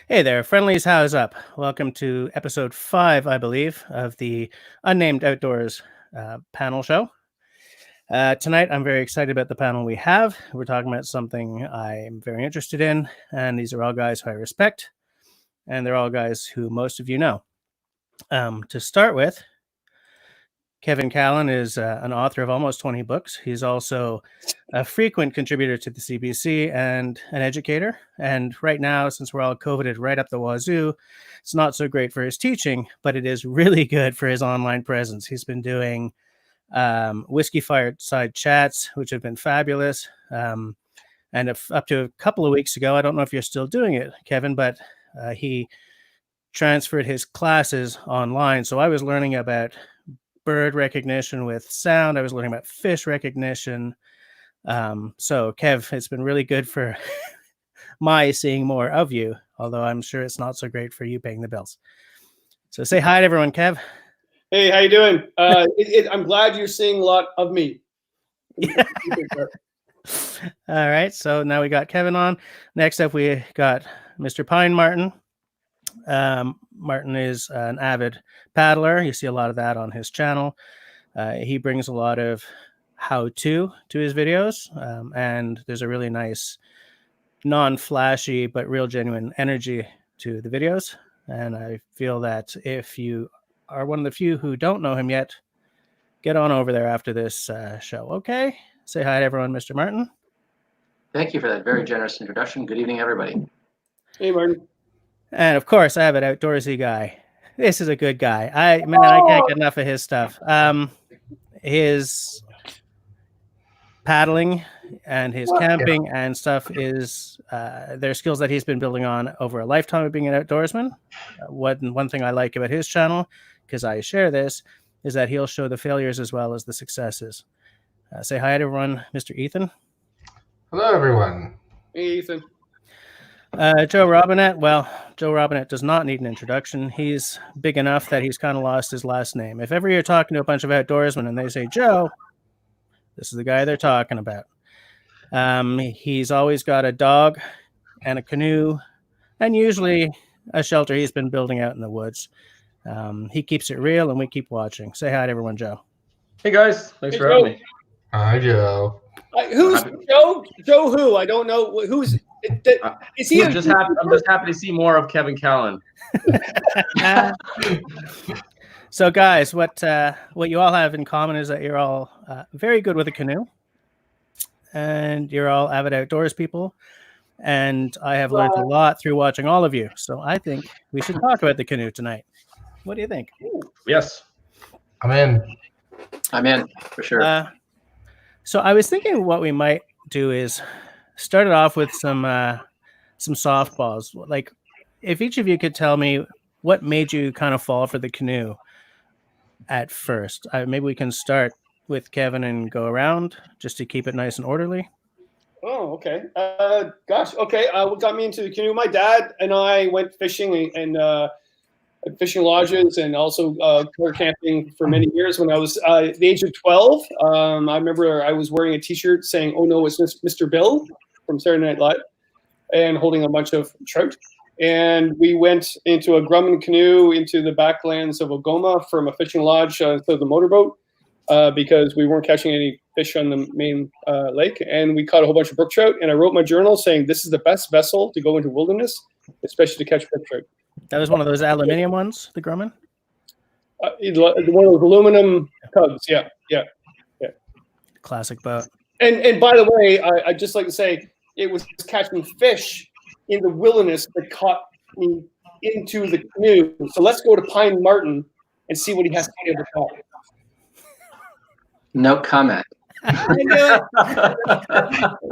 Hey there, friendlies, how's up? Welcome to episode 5, I believe, of the Unnamed Outdoors panel show. Tonight, I'm very excited about the panel we have. We're talking about something I'm very interested in, and these are all guys who I respect, and they're all guys who most of you know. To start with, Kevin Callan is an author of almost 20 books. He's also a frequent contributor to the CBC and an educator. And right now, since we're all COVIDed right up the wazoo, it's not so great for his teaching, but it is really good for his online presence. He's been doing whiskey fireside chats, which have been fabulous. And up to a couple of weeks ago, I don't know if you're still doing it, Kevin, but he transferred his classes online. So I was learning about bird recognition with sound. I was learning about fish recognition. So Kev, it's been really good for my seeing more of you, although I'm sure it's not so great for you paying the bills. So say hi to everyone, Kev. Hey, how you doing? I'm glad you're seeing a lot of me. Yeah. All right, so now we got Kevin on. Next up, we got Mr. Pine Martin. Martin is an avid paddler. You see a lot of that on his channel. He brings a lot of how-to his videos, and there's a really nice, non-flashy but real genuine energy to the videos. And I feel that if you are one of the few who don't know him yet, get on over there after this show. Okay, say hi to everyone, Mr. Martin. Thank you for that very generous introduction. Good evening, everybody. Hey, Martin. And of course, Avid Outdoorsy Guy. This is a good guy. I can't get enough of his stuff. His paddling and his camping and stuff is their skills that he's been building on over a lifetime of being an outdoorsman. One thing I like about his channel, because I share this, is that he'll show the failures as well as the successes. Say hi to everyone, Mr. Ethan. Hello, everyone. Hey, Ethan. Joe Robinet. Well, Joe Robinet does not need an introduction. He's big enough that he's kind of lost his last name. If ever you're talking to a bunch of outdoorsmen and they say Joe, this is the guy they're talking about. He's always got a dog and a canoe and usually a shelter he's been building out in the woods. He keeps it real and we keep watching. Say hi to everyone, Joe. Hey, guys. Thanks for having me. Hi, Joe. Who's Joe? Joe who? I don't know. Who's... Is he? I'm just happy to see more of Kevin Callan. So, guys, what you all have in common is that you're all very good with a canoe, and you're all avid outdoors people. And I have learned a lot through watching all of you. So I think we should talk about the canoe tonight. What do you think? Yes, I'm in. I'm in for sure. So I was thinking what we might do is start it off with some softballs. Like, if each of you could tell me what made you kind of fall for the canoe at first. Maybe we can start with Kevin and go around just to keep it nice and orderly. Oh, okay. Gosh, okay. What got me into the canoe? My dad and I went fishing and fishing lodges and also camping for many years. When I was the age of 12, I remember I was wearing a T-shirt saying, "Oh no, it's Mr. Bill" from Saturday Night Live, and holding a bunch of trout. And we went into a Grumman canoe into the backlands of Algoma from a fishing lodge to the motorboat because we weren't catching any fish on the main lake. And we caught a whole bunch of brook trout. And I wrote my journal saying this is the best vessel to go into wilderness, especially to catch brook trout. That was one of those aluminium ones, the Grumman? One of those aluminum tugs, yeah. Classic boat. And by the way, I'd just like to say it was catching fish in the wilderness that caught me into the canoe. So let's go to Pine Martin and see what he has to say about that. No comment.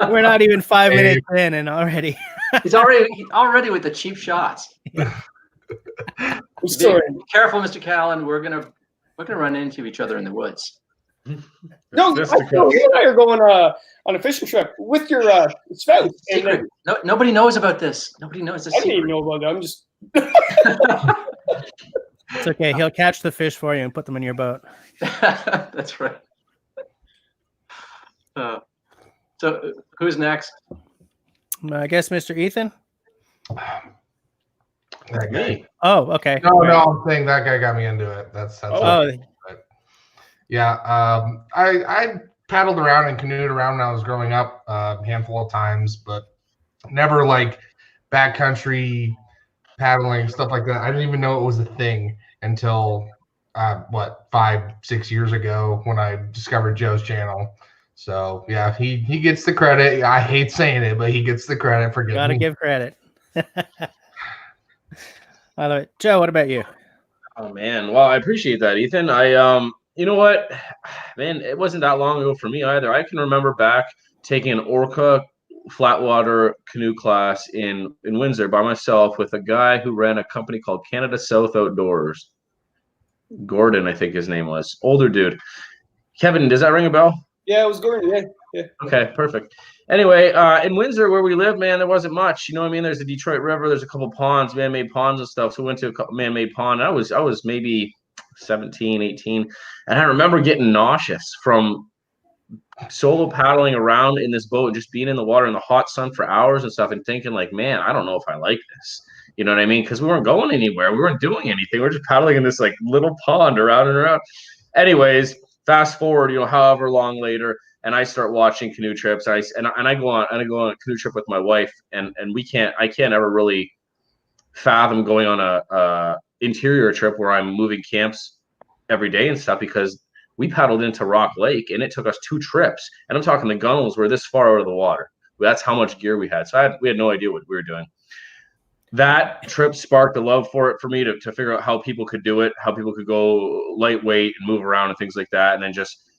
We're not even 5 minutes in and already. He's already with the cheap shots. Sorry. Be careful, Mr. Callan. We're gonna run into each other in the woods. No, you and I are going on a fishing trip with your spouse. Secret. No, nobody knows about this. Nobody knows this. I didn't even know about that. I'm just. It's okay. He'll catch the fish for you and put them in your boat. That's right. So who's next? I guess Mr. Ethan. That guy. Me. Oh, okay. No, All right. I'm saying that guy got me into it. That's Oh, yeah. I paddled around and canoed around when I was growing up a handful of times, but never like backcountry paddling, stuff like that. I didn't even know it was a thing until 5-6 years ago when I discovered Joe's channel. So yeah, he gets the credit. I hate saying it, but he gets the credit for getting gotta me. give credit. I love it. Joe, what about you? Oh man, well, I appreciate that, Ethan. You know what, man, it wasn't that long ago for me either. I can remember back taking an Orca flatwater canoe class in Windsor by myself with a guy who ran a company called Canada South Outdoors. Gordon, I think his name was. Older dude. Kevin, does that ring a bell? Yeah, it was Gordon. Yeah. Okay, perfect. Anyway, in Windsor where we live, man, there wasn't much. You know what I mean? There's the Detroit River, there's a couple ponds, man-made ponds and stuff. So we went to a couple man-made pond. I was maybe 17, 18, and I remember getting nauseous from solo paddling around in this boat, just being in the water in the hot sun for hours and stuff, and thinking like, man, I don't know if I like this. You know what I mean? Because we weren't going anywhere. We weren't doing anything. We were just paddling in this like little pond around and around. Anyways, fast forward, however long later, and I start watching canoe trips. I go on a canoe trip with my wife, and I can't ever really fathom going on a interior trip where I'm moving camps every day and stuff, because we paddled into Rock Lake and it took us 2 trips, and I'm talking the gunnels were this far out of the water. That's how much gear we had. So we had no idea what we were doing. That trip sparked a love for it for me to figure out how people could do it, how people could go lightweight and move around and things like that, and then just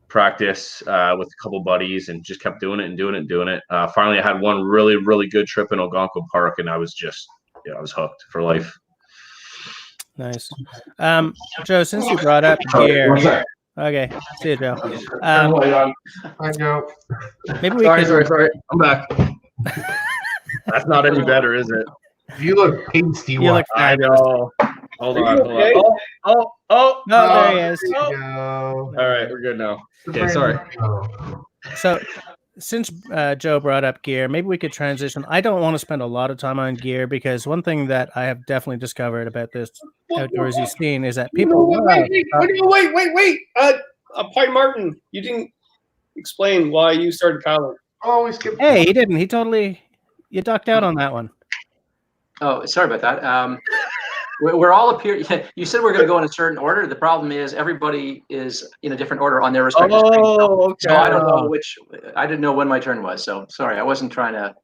practice with a couple buddies and just kept doing it. Finally, I had one really, really good trip in Algonquin Park, and I was hooked for life. Nice. Joe, since you brought up gear. Okay, see you, Joe. I go. Maybe we Sorry. I'm back. That's not any better, is it? You look tasty. You look fabulous. Hold Are on. you okay? Oh. No, there he is. There you go. All right, we're good now. Okay, sorry. So, since Joe brought up gear, maybe we could transition. I don't want to spend a lot of time on gear, because one thing that I have definitely discovered about this outdoorsy scene is that people. Wait. Pi Martin, you didn't explain why you started paddling. Oh, we skipped. Hey, he didn't. He totally. You ducked out on that one. Oh, sorry about that. We're all up here. You said we're going to go in a certain order. The problem is everybody is in a different order on their respective screen. Okay. So I don't know which. I didn't know when my turn was. So sorry, I wasn't trying to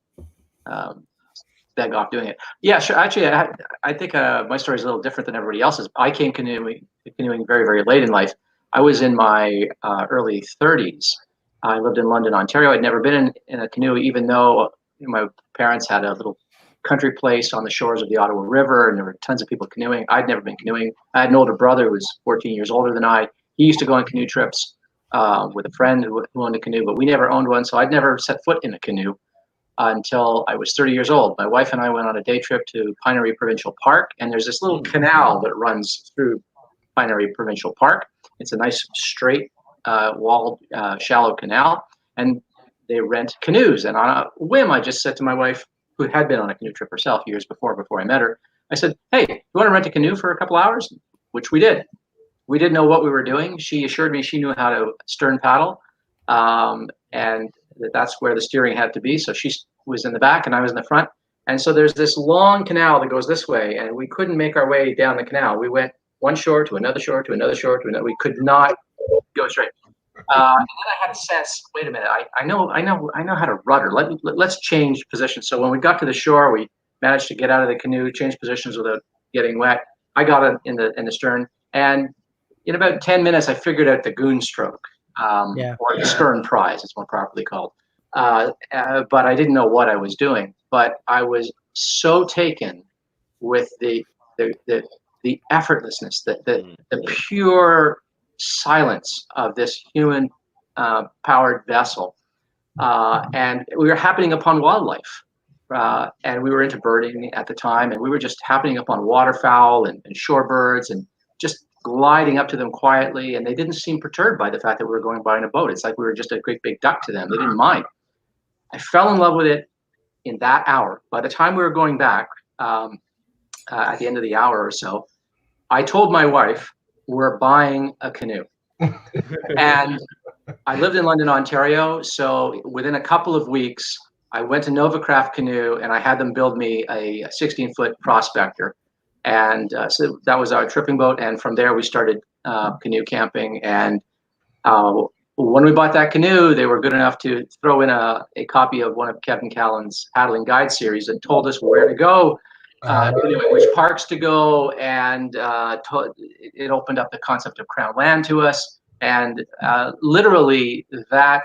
beg off doing it. Yeah, sure. Actually, I think my story is a little different than everybody else's. I came canoeing very, very late in life. I was in my early 30s. I lived in London, Ontario. I'd never been in a canoe, even though my parents had a little country place on the shores of the Ottawa River, and there were tons of people canoeing. I'd never been canoeing. I had an older brother who was 14 years older than I. He used to go on canoe trips with a friend who owned a canoe, but we never owned one, so I'd never set foot in a canoe until I was 30 years old. My wife and I went on a day trip to Pinery Provincial Park, and there's this little canal that runs through Pinery Provincial Park. It's a nice straight walled shallow canal, and they rent canoes. And on a whim, I just said to my wife, who had been on a canoe trip herself years before I met her, I said, hey, you want to rent a canoe for a couple hours? Which we did. We didn't know what we were doing. She assured me she knew how to stern paddle, and that's where the steering had to be. So she was in the back and I was in the front. And so there's this long canal that goes this way, and we couldn't make our way down the canal. We went one shore to another shore to another shore to another. We could not go straight. And then I had a sense. Wait a minute. I know how to rudder. Let's change positions. So when we got to the shore, we managed to get out of the canoe, change positions without getting wet. I got in the stern, and in about 10 minutes, I figured out the goon stroke, or the stern prize, it's more properly called. But I didn't know what I was doing. But I was so taken with the effortlessness, the pure silence of this human powered vessel, and we were happening upon wildlife, and we were into birding at the time, and we were just happening upon waterfowl and shorebirds, and just gliding up to them quietly, and they didn't seem perturbed by the fact that we were going by in a boat. It's like we were just a great big duck to them. They didn't mind. I fell in love with it in that hour. By the time we were going back, at the end of the hour or so, I told my wife we're buying a canoe. And I lived in London, Ontario. So within a couple of weeks, I went to Novacraft Canoe and I had them build me a 16-foot Prospector. And so that was our tripping boat. And from there, we started canoe camping. And when we bought that canoe, they were good enough to throw in a copy of one of Kevin Callan's paddling guide series and told us where to go, which parks to go. And it opened up the concept of Crown Land to us. And literally that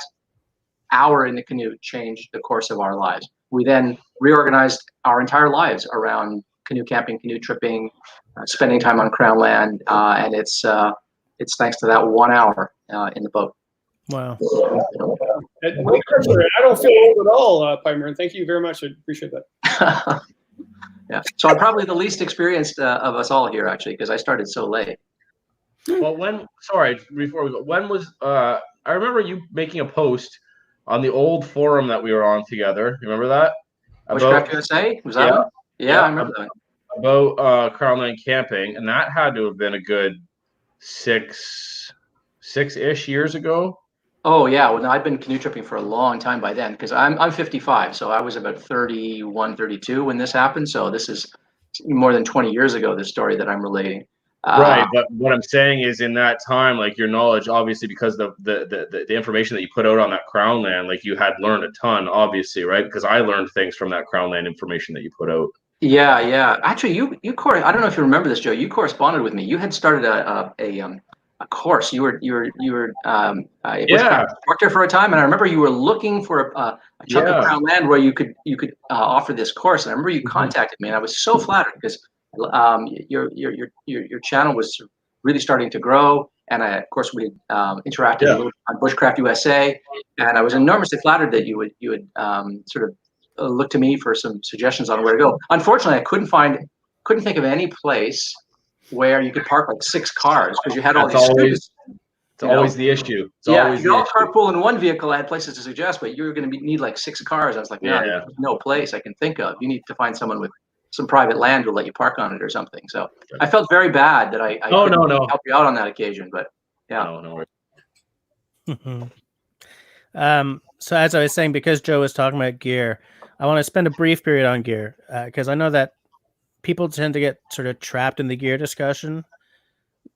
hour in the canoe changed the course of our lives. We then reorganized our entire lives around canoe camping, canoe tripping, spending time on Crown Land, and it's thanks to that 1 hour in the boat. Wow. I don't feel old at all, Pimer, and thank you very much. I appreciate that. Yeah. So I'm probably the least experienced of us all here, actually, because I started so late. Well, before we go, when was I remember you making a post on the old forum that we were on together. You remember that? Bushcraft USA? Was that one? Yeah, I remember that. About Crown Land camping, and that had to have been a good six-ish years ago. Oh yeah, well, no, I'd been canoe tripping for a long time by then, because I'm 55, so I was about 31, 32 when this happened. So this is more than 20 years ago, this story that I'm relating. Right, but what I'm saying is, in that time, like, your knowledge, obviously, because the information that you put out on that Crown Land, like, you had learned a ton, obviously, right? Because I learned things from that Crown Land information that you put out. Yeah. Actually, you I don't know if you remember this, Joe. You corresponded with me. You had started a course. You were instructor for a time, and I remember you were looking for a chunk of Crown Land where you could offer this course. And I remember you contacted me, and I was so flattered because your channel was really starting to grow, and of course we had interacted a little on Bushcraft USA, and I was enormously flattered that you would sort of look to me for some suggestions on where to go. Unfortunately, I couldn't think of any place where you could park like 6 cars, because you had all these students. It's always the issue. You all carpool in one vehicle. I had places to suggest, but you're going to need like 6 cars. I was like, no, there's no place I can think of. You need to find someone with some private land to let you park on it or something. So I felt very bad that I couldn't help you out on that occasion, but yeah. No worries. So as I was saying, because Joe was talking about gear, I want to spend a brief period on gear, because I know that people tend to get sort of trapped in the gear discussion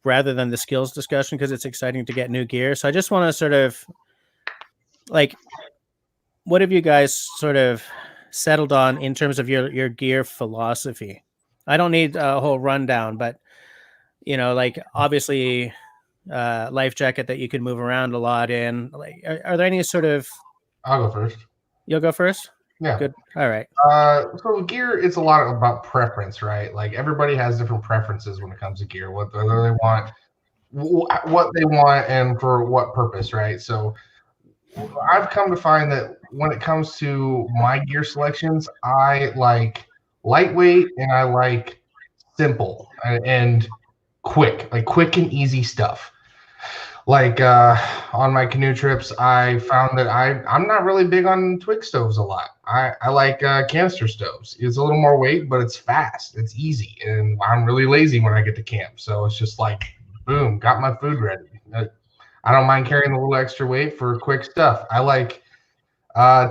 rather than the skills discussion, because it's exciting to get new gear. So I just want to sort of, like, what have you guys sort of settled on in terms of your gear philosophy? I don't need a whole rundown, but like, obviously life jacket that you can move around a lot in. Like, are there any sort of... I'll go first. You'll go first? Yeah. Good. All right. So gear, it's a lot about preference, right? Like, everybody has different preferences when it comes to gear, whether they want what they want and for what purpose, right? So I've come to find that when it comes to my gear selections, I like lightweight and I like simple and quick and easy stuff. Like on my canoe trips, I found that I'm not really big on twig stoves a lot. I like canister stoves. It's a little more weight, but it's fast. It's easy. And I'm really lazy when I get to camp. So it's just like, boom, got my food ready. I don't mind carrying a little extra weight for quick stuff. I like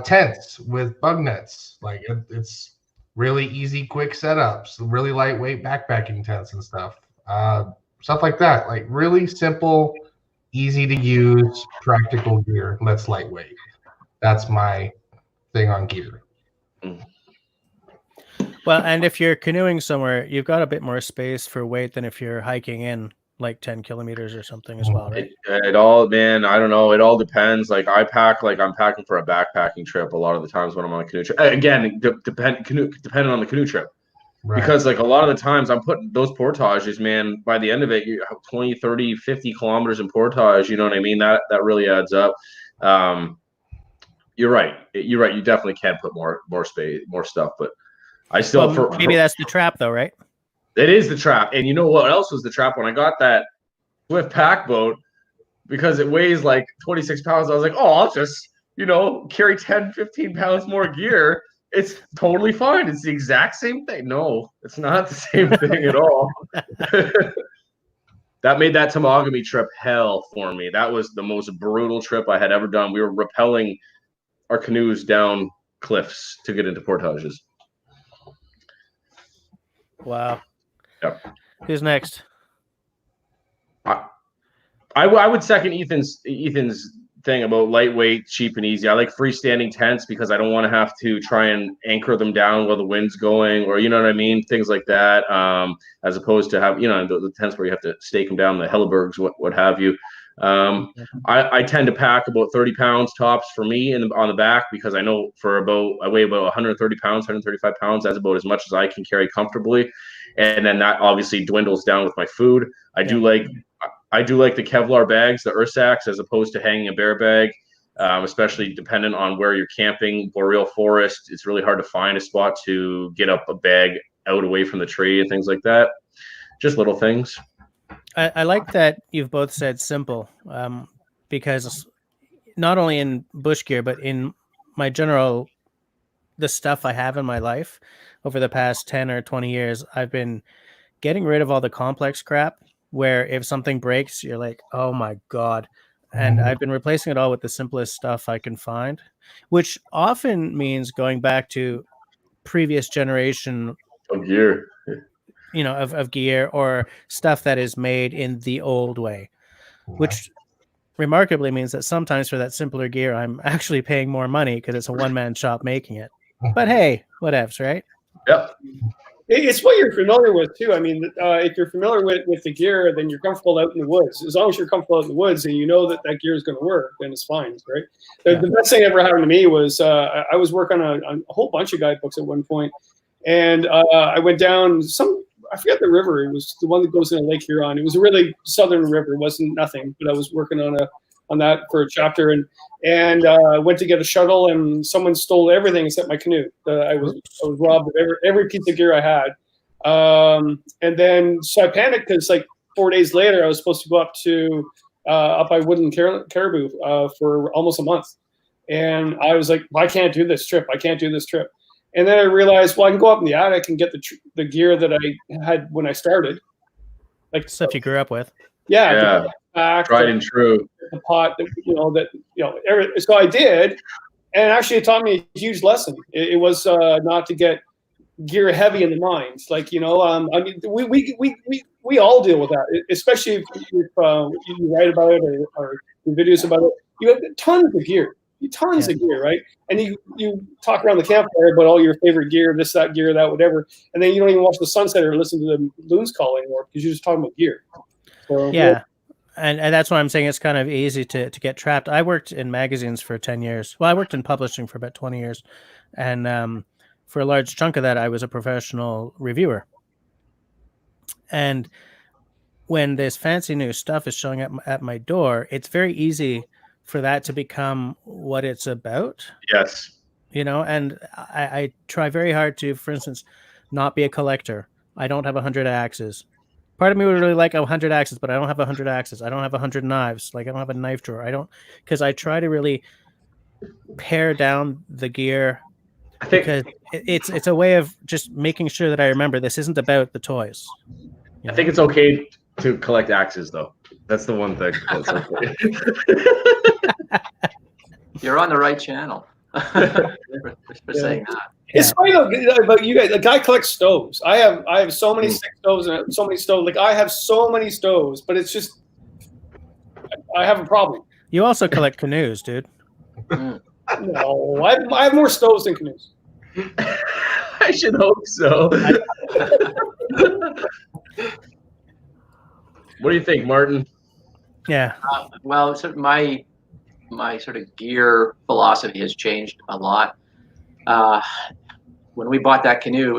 tents with bug nets. Like, it's really easy, quick setups, really lightweight backpacking tents and stuff. Stuff like that. Like, really simple, easy to use, practical gear that's lightweight. That's my thing on gear. Well, and if you're canoeing somewhere, you've got a bit more space for weight than if you're hiking in like 10 kilometers or something as well, right? It all, man, I don't know. It all depends. Like, I'm packing for a backpacking trip a lot of the times when I'm on a canoe trip. Again, depending on the canoe trip. Right. Because, like, a lot of the times I'm putting those portages, man, by the end of it, you have 20, 30, 50 kilometers in portage. You know what I mean? That really adds up. You're right. You definitely can put more space, more stuff, but I still... maybe that's the trap, though, right? It is the trap. And you know what else was the trap? When I got that Swift pack boat, because it weighs like 26 pounds, I was like, oh, I'll just, carry 10, 15 pounds more gear It's totally fine. It's the exact same thing. No, it's not the same thing at all. That made that Temagami trip hell for me. That was the most brutal trip I had ever done. We were rappelling our canoes down cliffs to get into portages. Wow. Yep. Who's next? I would second Ethan's thing about lightweight, cheap, and easy. I like freestanding tents because I don't want to have to try and anchor them down while the wind's going, or you know what I mean, things like that. As opposed to have the tents where you have to stake them down, the Hellebergs, what have you. I tend to pack about 30 pounds tops for me on the back because I know I weigh about 130 pounds, 135 pounds. That's about as much as I can carry comfortably, and then that obviously dwindles down with my food. I do like the Kevlar bags, the Ursacks, as opposed to hanging a bear bag, especially dependent on where you're camping. Boreal forest, it's really hard to find a spot to get up a bag out away from the tree and things like that. Just little things. I like that you've both said simple, because not only in bush gear, but in my the stuff I have in my life over the past 10 or 20 years, I've been getting rid of all the complex crap where if something breaks, you're like, oh my God. And I've been replacing it all with the simplest stuff I can find, which often means going back to previous generation of gear, of gear or stuff that is made in the old way, which remarkably means that sometimes for that simpler gear, I'm actually paying more money because it's a one-man shop making it. But hey, whatevs, right? Yep. It's what you're familiar with too. I mean, if you're familiar with the gear, then you're comfortable out in the woods. As long as you're comfortable out in the woods and you know that gear is going to work, then it's fine, right? The best thing ever happened to me was I was working on a whole bunch of guidebooks at one point, and I went down I forget the river. It was the one that goes into Lake Huron. It was a really southern river. It wasn't nothing, but I was working on that for a chapter, and went to get a shuttle, and someone stole everything except my canoe. I was robbed of every piece of gear I had, and then so I panicked because like 4 days later I was supposed to go up by Woodland Caribou for almost a month, and I was like, I can't do this trip. And then I realized, well, I can go up in the attic and get the gear that I had when I started, like stuff you grew up with. Yeah. Tried and true. The pot, so I did, and actually it taught me a huge lesson. It was not to get gear heavy in the mind. Like I mean, we all deal with that, especially if you write about it or do videos about it. You have tons of gear, right? And you talk around the campfire about all your favorite gear, this, that gear, that, whatever, and then you don't even watch the sunset or listen to the loons call anymore because you're just talking about gear. So, yeah. And that's why I'm saying it's kind of easy to get trapped. I worked in magazines for 10 years. Well, I worked in publishing for about 20 years. And for a large chunk of that, I was a professional reviewer. And when this fancy new stuff is showing up at my door, it's very easy for that to become what it's about. Yes. And I try very hard to, for instance, not be a collector. I don't have 100 axes. Part of me would really like 100 axes, but I don't have 100 axes. I don't have 100 knives. Like I don't have a knife drawer. Because I try to really pare down the gear. Because it's a way of just making sure that I remember this isn't about the toys. I think it's okay to collect axes, though. That's the one thing. That's okay. You're on the right channel for saying that. It's funny about you guys. The guy collects stoves. I have so many stick stoves and so many stoves. Like I have so many stoves, but it's just I have a problem. You also collect canoes, dude. No, I have more stoves than canoes. I should hope so. What do you think, Martin? Yeah. Well, so my sort of gear philosophy has changed a lot. When we bought that canoe,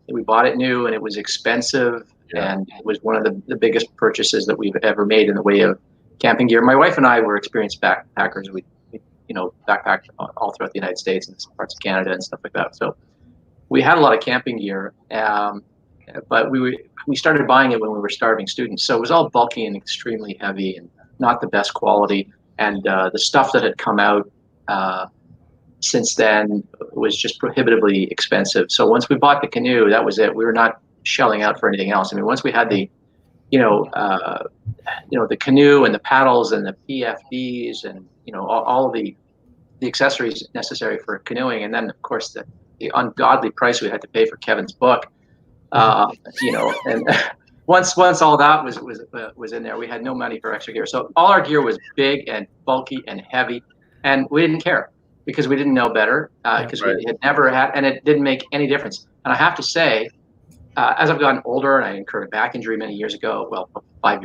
we bought it new and it was expensive, and it was one of the biggest purchases that we've ever made in the way of camping gear. My wife and I were experienced backpackers. We backpacked all throughout the United States and some parts of Canada and stuff like that. So we had a lot of camping gear, but we started buying it when we were starving students. So it was all bulky and extremely heavy and not the best quality. And the stuff that had come out since then was just prohibitively expensive. So once we bought the canoe, that was it. We were not shelling out for anything else. I mean, once we had the, the canoe and the paddles and the PFDs and all of the accessories necessary for canoeing, and then of course the ungodly price we had to pay for Kevin's book, and once all that was in there, we had no money for extra gear. So all our gear was big and bulky and heavy, and we didn't care because we didn't know better, because we had never had, and it didn't make any difference. And I have to say, as I've gotten older and I incurred a back injury many years ago, well, 4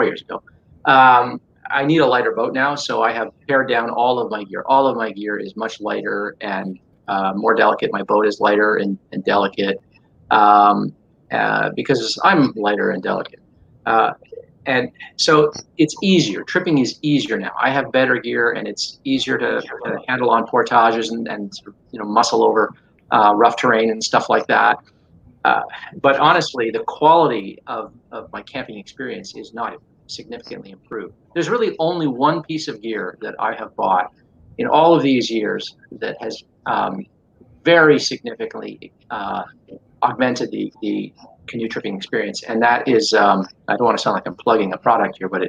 years ago, I need a lighter boat now. So I have pared down all of my gear. All of my gear is much lighter and more delicate. My boat is lighter and delicate because I'm lighter and delicate. And so it's easier. Tripping is easier now. I have better gear, and it's easier to handle on portages and muscle over rough terrain and stuff like that. But honestly, the quality of my camping experience is not significantly improved. There's really only one piece of gear that I have bought in all of these years that has very significantly augmented the canoe tripping experience, and that is, I don't want to sound like I'm plugging a product here, but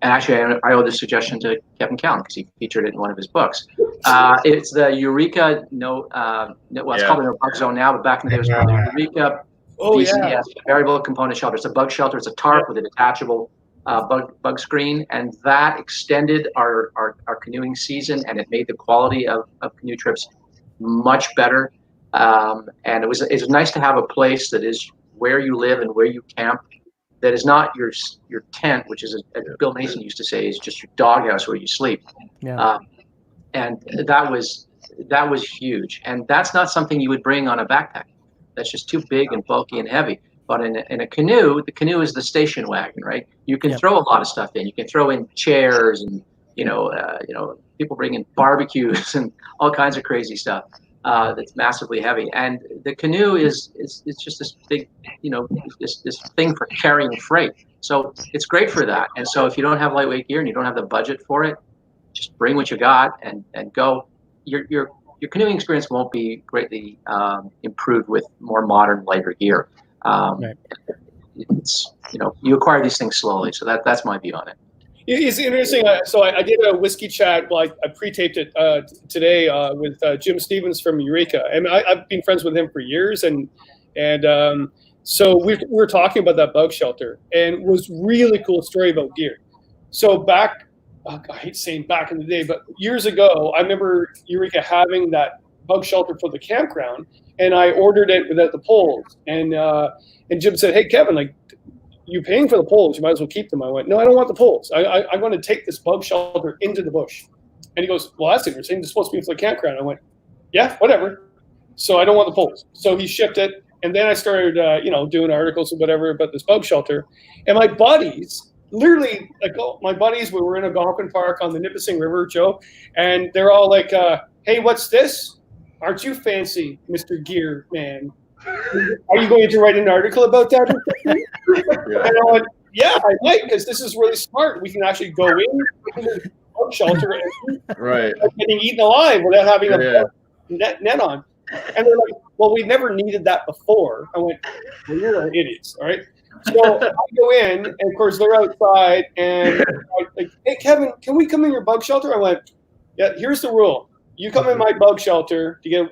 and actually I owe this suggestion to Kevin Callan because he featured it in one of his books. It's the Eureka it's called the No Bug Zone now, but back in the day it was called the Eureka VCS, variable component shelter. It's a bug shelter. It's a tarp with a detachable bug screen, and that extended our canoeing season, and it made the quality of canoe trips much better. And it was nice to have a place that is where you live and where you camp, that is not your tent, which is, as Bill Mason used to say, is just your doghouse where you sleep. Yeah. And that was huge. And that's not something you would bring on a backpack. That's just too big and bulky and heavy. But in a canoe, the canoe is the station wagon, right? You can throw a lot of stuff in. You can throw in chairs and people bring in barbecues and all kinds of crazy stuff. That's massively heavy, and the canoe is just this big, this thing for carrying freight. So it's great for that. And so if you don't have lightweight gear and you don't have the budget for it, just bring what you got and go. Your canoeing experience won't be greatly improved with more modern, lighter gear. It's you acquire these things slowly. So that's my view on it. It's interesting. So I did a whiskey chat. Well, I pre-taped it today with Jim Stevens from Eureka, and I've been friends with him for years. And so we were talking about that bug shelter, and it was really cool story about gear. So I hate saying back in the day, but years ago, I remember Eureka having that bug shelter for the campground, and I ordered it without the poles. And Jim said, "Hey, Kevin, you're paying for the poles. You might as well keep them." I went, "No, I don't want the poles. I want to take this bug shelter into the bush." And he goes, "Well, that's interesting. It's supposed to be for the campground." I went, "Yeah, whatever." So I don't want the poles. So he shipped it. And then I started, doing articles and whatever about this bug shelter. And my buddies, literally, my buddies, we were in a golfing park on the Nipissing River, Joe, and they're all like, "Hey, what's this? Aren't you fancy, Mr. Gear Man? Are you going to write an article about that?" And I went, "Yeah, I might, because this is really smart. We can actually go in the bug shelter and getting eaten alive without having a net on." And they're like, "Well, we've never needed that before." I went, "Well, you're idiots, all right?" So I go in, and of course they're outside, and I'm like, "Hey, Kevin, can we come in your bug shelter?" I went, "Yeah, here's the rule. You come in my bug shelter to get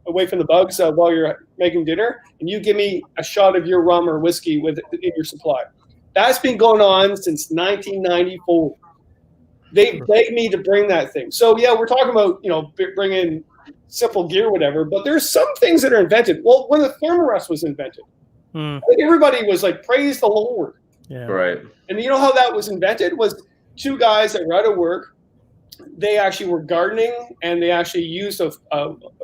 away from the bugs while you're making dinner, and you give me a shot of your rum or whiskey in your supply." That's been going on since 1994. They begged me to bring that thing. So yeah, we're talking about bringing simple gear, whatever. But there's some things that are invented. Well, when the thermarest was invented, I think everybody was like, "Praise the Lord." Yeah. Right. And you know how that was invented? Was two guys that were out of work. They actually were gardening, and they actually used a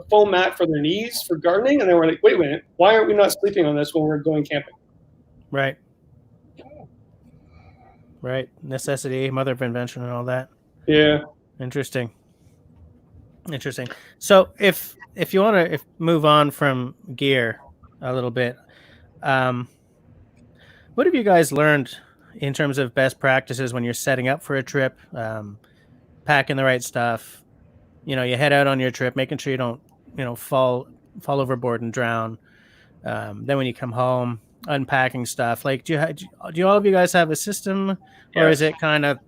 foam mat for their knees for gardening. And they were like, "Wait a minute, why aren't we not sleeping on this when we're going camping?" Right. Right. Necessity, mother of invention, and all that. Yeah. Interesting. So if you want to move on from gear a little bit, what have you guys learned in terms of best practices when you're setting up for a trip, packing the right stuff, you head out on your trip, making sure you don't, fall overboard and drown. Then when you come home, unpacking stuff. Like, do you all of you guys have a system, or is it kind of,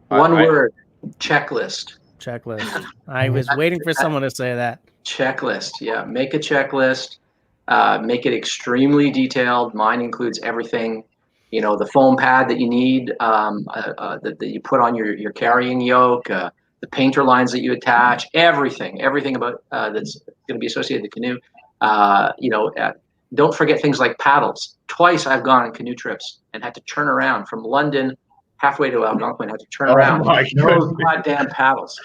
One word: checklist. Checklist. I was waiting for someone to say that. Checklist. Yeah, make a checklist. Make it extremely detailed. Mine includes everything. The foam pad that you need, that you put on your carrying yoke, the painter lines that you attach, everything about that's going to be associated with the canoe. Don't forget things like paddles. Twice I've gone on canoe trips and had to turn around from London halfway to Algonquin. Had to turn around. No goddamn paddles.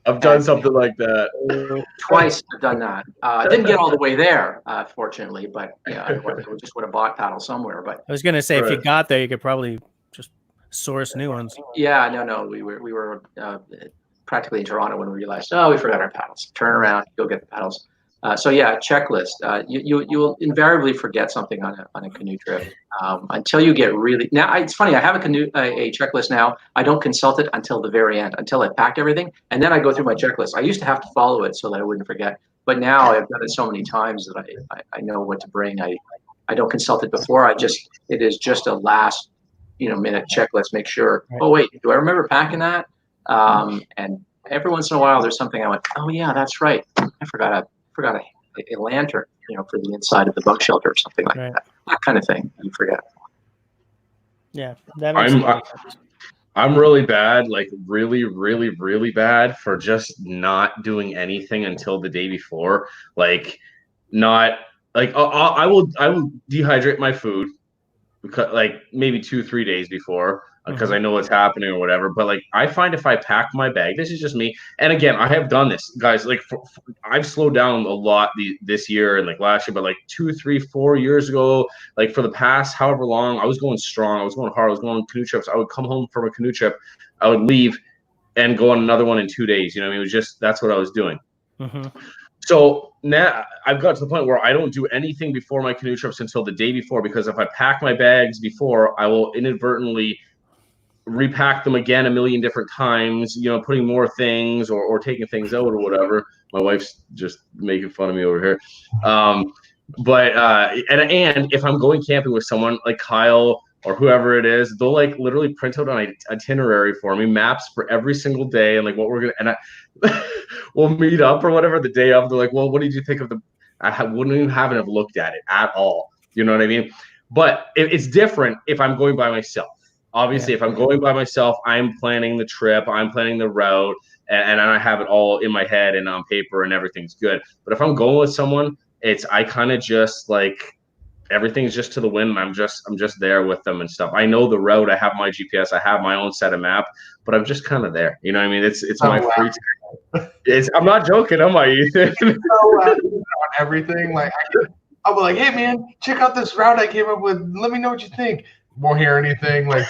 I've done something like that. Twice I've done that. I didn't get all the way there, fortunately, but I just would have bought paddles somewhere. But I was going to say, if you got there, you could probably just source new ones. Yeah, no. We were practically in Toronto when we realized, we forgot our paddles. Turn around, go get the paddles. Checklist. You will invariably forget something on a canoe trip until you get really. Now it's funny. I have a checklist now. I don't consult it until the very end, until I've packed everything, and then I go through my checklist. I used to have to follow it so that I wouldn't forget, but now I've done it so many times that I know what to bring. I don't consult it before. It is just a last minute checklist. Make sure. Oh wait, do I remember packing that? And every once in a while, there's something I went, oh yeah, that's right. I forgot a lantern, for the inside of the bug shelter or something like that. That kind of thing. You forget. Yeah, that makes sense. I'm really bad, like really, really, really bad for just not doing anything until the day before. Like, not like I will dehydrate my food because like maybe 2-3 days before. Because I know what's happening or whatever. But like, I find if I pack my bag, this is just me. And again, I have done this, guys. Like, I've slowed down a lot this year and like last year. But like 2, 3, 4 years ago, like for the past however long, I was going strong. I was going hard. I was going on canoe trips. I would come home from a canoe trip. I would leave and go on another one in 2 days. It was just that's what I was doing. So now I've got to the point where I don't do anything before my canoe trips until the day before, because if I pack my bags before, I will inadvertently repack them again a million different times, putting more things or taking things out or whatever. My wife's just making fun of me over here. But if I'm going camping with someone like Kyle or whoever it is, they'll like literally print out an itinerary for me, maps for every single day, and like what we're gonna, and we'll meet up or whatever the day of. They're like, well, what did you think of I wouldn't even have looked at it at all. You know what I mean? But it's different if I'm going by myself. Obviously, if I'm going by myself, I'm planning the trip, I'm planning the route, and I have it all in my head and on paper and everything's good. But if I'm going with someone, I kind of just like everything's just to the wind. I'm just there with them and stuff. I know the route. I have my GPS. I have my own set of map, but I'm just kind of there. You know what I mean? It's my free time. I'm not joking, am I, Ethan? On everything. Like I'll be like, hey man, check out this route I came up with. Let me know what you think. Won't hear anything. Like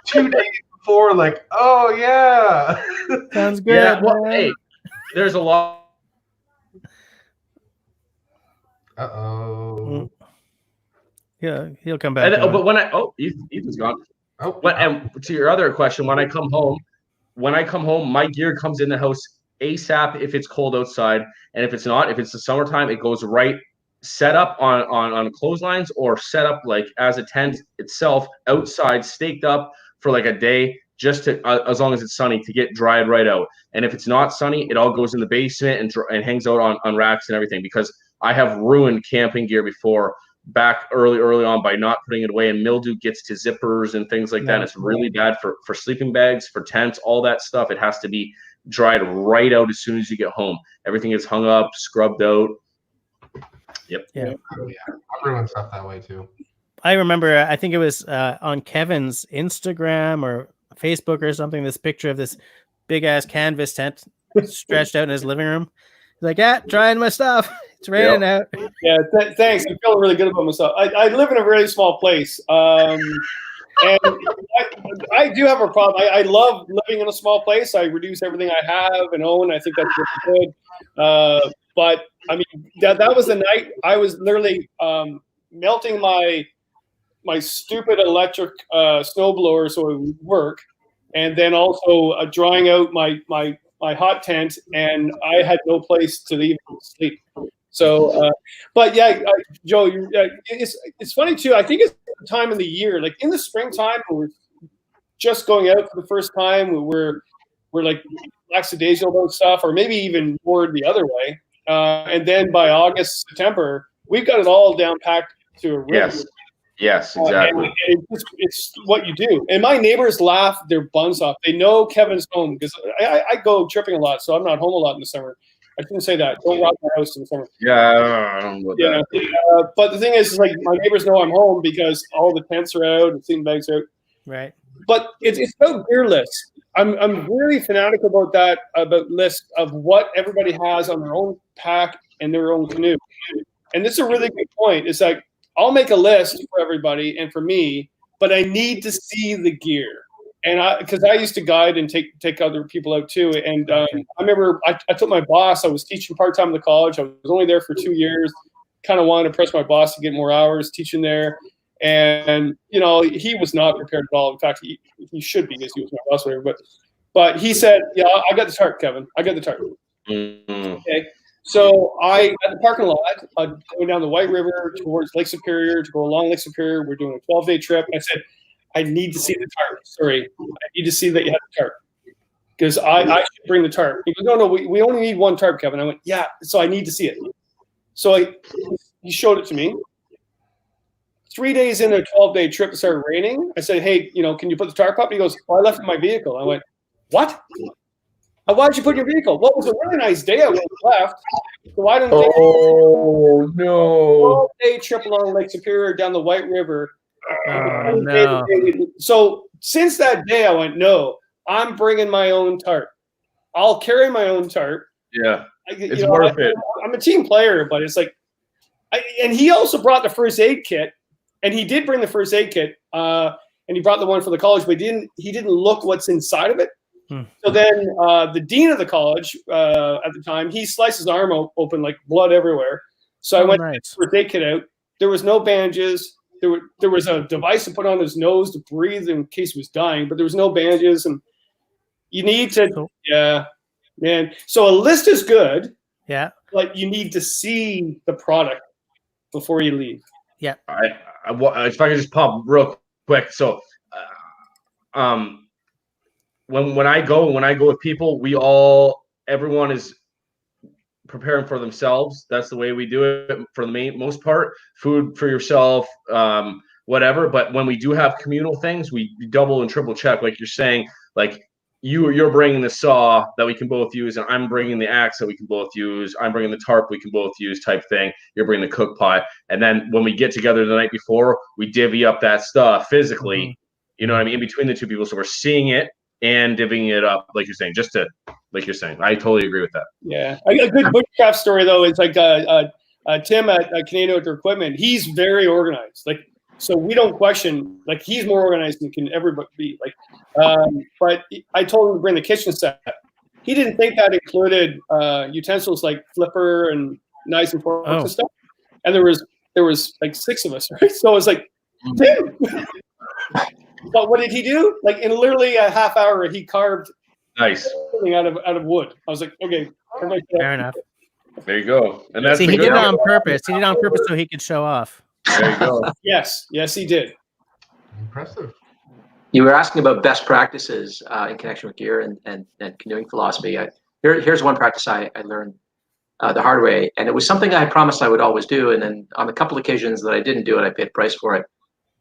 2 days before, like, oh yeah, sounds good. Yeah, well, hey, there's a lot. Yeah, he'll come back. But when Ethan's gone. And to your other question, when I come home, my gear comes in the house ASAP if it's cold outside, and if it's not, if it's the summertime, it goes right set up on clotheslines or set up like as a tent itself outside, staked up for like a day, just to as long as it's sunny, to get dried right out. And if it's not sunny, it all goes in the basement and hangs out on racks and everything, because I have ruined camping gear before back early on by not putting it away, and mildew gets to zippers and things like that. And it's really bad for sleeping bags, for tents, all that stuff. It has to be dried right out as soon as you get home. Everything is hung up, scrubbed out. Yep. Yeah. I ruin stuff that way too. I remember, I think it was on Kevin's Instagram or Facebook or something, this picture of this big ass canvas tent stretched out in his living room. He's like, yeah, drying my stuff. It's raining out. Yeah, thanks. I'm feeling really good about myself. I live in a really small place. And I do have a problem. I love living in a small place. I reduce everything I have and own. I think that's really good. But I mean, that was the night I was literally melting my stupid electric snowblower so it would work. and then also drying out my hot tent, and I had no place to even sleep. So, but yeah, Joe, it's funny too. I think it's the time of the year, like in the springtime, when we're just going out for the first time, we're like lackadaisical about stuff, or maybe even more the other way. And then by August, September, we've got it all down packed to a rip. Yes, exactly. It's what you do. And my neighbors laugh their buns off. They know Kevin's home because I go tripping a lot, so I'm not home a lot in the summer. I shouldn't say that. Don't rock my house in the summer. Yeah, I don't know about that. But the thing is, like, my neighbors know I'm home because all the tents are out and sleeping bags are out. Right. But it's about beer lists. I'm really fanatic about that, about lists of what everybody has on their own pack and their own canoe. And this is a really good point. It's like, I'll make a list for everybody and for me, but I need to see the gear. And because I used to guide and take other people out too. And I remember I told my boss, I was teaching part-time in the college. I was only there for 2 years, kind of wanted to press my boss to get more hours teaching there. And, you know, he was not prepared at all. In fact, he should be because he was my boss, whatever. But he said, yeah, I got the tarp, Kevin. I got the tarp. Mm-hmm. Okay. So I, at the parking lot, going down the White River towards Lake Superior, to go along Lake Superior, we're doing a 12-day trip. I said, I need to see the tarp. Sorry, I need to see that you have the tarp. Because I should bring the tarp. He goes, no, we only need one tarp, Kevin. I went, yeah, so I need to see it. So he showed it to me. 3 days into a 12-day trip, it started raining. I said, hey, you know, can you put the tarp up? He goes, oh, I left it in my vehicle. I went, what? Why'd you put in your vehicle? Well, it was a really nice day. I would have left. So why don't you Oh, no. 12-day trip along Lake Superior down the White River. No. So since that day, I went, no, I'm bringing my own tarp. I'll carry my own tarp. Yeah, it's worth it. I'm a team player, but it's like, and he also brought the first aid kit, and he did bring the first aid kit, and he brought the one for the college, but he didn't look what's inside of it. So then the dean of the college at the time, he sliced his arm open, like blood everywhere. So I went to the first aid kit out. There was no bandages. There was a device to put on his nose to breathe in case he was dying, but there was no bandages. And you need to, yeah, man. So a list is good. Yeah. But you need to see the product before you leave. Yeah. If I could just pop real quick. So, when I go with people, everyone is preparing for themselves. That's the way we do it for the most part. Food for yourself, whatever. But when we do have communal things, we double and triple check. Like you're saying, like you're bringing the saw that we can both use, and I'm bringing the axe that we can both use. I'm bringing the tarp we can both use, type thing. You're bringing the cook pot, and then when we get together the night before, we divvy up that stuff physically. Mm-hmm. You know what I mean? In between the two people, so we're seeing it and divvying it up, like you're saying, like you're saying. I totally agree with that. Yeah. A good bushcraft story, though, is like Tim at Canoe Outdoor Equipment. He's very organized. Like, so we don't question, like, he's more organized than can ever be. Like, but I told him to bring the kitchen set. He didn't think that included utensils like flipper and knives and forks and stuff. And there was like 6 of us, right? So it was like, Tim. But what did he do? Like, in literally a half hour, he carved something out of wood. I was like, okay, fair enough. There you go. And that's he did it on purpose. He did it on purpose so he could show off. There you go. Yes, he did. Impressive. You were asking about best practices in connection with gear and canoeing philosophy. Here's one practice I learned the hard way, and it was something I promised I would always do, and then on a couple occasions that I didn't do it, I paid a price for it.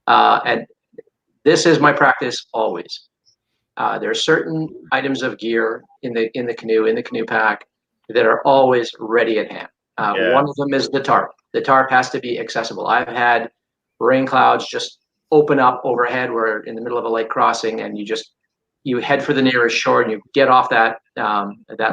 And this is my practice always. There are certain items of gear in the canoe pack that are always ready at hand. One of them is the tarp. The tarp has to be accessible. I've had rain clouds just open up overhead. We're in the middle of a lake crossing, and you head for the nearest shore, and you get off that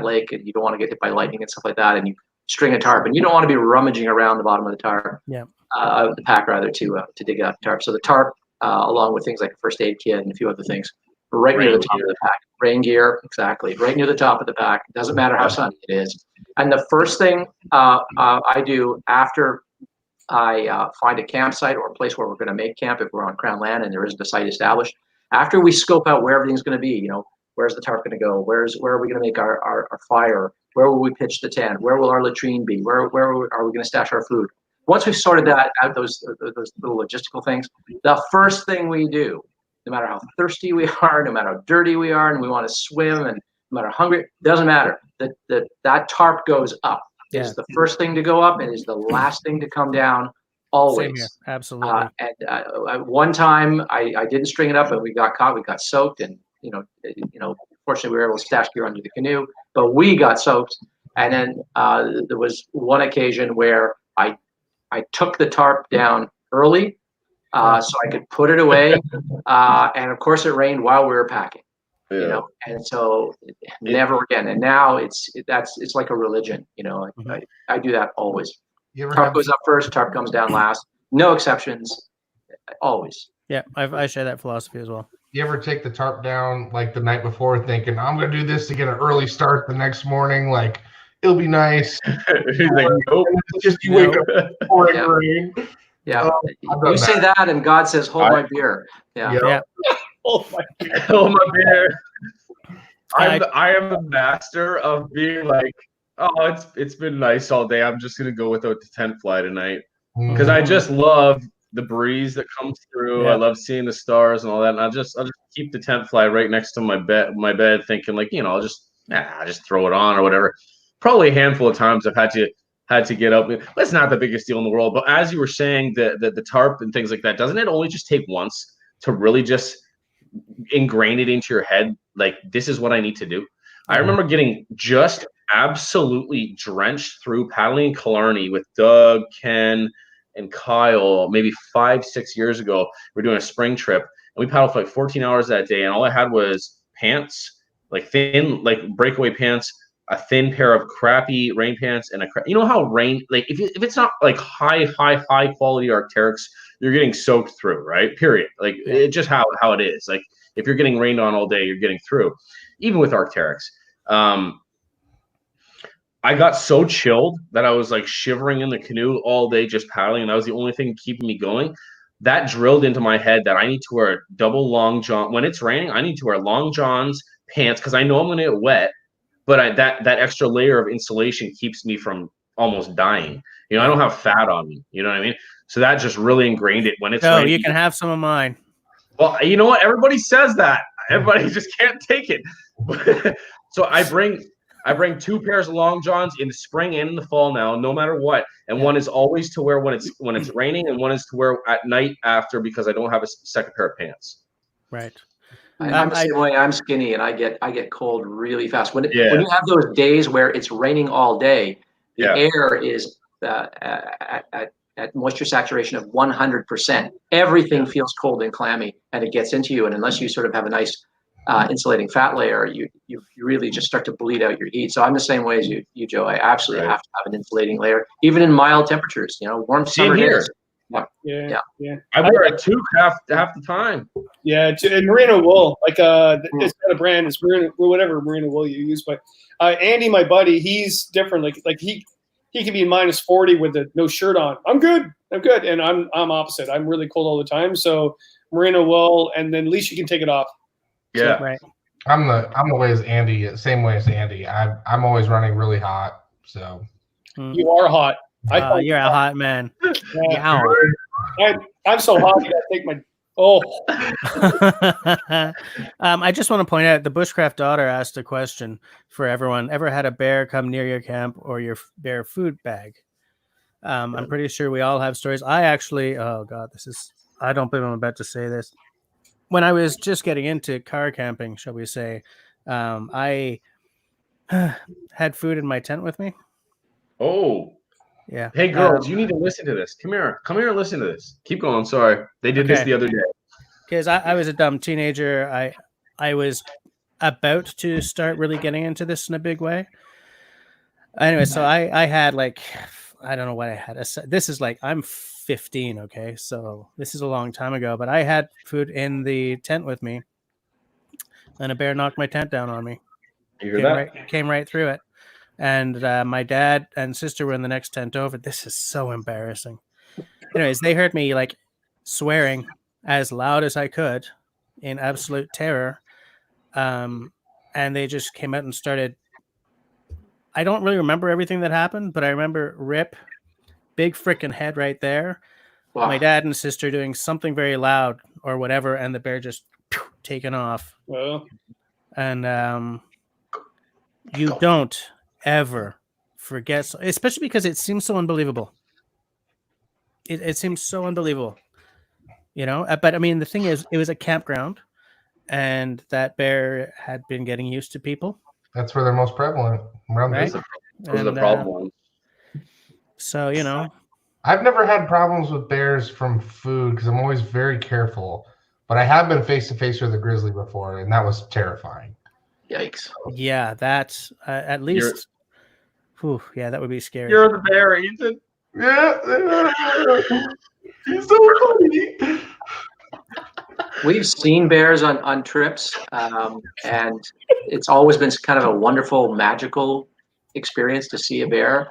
lake, and you don't want to get hit by lightning and stuff like that, and you string a tarp, and you don't want to be rummaging around the bottom of the tarp, the pack rather, to dig out the tarp. So the tarp, along with things like a first aid kit and a few other things, right near the top of the pack. Rain gear, exactly, right near the top of the pack. It doesn't matter how sunny it is. And the first thing I do after I find a campsite or a place where we're going to make camp, if we're on Crown land and there isn't a site established, After we scope out where everything's going to be, where's the tarp going to go? Where are we going to make our fire? Where will we pitch the tent? Where will our latrine be? Where are we going to stash our food? Once we've sorted that out, those little logistical things, the first thing we do, no matter how thirsty we are, no matter how dirty we are, and we want to swim, and no matter how hungry, doesn't matter. That tarp goes up. It is the first thing to go up, and is the last thing to come down. Always. Same here. Absolutely. One time I didn't string it up, and we got caught. We got soaked, and fortunately we were able to stash gear under the canoe, but we got soaked. And then there was one occasion where I took the tarp down early so I could put it away, and of course it rained while we were packing. And so never again. And now it's like a religion. I do that always. Tarp goes up first, tarp comes down last. No exceptions. Always. Yeah, I share that philosophy as well. You ever take the tarp down like the night before thinking, I'm going to do this to get an early start the next morning? Like, it'll be nice. He's like, nope. Just you wake up pouring rain. Yeah. You say that and God says, hold my beer. Yeah. Oh my God. Oh my beer. I am the master of being like, oh, it's been nice all day. I'm just gonna go without the tent fly tonight because I just love the breeze that comes through. Yeah. I love seeing the stars and all that. And I'll just keep the tent fly right next to my bed, thinking like, I'll just throw it on or whatever. Probably a handful of times I've had to get up. That's not the biggest deal in the world. But as you were saying, the tarp and things like that, doesn't it only just take once to really just ingrain it into your head? Like, this is what I need to do. I remember getting just absolutely drenched through paddling in Killarney with Doug, Ken, and Kyle maybe 5-6 years ago. We're doing a spring trip, and we paddled for like 14 hours that day, and all I had was pants, like thin, like breakaway pants, a thin pair of crappy rain pants, and how rain, like if it's not like high quality Arc'teryx, you're getting soaked through, right? Period. Like it's just how it is. Like if you're getting rained on all day, you're getting through, even with Arc'teryx. I got so chilled that I was like shivering in the canoe all day just paddling, and that was the only thing keeping me going. That drilled into my head that I need to wear double long john. When it's raining, I need to wear long johns, pants, because I know I'm going to get wet, but that extra layer of insulation keeps me from almost dying. I don't have fat on me. You know what I mean? So that just really ingrained it when it's raining. You can have some of mine. Well, you know what? Everybody says that. Everybody just can't take it. So I bring 2 pairs of long johns in the spring and in the fall now, no matter what. And one is always to wear when it's raining, and one is to wear at night after, because I don't have a second pair of pants. Right. I'm the same way. I'm skinny, and I get cold really fast. When you have those days where it's raining all day, the air is at moisture saturation of 100%. Everything feels cold and clammy, and it gets into you. And unless you sort of have a nice insulating fat layer, you really just start to bleed out your heat. So I'm the same way as you Joe. I absolutely have to have an insulating layer, even in mild temperatures. Warm summer days. Yeah. I wear a toque half the time. Yeah, and merino wool, like it's got a brand, it's merino, whatever merino wool you use. But Andy, my buddy, he's different. Like he can be minus 40 with no shirt on. I'm good, and I'm opposite. I'm really cold all the time. So merino wool, and then at least you can take it off. Yeah, right. I'm the way as Andy, same way as Andy. I'm always running really hot. So you are hot. You're a hot man. Yeah. I'm so hot. I gotta take my. I just want to point out the Bushcraft Daughter asked a question for everyone. Ever had a bear come near your camp or your bear food bag? I'm pretty sure we all have stories. I actually, oh God, I don't believe I'm about to say this. When I was just getting into car camping, shall we say, I had food in my tent with me. Oh. Yeah. Hey, girls, you need to listen to this. Come here and listen to this. Keep going. Sorry. They did this the other day. Because I was a dumb teenager. I was about to start really getting into this in a big way. Anyway, so I had like, I don't know what I had. This is like, I'm 15, okay? So this is a long time ago. But I had food in the tent with me. And a bear knocked my tent down on me. You hear that? Came right through it. And my dad and sister were in the next tent over. This is so embarrassing. Anyways, they heard me like swearing as loud as I could in absolute terror. And they just came out and started. I don't really remember everything that happened, but I remember Rip, big freaking head right there. Wow. My dad and sister doing something very loud or whatever, and the bear just taken off. Well, And you don't ever forget, especially because it seems so unbelievable. It seems so unbelievable, you know. But I mean, the thing is, it was a campground, and that bear had been getting used to people. That's where they're most prevalent. Around Right. this. Those are the problem ones. So, you know, I've never had problems with bears from food because I'm always very careful. But I have been face to face with a grizzly before, and that was terrifying. Yikes. yeah, that's at least. Whew, yeah, that would be scary. You're the bear, Ethan. Yeah, he's so funny. We've seen bears on trips, and it's always been kind of a wonderful, magical experience to see a bear.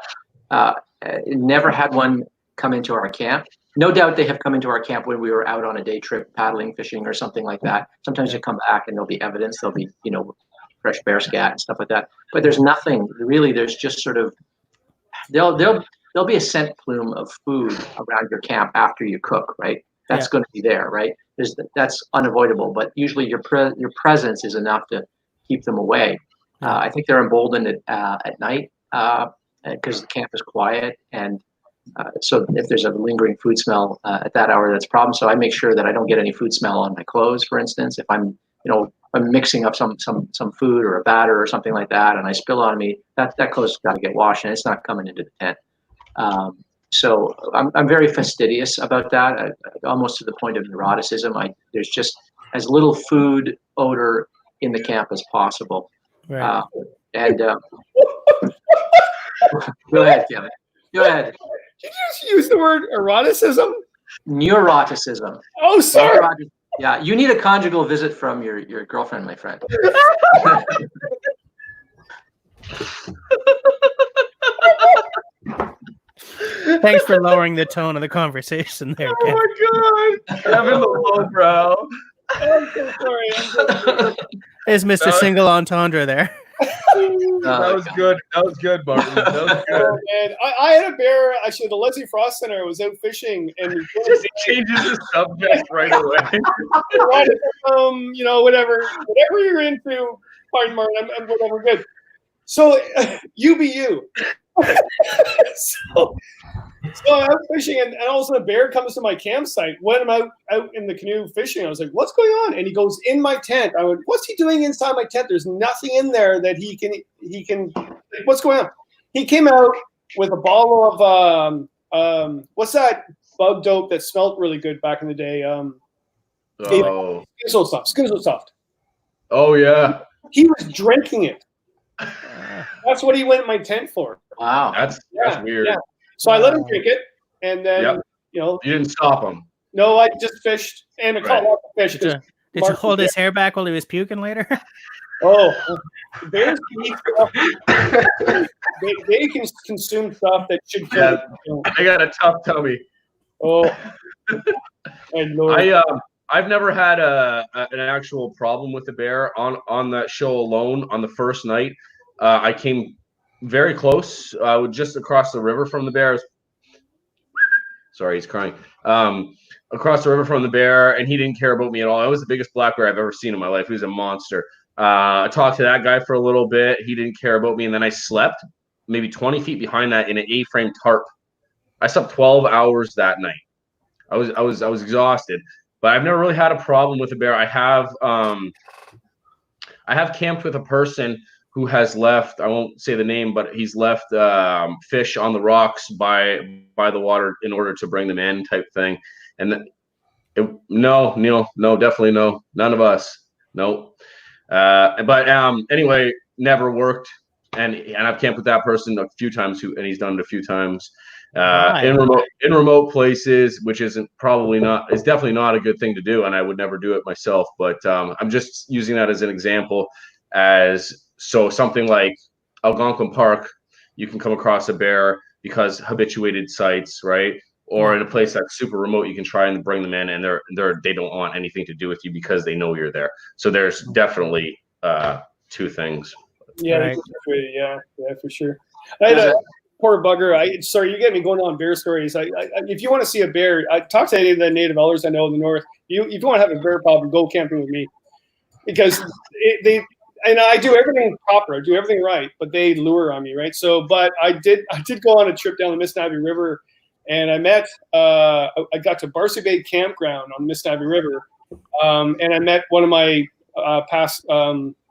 Never had one come into our camp. No doubt they have come into our camp when we were out on a day trip, paddling, fishing, or something like that. Sometimes you come back and there'll be evidence. There'll be, fresh bear scat and stuff like that. But there's nothing really. There's just sort of there'll be a scent plume of food around your camp after you cook, right? That's going to be there, right? That's unavoidable. But usually your presence is enough to keep them away. I think they're emboldened at night because the camp is quiet, and so if there's a lingering food smell at that hour, that's a problem. So I make sure that I don't get any food smell on my clothes, for instance. If I'm mixing up some food or a batter or something like that, and I spill on me, that clothes has got to get washed, and it's not coming into the tent. So I'm very fastidious about that, almost to the point of neuroticism. There's just as little food odor in the camp as possible. Right. Go ahead, Kevin. Go ahead. Did you just use the word eroticism? Neuroticism. Oh, sorry. Yeah, you need a conjugal visit from your girlfriend, my friend. Thanks for lowering the tone of the conversation there, Ken. Oh my god, having the low brow. I'm so sorry. There's Mr. Single Entendre there. That was good. That was good, Martin. That was good. Oh, man. I had a bear, actually, the Leslie Frost Center was out fishing, and Just changes the subject right away. whatever you're into, pardon, Martin, I'm whatever, good. So, you be you. so I'm out fishing, and all of a sudden a bear comes to my campsite. When I'm out in the canoe fishing, I was like, "What's going on?" And he goes in my tent. I went, "What's he doing inside my tent? There's nothing in there that he can. What's going on?" He came out with a bottle of what's that bug dope that smelled really good back in the day? Skinzel Soft. Oh yeah. He was drinking it. That's what he went in my tent for. Wow, That's weird. Yeah. So I let him drink it, and then you didn't stop him. No, I just fished, and I caught lots of fish. Did you hold his hair back while he was puking later? Oh, bears can eat stuff. They can consume stuff that should kill them. I got a tough tummy. Oh, my Lord. I've never had an actual problem with the bear on that show alone. On the first night, I came very close, just across the river from the bear. Sorry, he's crying. Across the river from the bear, and he didn't care about me at all. I was the biggest black bear I've ever seen in my life. He was a monster. I talked to that guy for a little bit. He didn't care about me, and then I slept maybe 20 feet behind that in an A-frame tarp. I slept 12 hours that night. I was exhausted. But I've never really had a problem with a bear. I have camped with a person who has left, I won't say the name, but he's left fish on the rocks by the water in order to bring them in, type thing. And no, Neil, no, definitely no. None of us. No. But anyway, never worked. And I've camped with that person a few times and he's done it a few times. In remote places, which is definitely not a good thing to do, and I would never do it myself. But I'm just using that as an example. So something like Algonquin Park, you can come across a bear because habituated sites, right? or in a place that's super remote, you can try and bring them in, and they don't want anything to do with you because they know you're there. So there's definitely two things. Yeah, Right. yeah, for sure. I had a poor bugger. Sorry, you get me going on bear stories. If you want to see a bear, talk to any of the native elders I know in the north. If you want to have a bear problem, go camping with me, because and I do everything proper, I do everything right, but they lure on me, right? So, but I did go on a trip down the Missinaibi River, and I met. I got to Barcy Bay Campground on the Missinaibi River, and I met one of my past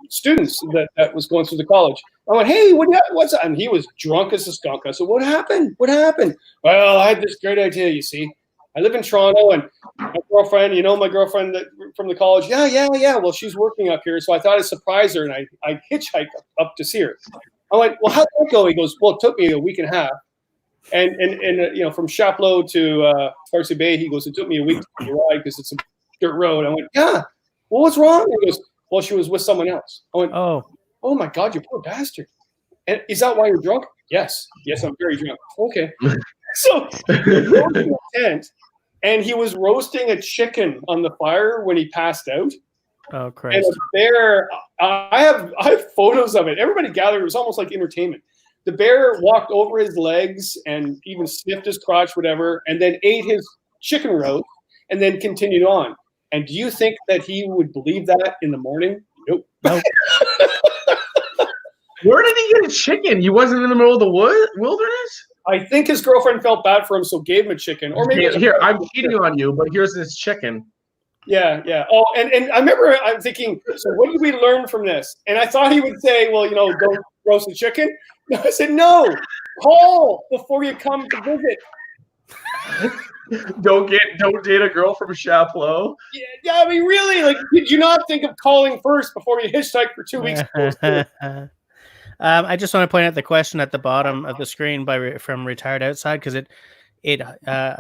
students that was going through the college. I went, hey, what's that? And he was drunk as a skunk. I said, what happened? What happened? Well, I had this great idea, you see. I live in Toronto, and my girlfriend, my girlfriend from the college, yeah. Well, she's working up here, so I thought I'd surprise her, and I hitchhiked up to see her. I went, well, how'd that go? He goes, well, it took me a week and a half. And from Chapleau to Barcy Bay, he goes, it took me a week to ride because it's a dirt road. I went, yeah. Well, what's wrong? He goes, well, she was with someone else. I went, oh my God, you poor bastard. And is that why you're drunk? Yes, I'm very drunk. Okay. So he was in a tent, and he was roasting a chicken on the fire when he passed out. Oh, Christ. And a bear, I have photos of it. Everybody gathered. It was almost like entertainment. The bear walked over his legs and even sniffed his crotch, whatever, and then ate his chicken roast and then continued on. And do you think that he would believe that in the morning? Nope. Where did he get a chicken? He wasn't in the middle of the wilderness? I think his girlfriend felt bad for him, so gave him a chicken. Or maybe here, I'm cheating on you, but here's this chicken. Yeah. Oh, and I remember I'm thinking, so what did we learn from this? And I thought he would say, well, don't roast the chicken. No, I said, no, call before you come to visit. Don't date a girl from Chapleau. Yeah. I mean, really, did you not think of calling first before you hitchhiked for 2 weeks? I just want to point out the question at the bottom of the screen from Retired Outside, because it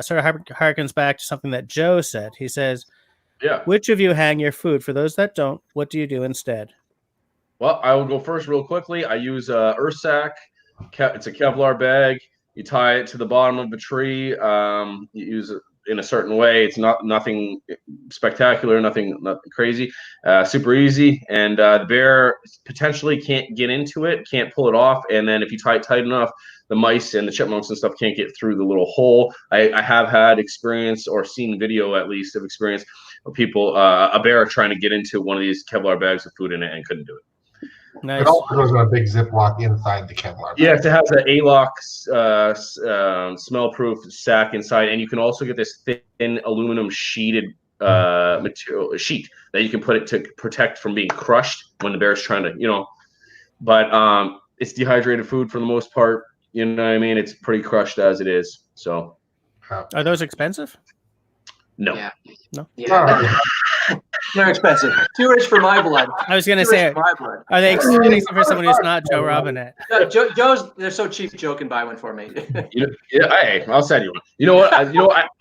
sort of harkens back to something that Joe said. He says, yeah, which of you hang your food? For those that don't, what do you do instead? Well, I will go first real quickly. I use a earth sack. It's a Kevlar bag. You tie it to the bottom of a tree. You use it in a certain way. It's nothing spectacular, nothing crazy. Super easy. And the bear potentially can't get into it, can't pull it off. And then if you tie it tight enough, the mice and the chipmunks and stuff can't get through the little hole. I have had experience, or seen video at least of experience, of people, a bear trying to get into one of these Kevlar bags with food in it and couldn't do it. Nice. It also goes in a big Ziploc inside the Kevlar bag. Yes, it has an A-lock smell-proof sack inside, and you can also get this thin aluminum sheeted sheet that you can put it to protect from being crushed when the bear's trying to, But it's dehydrated food for the most part. You know what I mean? It's pretty crushed as it is. So, are those expensive? No. Yeah. No. Yeah. They're expensive. Too rich for my blood. I was going to say, are they expensive for someone who's not Joe Robinet? No, Joe's. They're so cheap. Joe can buy one for me. Hey, I'll send you one. You know what?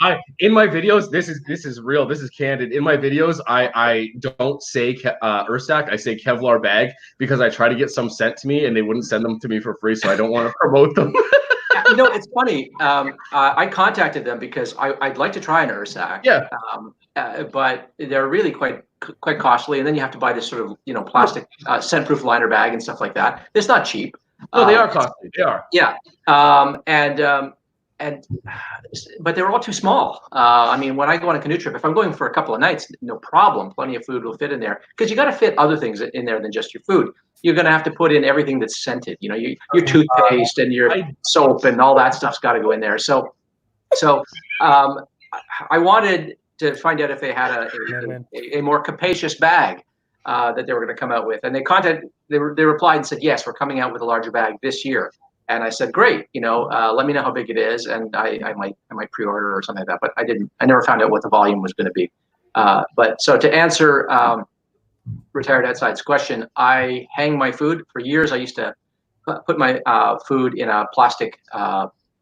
I in my videos, this is real. This is candid. In my videos, I don't say Ursac. I say Kevlar bag, because I try to get some sent to me, and they wouldn't send them to me for free, so I don't want to promote them. It's funny. I contacted them because I'd like to try an Ursac. Yeah. But they're really quite costly, and then you have to buy this sort of plastic scent-proof liner bag and stuff like that. It's not cheap. No, they are costly. They are. Yeah. But they were all too small. I mean, when I go on a canoe trip, if I'm going for a couple of nights, no problem. Plenty of food will fit in there, because you got to fit other things in there than just your food. You're going to have to put in everything that's scented. Your toothpaste and your soap and all that stuff's got to go in there. So I wanted to find out if they had a more capacious bag that they were going to come out with, and they replied and said, yes, we're coming out with a larger bag this year. And I said, great, let me know how big it is, and I might pre-order or something like that. But I never found out what the volume was going to be. But so to answer Retired Outside's question, I hang my food. For years, I used to put my food in a plastic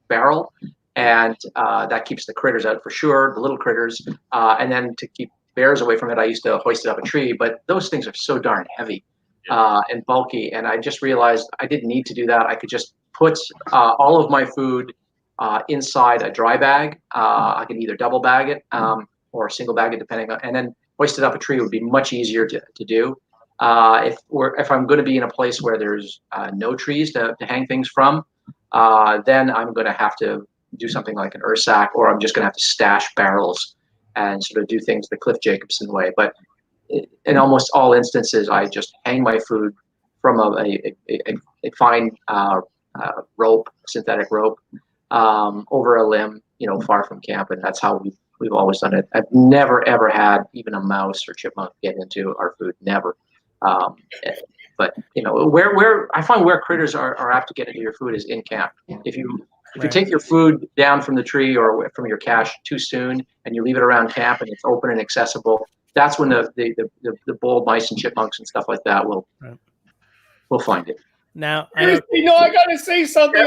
barrel, and that keeps the critters out for sure, the little critters. And then to keep bears away from it, I used to hoist it up a tree. But those things are so darn heavy and bulky, and I just realized I didn't need to do that. I could just put all of my food inside a dry bag. I can either double bag it or single bag it, depending on, and then hoist it up a tree would be much easier to do. If I'm going to be in a place where there's no trees to hang things from, then I'm going to have to do something like an earth sack, or I'm just going to have to stash barrels and sort of do things the Cliff Jacobson way. But in almost all instances, I just hang my food from a fine rope, synthetic rope, over a limb, far from camp, and that's how we've always done it. I've never ever had even a mouse or chipmunk get into our food, never. But where I find where critters are apt to get into your food is in camp. If you take your food down from the tree or from your cache too soon and you leave it around camp and it's open and accessible, that's when the bold mice and chipmunks and stuff like that will find it. Now, I gotta say something.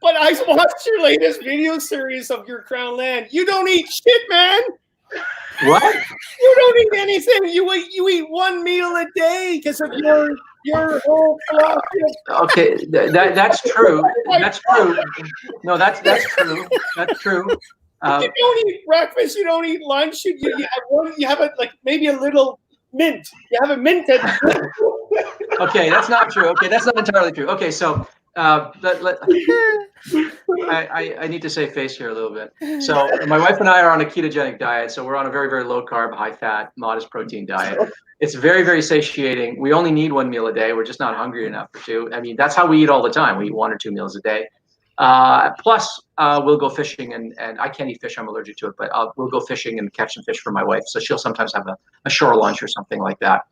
But I watched your latest video series of your Crown Land. You don't eat shit, man. What? You don't eat anything. You eat one meal a day because of your whole philosophy. Okay, that's true. That's true. No, that's true. That's true. You don't eat breakfast. You don't eat lunch. You have one. You have maybe a little mint. You have a mint. Okay, that's not true. Okay, that's not entirely true. Okay, so I need to save face here a little bit. So my wife and I are on a ketogenic diet. So we're on a very, very low carb, high fat, modest protein diet. It's very, very satiating. We only need one meal a day. We're just not hungry enough for two. I mean, that's how we eat all the time. We eat 1 or 2 meals a day. Plus, we'll go fishing, and I can't eat fish. I'm allergic to it, but we'll go fishing and catch some fish for my wife. So she'll sometimes have a shore lunch or something like that,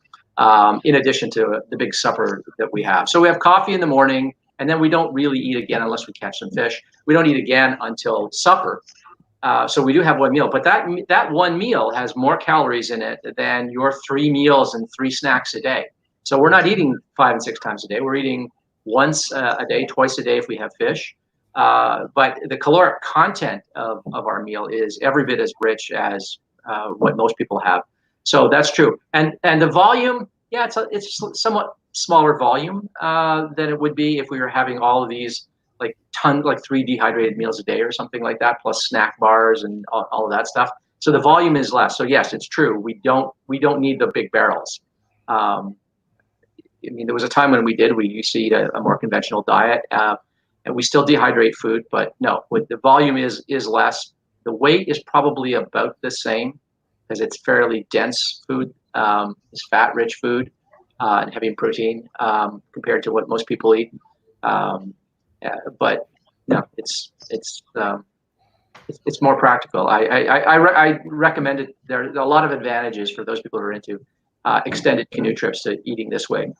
in addition to the big supper that we have. So we have coffee in the morning, and then we don't really eat again unless we catch some fish. We don't eat again until supper. So we do have one meal, but that one meal has more calories in it than your 3 meals and 3 snacks a day. So we're not eating 5 and 6 times a day. We're eating once a day, twice a day if we have fish. But the caloric content of our meal is every bit as rich as what most people have. So that's true. And the volume, yeah, it's somewhat smaller volume than it would be if we were having all of these like 3 dehydrated meals a day or something like that, plus snack bars and all of that stuff. So the volume is less. So yes, it's true. We don't need the big barrels. I mean, there was a time when we used to eat a more conventional diet, and we still dehydrate food, but no, the volume is less. The weight is probably about the same because it's fairly dense food. It's fat-rich food and heavy in protein compared to what most people eat. But no, it's more practical. I recommend it. There are a lot of advantages for those people who are into extended canoe trips to eating this way.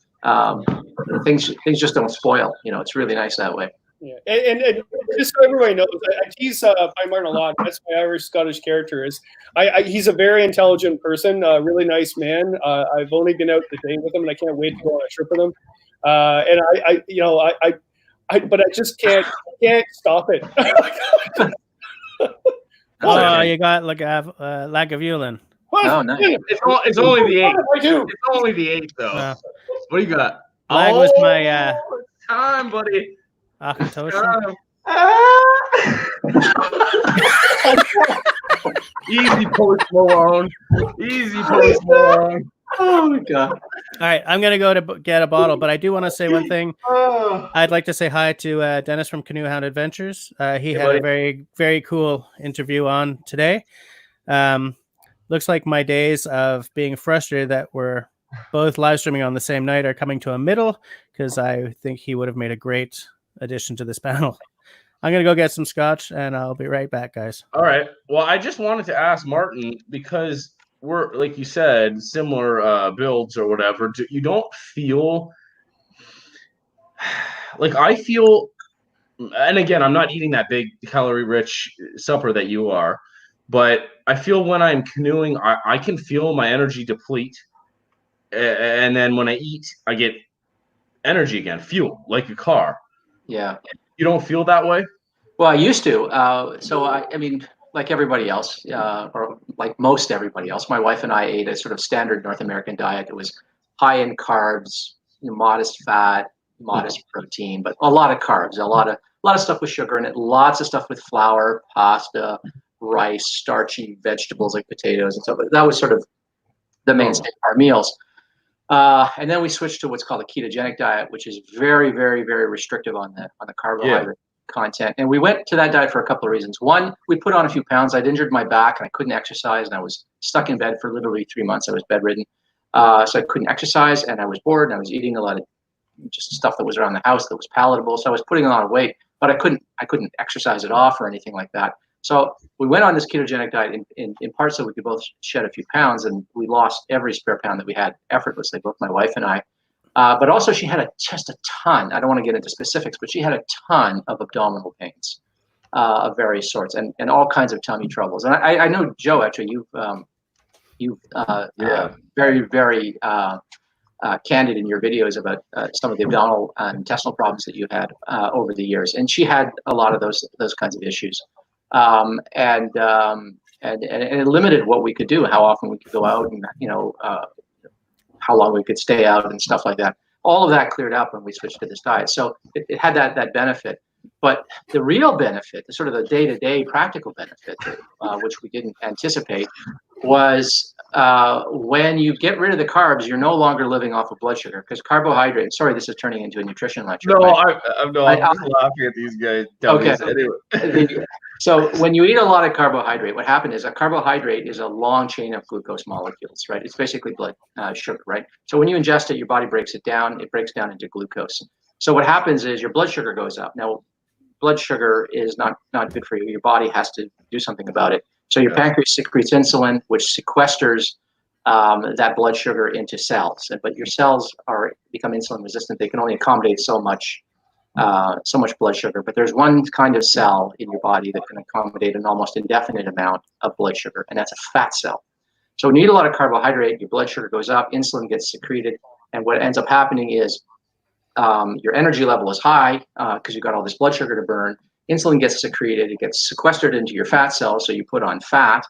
Things just don't spoil. It's really nice that way. Yeah, and just so everybody knows, I tease Martin a lot. That's my Irish Scottish character. He's a very intelligent person, a really nice man. I've only been out to date with him, and I can't wait to go on a trip with him. But I just can't stop it. Oh, you got lack of Yulin. Oh, nice. It's only the 8th. I do. It's only the 8th, though. What do you got? Lag was my time, buddy. Akatoshi. Easy Post Malone. Easy Post Malone. Oh my God. All right, I'm gonna go to get a bottle, but I do want to say one thing. I'd like to say hi to Dennis from Canoe Hound Adventures. He had a very, very cool interview on today. Looks like my days of being frustrated that we're both live streaming on the same night are coming to a middle, because I think he would have made a great addition to this panel. I'm gonna go get some scotch, and I'll be right back, guys. All right. Well, I just wanted to ask Martin, because we're, like you said, similar builds or whatever. You don't feel like I feel, and again, I'm not eating that big calorie-rich supper that you are, but I feel when I'm canoeing, I can feel my energy deplete, and then when I eat, I get energy again, fuel, like a car. Yeah. You don't feel that way? Well, I used to. So I mean, like everybody else, or like most everybody else, my wife and I ate a sort of standard North American diet that was high in carbs, modest fat, modest protein, but a lot of carbs, a lot of stuff with sugar in it, lots of stuff with flour, pasta, rice, starchy vegetables like potatoes and stuff. That was sort of the mainstay of our meals. And then we switched to what's called a ketogenic diet, which is very, very, very restrictive on the carbohydrate content. And we went to that diet for a couple of reasons. One, we put on a few pounds. I'd injured my back and I couldn't exercise, and I was stuck in bed for literally 3 months. I was bedridden. So I couldn't exercise, and I was bored, and I was eating a lot of just stuff that was around the house that was palatable. So I was putting a lot of weight, but I couldn't exercise it off or anything like that. So we went on this ketogenic diet in part so we could both shed a few pounds, and we lost every spare pound that we had effortlessly, both my wife and I. But also she had just a ton, I don't want to get into specifics, but she had a ton of abdominal pains of various sorts and all kinds of tummy troubles. And I know, Joe, actually, you've very, very candid in your videos about some of the abdominal and intestinal problems that you had over the years. And she had a lot of those kinds of issues. And it limited what we could do, how often we could go out, and how long we could stay out and stuff like that. All of that cleared up when we switched to this diet. So it had that benefit. But the real benefit, the sort of the day-to-day practical benefit, which we didn't anticipate, was when you get rid of the carbs, you're no longer living off of blood sugar, because carbohydrate. Sorry, this is turning into a nutrition lecture. No, I'm just laughing at these guys. Okay. Anyway. So when you eat a lot of carbohydrate, what happened is a carbohydrate is a long chain of glucose molecules, right? It's basically blood sugar, right? So when you ingest it, your body breaks it down. It breaks down into glucose. So what happens is your blood sugar goes up. Now, blood sugar is not good for you. Your body has to do something about it. So your pancreas secretes insulin, which sequesters that blood sugar into cells. But your cells become insulin resistant. They can only accommodate so much blood sugar. But there's one kind of cell in your body that can accommodate an almost indefinite amount of blood sugar, and that's a fat cell. So when you eat a lot of carbohydrate, your blood sugar goes up, insulin gets secreted, and what ends up happening is your energy level is high because you've got all this blood sugar to burn. Insulin gets secreted, it gets sequestered into your fat cells, so you put on fat.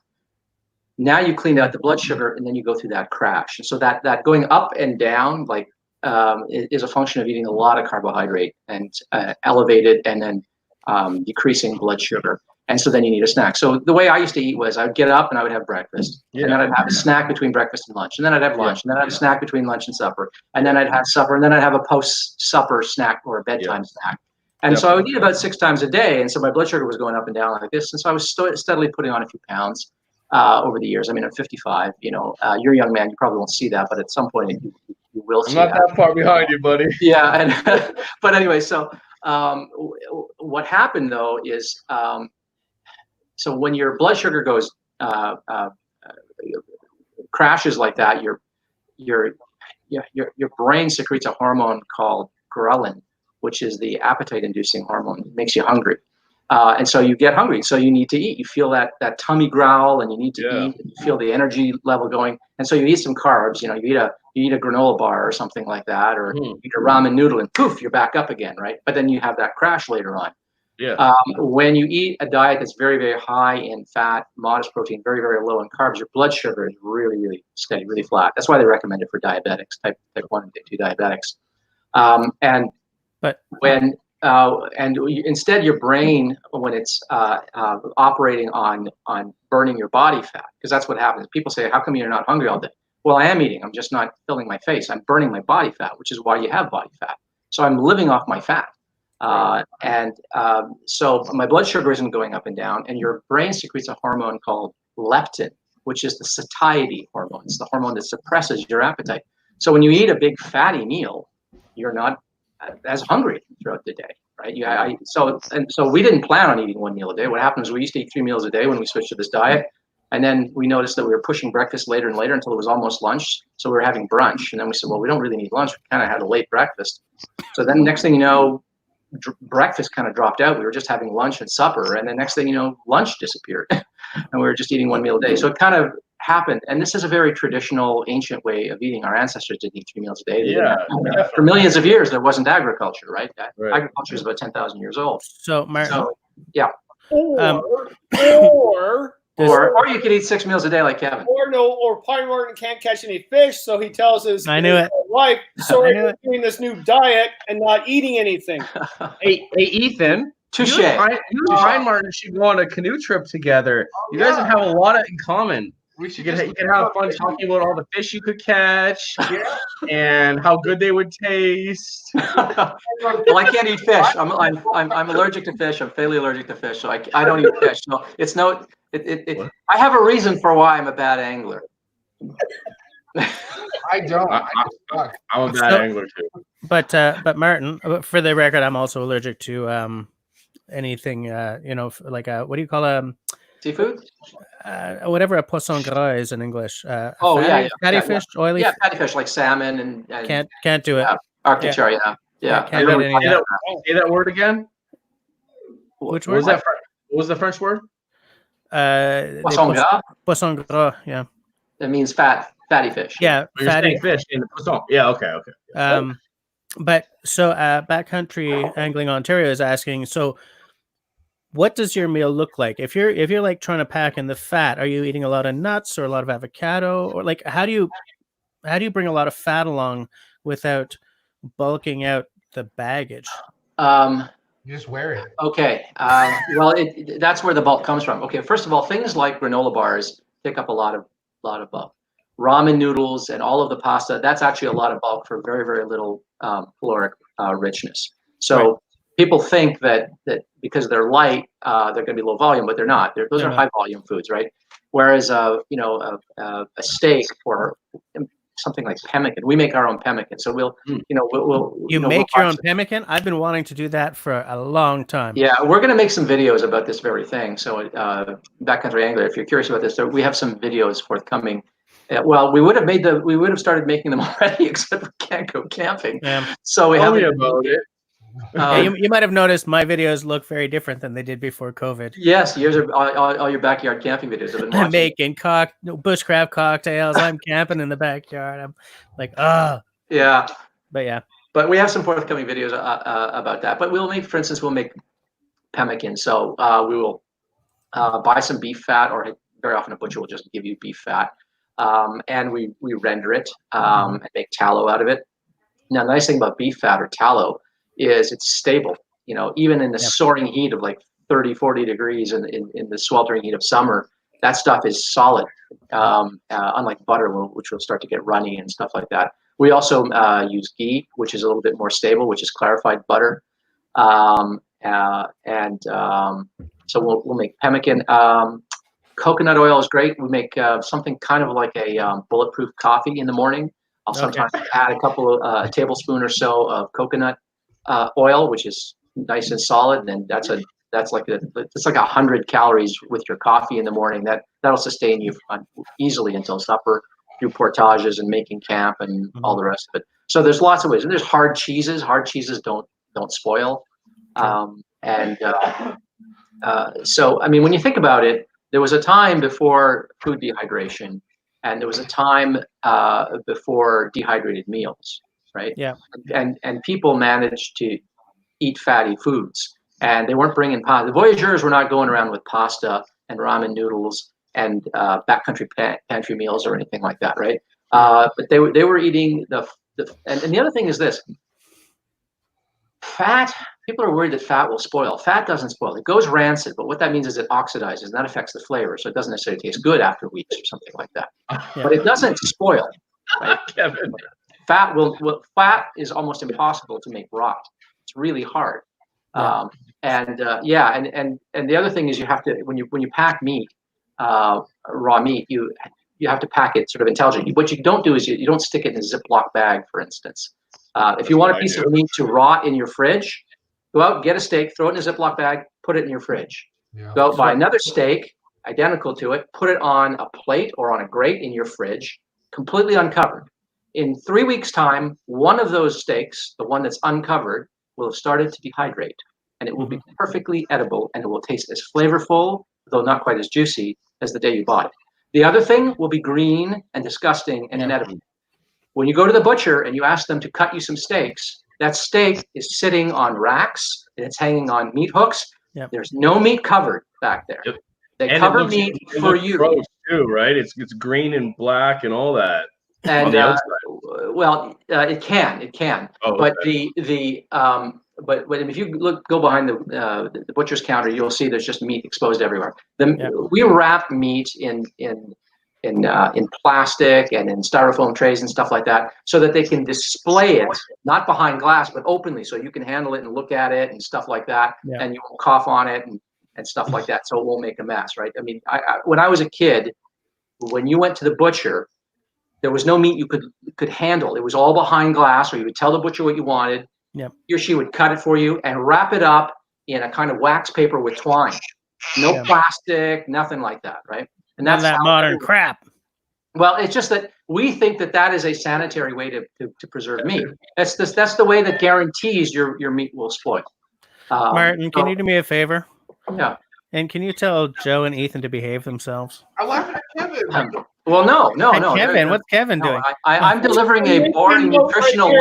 Now you cleaned out the blood sugar, and then you go through that crash. And so that going up and down, like, is a function of eating a lot of carbohydrate and elevated and then decreasing blood sugar. And so then you need a snack. So the way I used to eat was I would get up and I would have breakfast. And then I'd have a snack between breakfast and lunch. And then I'd have lunch. And then I'd have a snack between lunch and supper. And then I'd have supper. And then I'd have a post-supper snack or a bedtime snack. And so I would eat about 6 times a day. And so my blood sugar was going up and down like this. And so I was steadily putting on a few pounds over the years. I mean, I'm 55. You're a young man. You probably won't see that. But at some point, you will see that. I'm not that far behind you, buddy. Yeah. And but anyway, so what happened, though, is so when your blood sugar goes crashes like that, your brain secretes a hormone called ghrelin, which is the appetite-inducing hormone. It makes you hungry, and so you get hungry. So you need to eat. You feel that tummy growl, and you need to eat. And you feel the energy level going, and so you eat some carbs. You eat a granola bar or something like that, or you eat a ramen noodle, and poof, you're back up again, right? But then you have that crash later on. Yeah. When you eat a diet that's very, very high in fat, modest protein, very, very low in carbs, your blood sugar is really, really steady, really flat. That's why they recommend it for diabetics, type 1 and type 2 diabetics. Instead, your brain, when it's operating on burning your body fat, because that's what happens. People say, "How come you're not hungry all day?" Well, I am eating. I'm just not filling my face. I'm burning my body fat, which is why you have body fat. So I'm living off my fat. So my blood sugar isn't going up and down, and your brain secretes a hormone called leptin, which is the satiety hormone. It's the hormone that suppresses your appetite. So when you eat a big fatty meal, you're not as hungry throughout the day, right? So we didn't plan on eating 1 meal a day. What happened is we used to eat 3 meals a day when we switched to this diet. And then we noticed that we were pushing breakfast later and later until it was almost lunch. So we were having brunch. And then we said, well, we don't really need lunch. We kind of had a late breakfast. So then next thing you know, breakfast kind of dropped out. We were just having lunch and supper. And the next thing you know, lunch disappeared. And we were just eating 1 meal a day. So it kind of happened. And this is a very traditional, ancient way of eating. Our ancestors didn't eat 3 meals a day. For millions of years, there wasn't agriculture, right? Agriculture is about 10,000 years old. So, Martin. Yeah. Or Or you could eat 6 meals a day like Kevin. Or Pine Martin can't catch any fish, so he tells his wife, sorry for doing this new diet and not eating anything. Hey, Ethan. Touche. You and Pine Martin should go on a canoe trip together. You guys have a lot in common. You can have fun talking about all the fish you could catch and how good they would taste. Well, I can't eat fish. I'm allergic to fish. I'm fairly allergic to fish, so I don't eat fish. So it's no. I have a reason for why I'm a bad angler. I don't. I'm a bad angler too. But Martin, for the record, I'm also allergic to anything. Like what do you call seafood? Whatever a poisson gras is in English. Fatty fish, oily. Yeah, fatty fish like salmon and can't do it. Arctic char, yeah. Say that word again. Which word? Was that? What was the French word? Poisson gras. Poisson gras, yeah. It means fatty fish. Yeah, fatty fish in the poisson. Yeah, okay. But so Backcountry Angling Ontario is asking, so what does your meal look like? If you're like trying to pack in the fat, are you eating a lot of nuts or a lot of avocado, or like how do you bring a lot of fat along without bulking out the baggage? You just wear it. Okay. Well, that's where the bulk comes from. Okay. First of all, things like granola bars take up a lot of bulk. Ramen noodles and all of the pasta, that's actually a lot of bulk for very, very little caloric richness. So people think that because they're light, they're going to be low volume, but they're not. Those are high volume foods, right? Whereas a steak or something like pemmican, we make our own pemmican. So we'll make your own pemmican. I've been wanting to do that for a long time. Yeah, we're going to make some videos about this very thing. So Backcountry Angler, if you're curious about this, we have some videos forthcoming. Well, we would have started making them already, except we can't go camping. Yeah. So we haven't about it. You might have noticed my videos look very different than they did before COVID. Yes, yours are all your backyard camping videos. I've been watching. I'm making bushcraft cocktails. I'm camping in the backyard. I'm like, yeah. But we have some forthcoming videos about that. But we'll make pemmican. So we will buy some beef fat, or very often a butcher will just give you beef fat, and we render it and make tallow out of it. Now, the nice thing about beef fat or tallow is it's stable. Even in the soaring heat of like 30, 40 degrees in the sweltering heat of summer, that stuff is solid. Unlike butter, which will start to get runny and stuff like that. We also use ghee, which is a little bit more stable, which is clarified butter. So we'll make pemmican. Coconut oil is great. We make something kind of like a bulletproof coffee in the morning. I'll sometimes add a tablespoon or so of coconut oil, which is nice and solid, and it's like 100 calories with your coffee in the morning. That'll sustain you easily until supper through portages and making camp and all the rest of it. So there's lots of ways, and there's hard cheeses. Hard cheeses don't spoil, so I mean, when you think about it, there was a time before food dehydration, and there was a time before dehydrated meals. Right. Yeah. And people managed to eat fatty foods, and they weren't bringing pasta. The voyageurs were not going around with pasta and ramen noodles and backcountry pantry meals or anything like that, right? But they were eating and the other thing is this: fat. People are worried that fat will spoil. Fat doesn't spoil. It goes rancid, but what that means is it oxidizes, and that affects the flavor, so it doesn't necessarily taste good after weeks or something like that. Yeah. But it doesn't spoil, right? Kevin. Fat is almost impossible to make rot. It's really hard. And the other thing is you have to, when you pack meat, raw meat, you have to pack it sort of intelligently. What you don't do is you don't stick it in a Ziploc bag, for instance. If you want a piece of meat to rot in your fridge, go out, get a steak, throw it in a Ziploc bag, put it in your fridge. Yeah. Go out, buy another steak, identical to it, put it on a plate or on a grate in your fridge, completely uncovered. In 3 weeks' time, one of those steaks, the one that's uncovered, will have started to dehydrate, and it will be perfectly edible, and it will taste as flavorful, though not quite as juicy, as the day you bought it. The other thing will be green and disgusting and inedible. When you go to the butcher and you ask them to cut you some steaks, that steak is sitting on racks and it's hanging on meat hooks. Yep. There's no meat covered back there. Yep. They And cover it looks, meat it for looks you. gross too, right? It's green and black and all that on And the outside. it can. Oh, But okay. but if you go behind the butcher's counter, you'll see there's just meat exposed everywhere. We wrap meat in plastic and in styrofoam trays and stuff like that, so that they can display it not behind glass but openly, so you can handle it and look at it and stuff like that, and you won't cough on it and stuff like that, so it won't make a mess, right? I mean, when I was a kid, when you went to the butcher, there was no meat you could handle. It was all behind glass, or you would tell the butcher what you wanted. Yep. He or she would cut it for you and wrap it up in a kind of wax paper with twine. No plastic, nothing like that, right? And None of that modern crap. Well, it's just that we think that is a sanitary way to preserve meat. That's the way that guarantees your meat will spoil. Martin, can you do me a favor? Yeah. And can you tell Joe and Ethan to behave themselves? I laugh at Kevin. Well, no. Kevin, what's Kevin doing? I'm delivering a boring nutritional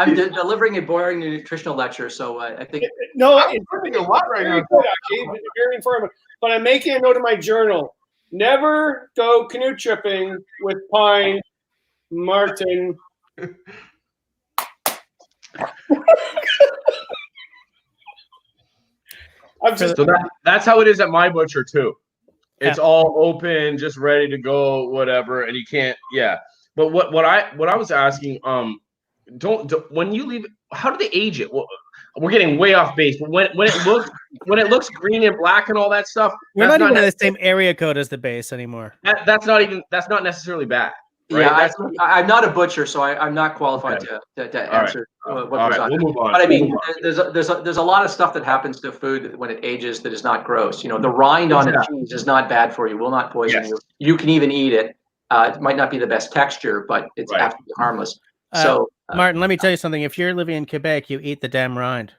delivering a boring nutritional lecture, so I think it's learning a lot right now. good, actually. It's very informative. But I'm making a note in my journal: never go canoe tripping with Pine Martin. So that's how it is at my butcher too. It's all open, just ready to go, whatever, and you can't. Yeah, but what I was asking, don't when you leave, how do they age it? Well, we're getting way off base, but when it looks green and black and all that stuff, we're not even in the same area code as the base anymore. That's not necessrisally bad. Right? Yeah, I'm not a butcher, so I'm not qualified to answer what goes on. We'll move on. But I mean, there's a lot of stuff that happens to food when it ages that is not gross. You know, the rind on a cheese is not bad for you. Will not poison you. You can even eat it. It might not be the best texture, but it's absolutely harmless. So, Martin, let me tell you something. If you're living in Quebec, you eat the damn rind.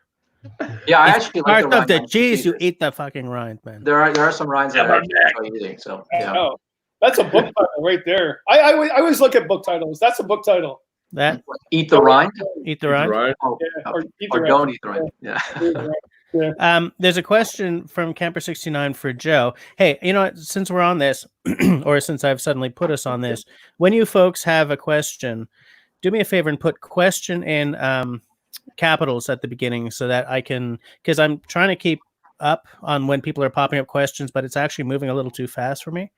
Yeah, I actually like part of the cheese. You eat the fucking rind, man. There are some rinds that I enjoy eating. So yeah. Oh, that's a book title right there. I always look at book titles. That's a book title. That eat the rind. Eat the rind. Oh, or don't eat the rind. Yeah. There's a question from Camper69 for Joe. Hey, you know what? Since we're on this, or since I've suddenly put us on this, when you folks have a question, do me a favor and put question in capitals at the beginning so that I can, because I'm trying to keep up on when people are popping up questions, but it's actually moving a little too fast for me.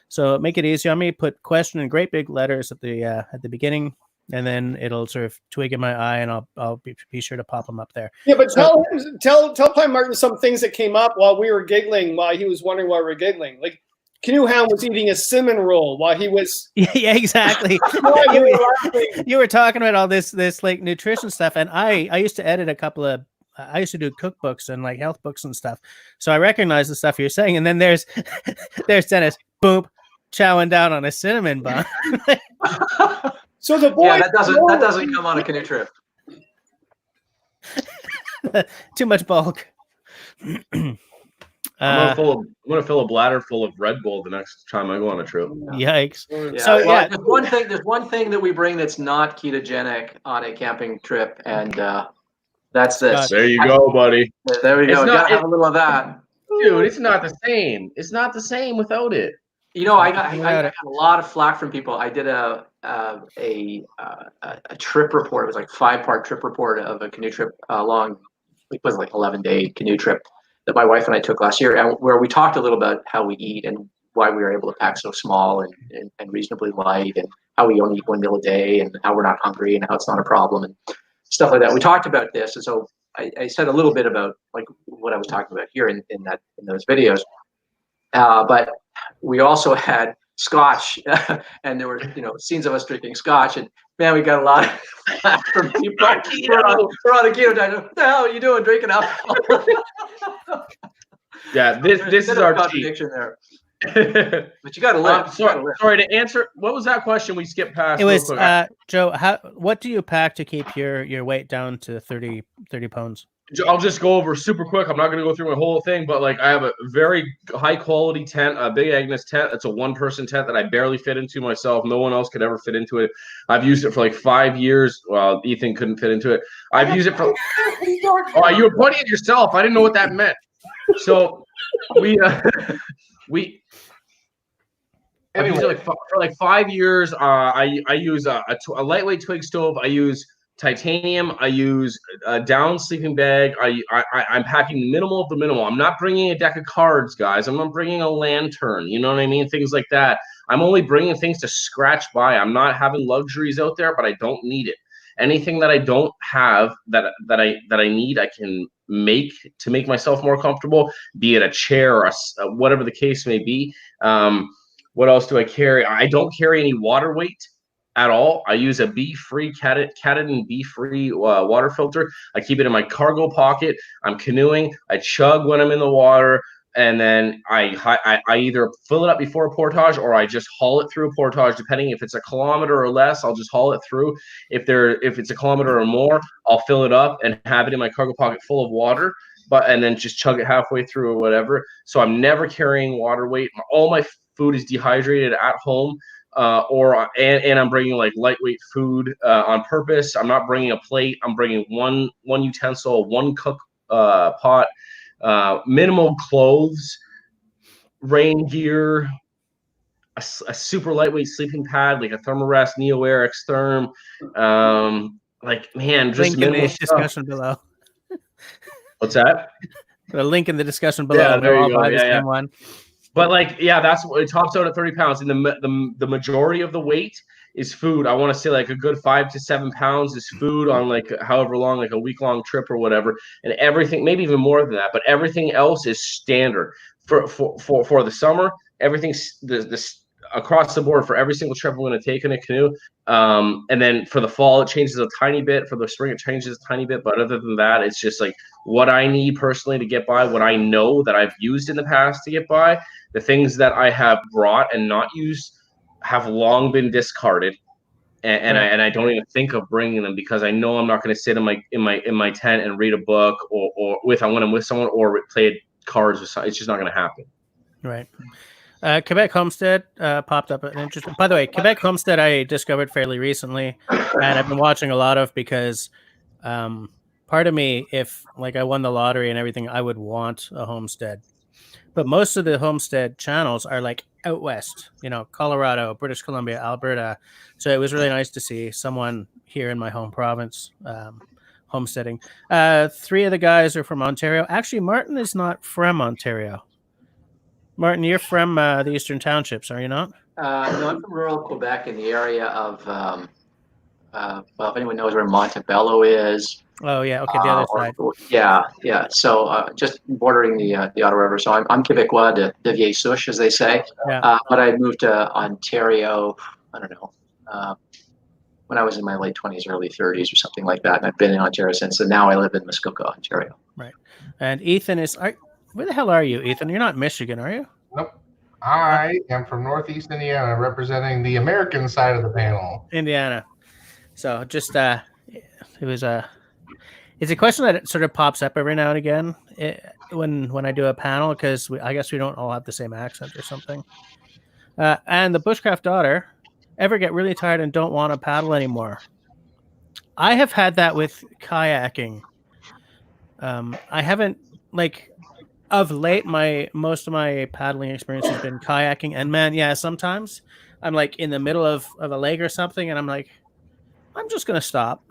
So make it easy on me. Put question in great big letters at the beginning, and then it'll sort of twig in my eye, and I'll be sure to pop them up there. Yeah, but tell Pine Martin some things that came up while we were giggling, while he was wondering why we were giggling. Like Canoe Hound was eating a cinnamon roll while he was. Yeah, exactly. You were talking about all this like nutrition stuff, and I used to edit a couple of. I used to do cookbooks and like health books and stuff, so I recognize the stuff you're saying. And then there's Dennis, boom, chowing down on a cinnamon bun. So the boy, that doesn't come on a canoe trip. Too much bulk. I'm gonna fill a bladder full of Red Bull the next time I go on a trip. Yikes! Yeah. So there's one thing that we bring that's not ketogenic on a camping trip, and that's this. There you go, buddy. There we go. Gotta have a little of that, dude. It's not the same. It's not the same without it. You know, I got a lot of flack from people. I did a trip report. It was like 5-part trip report of a canoe trip long. It was like 11-day canoe trip that my wife and I took last year, and where we talked a little about how we eat and why we were able to pack so small and reasonably light, and how we only eat one meal a day, and how we're not hungry, and how it's not a problem, and stuff like that. We talked about this, and so I said a little bit about like what I was talking about here in those videos, but we also had scotch, and there were scenes of us drinking scotch, and man, we got a lot of from people. We're on a keto diet. What the hell are you doing drinking alcohol? Yeah, this is our contradiction there. But you got to live. Sorry to answer. What was that question we skipped past? It was Joe. What do you pack to keep your weight down to 30 pounds? I'll just go over super quick. I'm not going to go through my whole thing, but like I have a very high quality tent, a Big Agnes tent. It's a 1-person tent that I barely fit into myself. No one else could ever fit into it. I've used it for like 5 years. Well, Ethan couldn't fit into it. I've used it for. Oh, you were pointing at yourself. I didn't know what that meant. So we I've used it for like 5 years. I use a lightweight twig stove. I use titanium. I use a down sleeping bag. I'm packing minimal of the minimal. I'm not bringing a deck of cards, guys. I'm not bringing a lantern. You know what I mean? Things like that. I'm only bringing things to scratch by. I'm not having luxuries out there, but I don't need it. Anything that I don't have that I need, I can make to make myself more comfortable. Be it a chair or whatever the case may be. What else do I carry? I don't carry any water weight at all. I use a bee-free, Katadyn bee-free water filter. I keep it in my cargo pocket. I'm canoeing. I chug when I'm in the water, and then I either fill it up before a portage or I just haul it through a portage. Depending if it's a kilometer or less, I'll just haul it through. If it's a kilometer or more, I'll fill it up and have it in my cargo pocket full of water. And then just chug it halfway through or whatever. So I'm never carrying water weight. All my food is dehydrated at home, and I'm bringing like lightweight food on purpose. I'm not bringing a plate. I'm bringing one utensil, one cook pot, minimal clothes, rain gear, a super lightweight sleeping pad, like a Thermarest Neo Air X-Therm. Like, man, just link in minimal the discussion below. What's that? The link in the discussion below. Yeah, there you go. Buy the same one. But like, yeah, that's what it tops out at 30 pounds. And the majority of the weight is food. I want to say like a good 5 to 7 pounds is food on like however long, like a week-long trip or whatever. And everything, maybe even more than that, but everything else is standard for the summer. Everything's this across the board for every single trip I'm going to take in a canoe. And then for the fall, it changes a tiny bit. For the spring, it changes a tiny bit. But other than that, it's just like what I need personally to get by, what I know that I've used in the past to get by. The things that I have brought and not used have long been discarded, and I don't even think of bringing them because I know I'm not going to sit in my tent and read a book or when I'm with someone or play cards or something. It's just not going to happen. Right. Quebec Homestead popped up an interesting. By the way, Quebec Homestead I discovered fairly recently, and I've been watching a lot of because part of me, if like I won the lottery and everything, I would want a homestead. But most of the homestead channels are like out west, Colorado, British Columbia, Alberta. So it was really nice to see someone here in my home province homesteading. 3 of the guys are from Ontario. Actually, Martin is not from Ontario. Martin, you're from the Eastern Townships, are you not? No, I'm from rural Quebec in the area of, well, if anyone knows where Montebello is. Oh, yeah. Okay, the other side. Yeah. So just bordering the Ottawa River. So I'm Quebecois de vieille souche, as they say. Yeah. But I moved to Ontario, I don't know, when I was in my late 20s, early 30s or something like that. And I've been in Ontario since. And now I live in Muskoka, Ontario. Right. And Ethan is... Where the hell are you, Ethan? You're not in Michigan, are you? Nope. I am from Northeast Indiana, representing the American side of the panel. Indiana. So just it's a question that sort of pops up every now and again when I do a panel because I guess we don't all have the same accent or something. And the bushcraft daughter, ever get really tired and don't want to paddle anymore? I have had that with kayaking. I haven't of late. Most of my paddling experience has been kayaking, and man, yeah, sometimes I'm like in the middle of a lake or something, and I'm like, I'm just gonna stop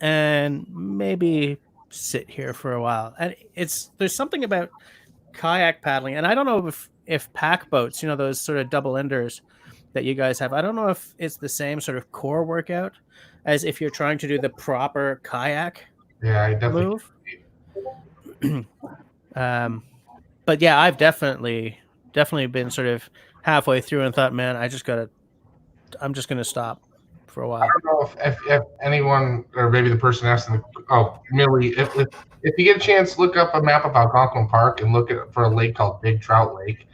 and maybe sit here for a while. And there's something about kayak paddling, and I don't know if pack boats, those sort of double enders that you guys have, I don't know if it's the same sort of core workout as if you're trying to do the proper kayak I definitely move. But yeah, I've definitely been sort of halfway through and thought, man, I'm just gonna stop for a while. I don't know if anyone, or maybe the person asking, Millie, if you get a chance, look up a map of Algonquin Park and look for a lake called Big Trout Lake.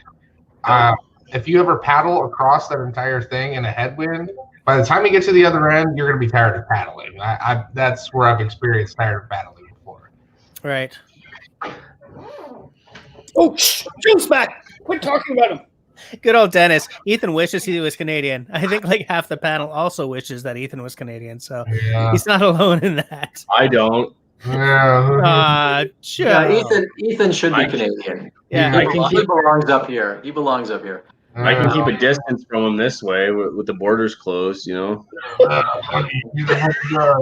If you ever paddle across that entire thing in a headwind, by the time you get to the other end, you're going to be tired of paddling. That's where I've experienced tired of paddling before. Right. Oh, Jim's back. Quit talking about him. Good old Dennis. Ethan wishes he was Canadian. I think like half the panel also wishes that Ethan was Canadian. So Yeah. he's not alone in that. I don't. Yeah. Joe. Ethan should be I- Canadian. Yeah, I can He keep belongs up here. He belongs up here. I can keep a distance from him this way with the borders closed, He's a funny guy.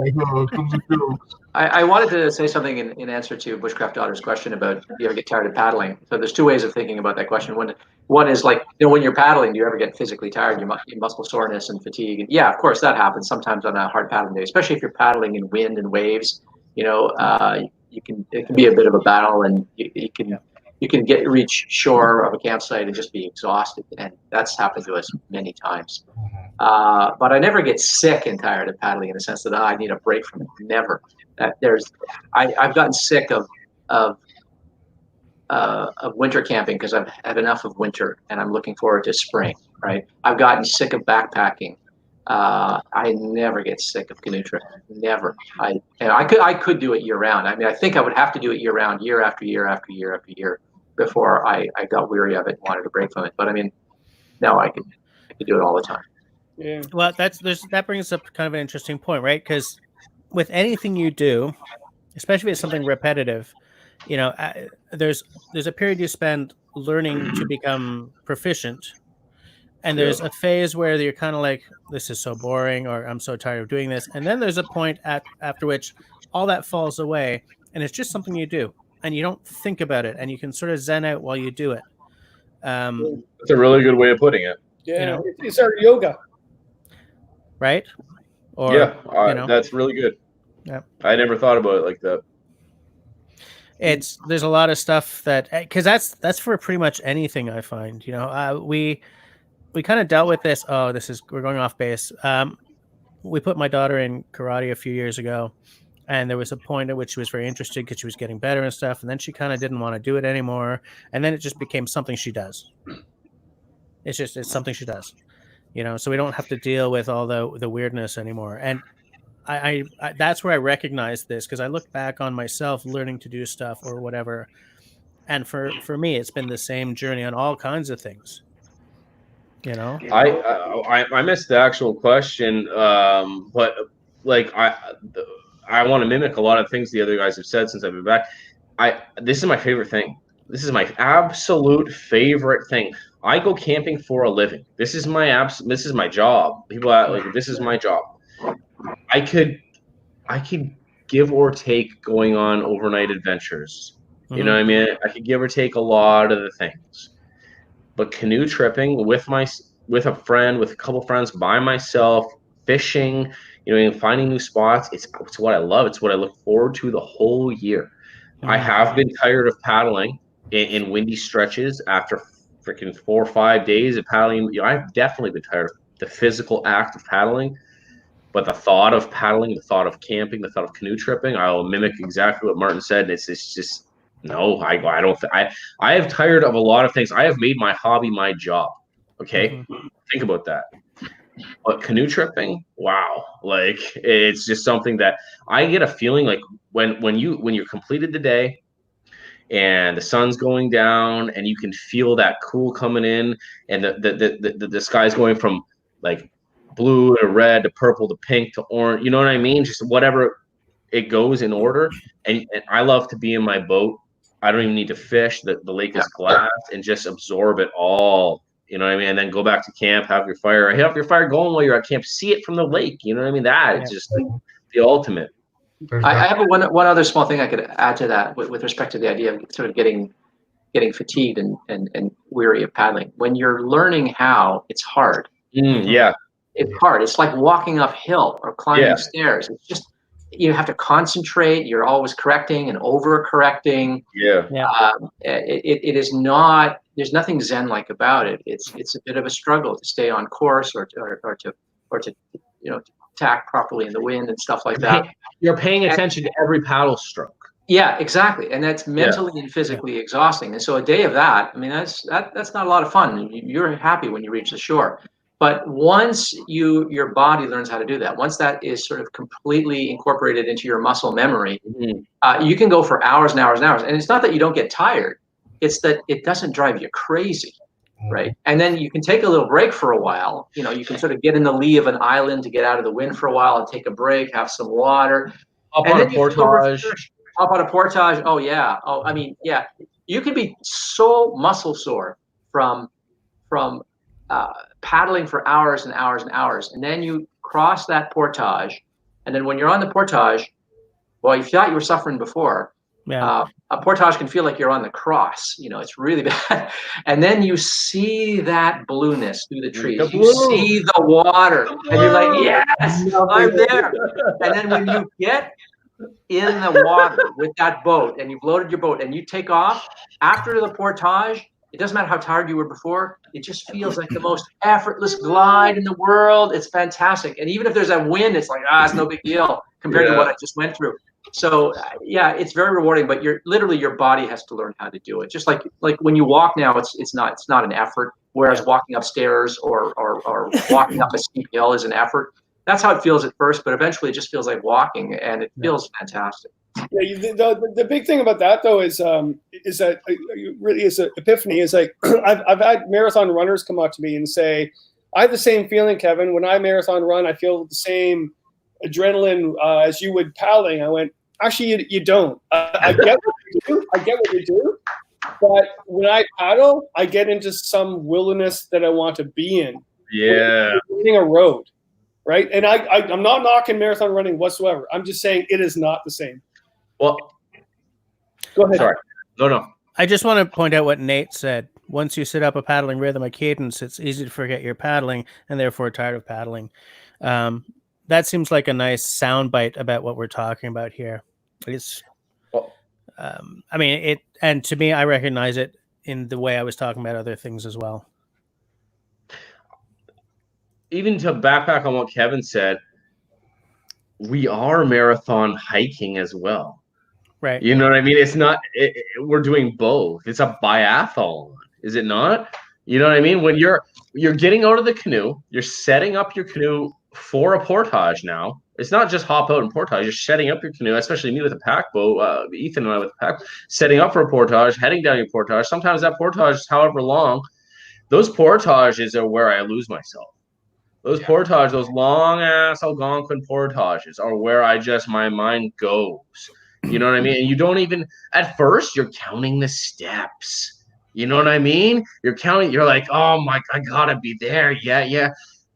Comes a joke. I wanted to say something in answer to Bushcraft Daughter's question about do you ever get tired of paddling? So there's two ways of thinking about that question. One is like, when you're paddling, do you ever get physically tired? Your muscle soreness and fatigue? And yeah, of course that happens sometimes on a hard paddling day, especially if you're paddling in wind and waves. It can be a bit of a battle, and you can reach shore of a campsite and just be exhausted, and that's happened to us many times. But I never get sick and tired of paddling in the sense that I need a break from it. Never. I've gotten sick of winter camping because I've had enough of winter and I'm looking forward to spring. Right. I've gotten sick of backpacking. I never get sick of canoe tripping. Never. I could do it year round. I mean, I think I would have to do it year round, year after year after year after year, before I got weary of it and wanted to break from it. But I mean, no, I could do it all the time. Yeah. Well, that brings up kind of an interesting point, right? Because with anything you do, especially if it's something repetitive, there's a period you spend learning to become proficient, and there's a phase where you're kind of like, this is so boring, or I'm so tired of doing this, and then there's a point after which all that falls away, and it's just something you do, and you don't think about it, and you can sort of zen out while you do it. That's a really good way of putting it. Yeah, it's our yoga. Right? Or that's really good. Yeah, I never thought about it like that. There's a lot of stuff that, because that's for pretty much anything I find. We kind of dealt with this. We're going off base. We put my daughter in karate a few years ago, and there was a point at which she was very interested because she was getting better and stuff, and then she kind of didn't want to do it anymore, and then it just became something she does. It's something she does, so we don't have to deal with all the weirdness anymore. And I that's where I recognize this, because I look back on myself learning to do stuff or whatever, and for me it's been the same journey on all kinds of things. I missed the actual question, but like I want to mimic a lot of things the other guys have said since I've been back. This is my favorite thing. This is my absolute favorite thing. I go camping for a living. This is my job. People are like, this is my job. I could give or take going on overnight adventures. You know what I mean? I could give or take a lot of the things. But canoe tripping with a friend, with a couple friends, by myself, fishing, finding new spots, it's what I love. It's what I look forward to the whole year. I have been tired of paddling in windy stretches after freaking 4 or 5 days of paddling. I've definitely been tired of the physical act of paddling. But the thought of paddling, the thought of camping, the thought of canoe tripping, I'll mimic exactly what Martin said. It's just no. I don't. I have tired of a lot of things. I have made my hobby my job. Okay, think about that. But canoe tripping, wow! Like, it's just something that I get a feeling like when you're completed the day, and the sun's going down, and you can feel that cool coming in, and the sky's going from like blue to red to purple to pink to orange, you know what I mean? Just whatever it goes in order. And I love to be in my boat. I don't even need to fish. The lake is glass, and just absorb it all, you know what I mean? And then go back to camp, have your fire going while you're at camp, see it from the lake, you know what I mean? That is just the ultimate. I have one other small thing I could add to that with respect to the idea of sort of getting fatigued and weary of paddling. When you're learning how, it's hard. It's hard. It's like walking uphill or climbing stairs. It's just, you have to concentrate. You're always correcting and over-correcting. It is not. There's nothing Zen-like about it. It's a bit of a struggle to stay on course or to tack properly in the wind and stuff like that. You're paying attention to every paddle stroke. Yeah, exactly, and that's mentally and physically exhausting. And so a day of that, I mean, that's not a lot of fun. You're happy when you reach the shore. But once your body learns how to do that, once that is sort of completely incorporated into your muscle memory, you can go for hours and hours and hours. And it's not that you don't get tired; it's that it doesn't drive you crazy, right? And then you can take a little break for a while. You can sort of get in the lee of an island to get out of the wind for a while and take a break, have some water. Up And on then a you feel portage. refreshed. Up on a portage. Oh yeah. Oh, I mean, yeah. You can be so muscle sore from paddling for hours and hours and hours, and then you cross that portage, and then when you're on the portage, well, you thought you were suffering before. Yeah. A portage can feel like you're on the cross. You know, it's really bad. And then you see that blueness through the trees. The You blue. see the water, and you're like, yes, I'm there. And then when you get in the water with that boat and you've loaded your boat and you take off after the portage, it doesn't matter how tired you were before, it just feels like the most effortless glide in the world. It's fantastic. And even if there's a wind, it's like, it's no big deal compared to what I just went through. So yeah, it's very rewarding, but your body has to learn how to do it. Just like when you walk now, it's not an effort, whereas walking upstairs or walking up a steep hill is an effort. That's how it feels at first, but eventually it just feels like walking, and it feels fantastic. Yeah, the big thing about that though is that really is an epiphany. Is like I've had marathon runners come up to me and say, "I have the same feeling, Kevin. When I marathon run, I feel the same adrenaline as you would paddling." I went, "Actually, you don't. I get what you do. I get what you do, but when I paddle, I get into some wilderness that I want to be in. Yeah, hitting a road." Right, and I'm not knocking marathon running whatsoever. I'm just saying it is not the same. Well, go ahead. Sorry, no. I just want to point out what Nate said. Once you set up a paddling rhythm, a cadence, it's easy to forget you're paddling and therefore tired of paddling. That seems like a nice soundbite about what we're talking about here. It's, I mean, it, and to me, I recognize it in the way I was talking about other things as well. Even to backpack on what Kevin said, we are marathon hiking as well. Right. You know what I mean? It's not, we're doing both. It's a biathlon, is it not? You know what I mean? When you're getting out of the canoe, you're setting up your canoe for a portage now. It's not just hop out and portage. You're setting up your canoe, especially me with a pack boat, Ethan and I with a pack, setting up for a portage, heading down your portage. Sometimes that portage is however long. Those portages are where I lose myself. Those portages, those long-ass Algonquin portages are where my mind goes. You know what I mean? And you don't even, at first, you're counting the steps. You know what I mean? You're counting, you're like, oh my, I gotta be there. Yeah.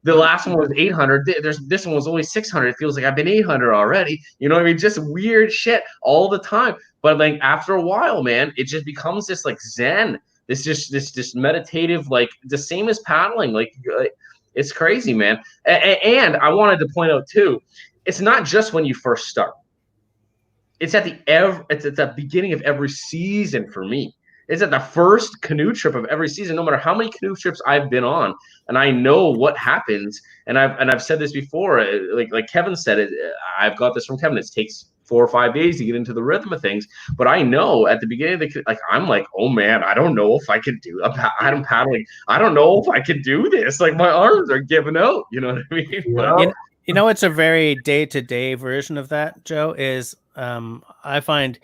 The last one was 800. This one was only 600. It feels like I've been 800 already. You know what I mean? Just weird shit all the time. But like after a while, man, it just becomes this like Zen. This meditative, like the same as paddling. Like it's crazy, man. And I wanted to point out too, it's not just when you first start. It's at the beginning of every season for me. It's at the first canoe trip of every season, no matter how many canoe trips I've been on, and I know what happens. And I've said this before, like Kevin said it. I've got this from Kevin. It takes 4 or 5 days to get into the rhythm of things. But I know at the beginning of the, like, I'm like, oh man, I don't know if I can do. I'm paddling. I don't know if I can do this. Like my arms are giving out. You know what I mean? Yeah. You know, it's a very day-to-day version of that, Joe, is I find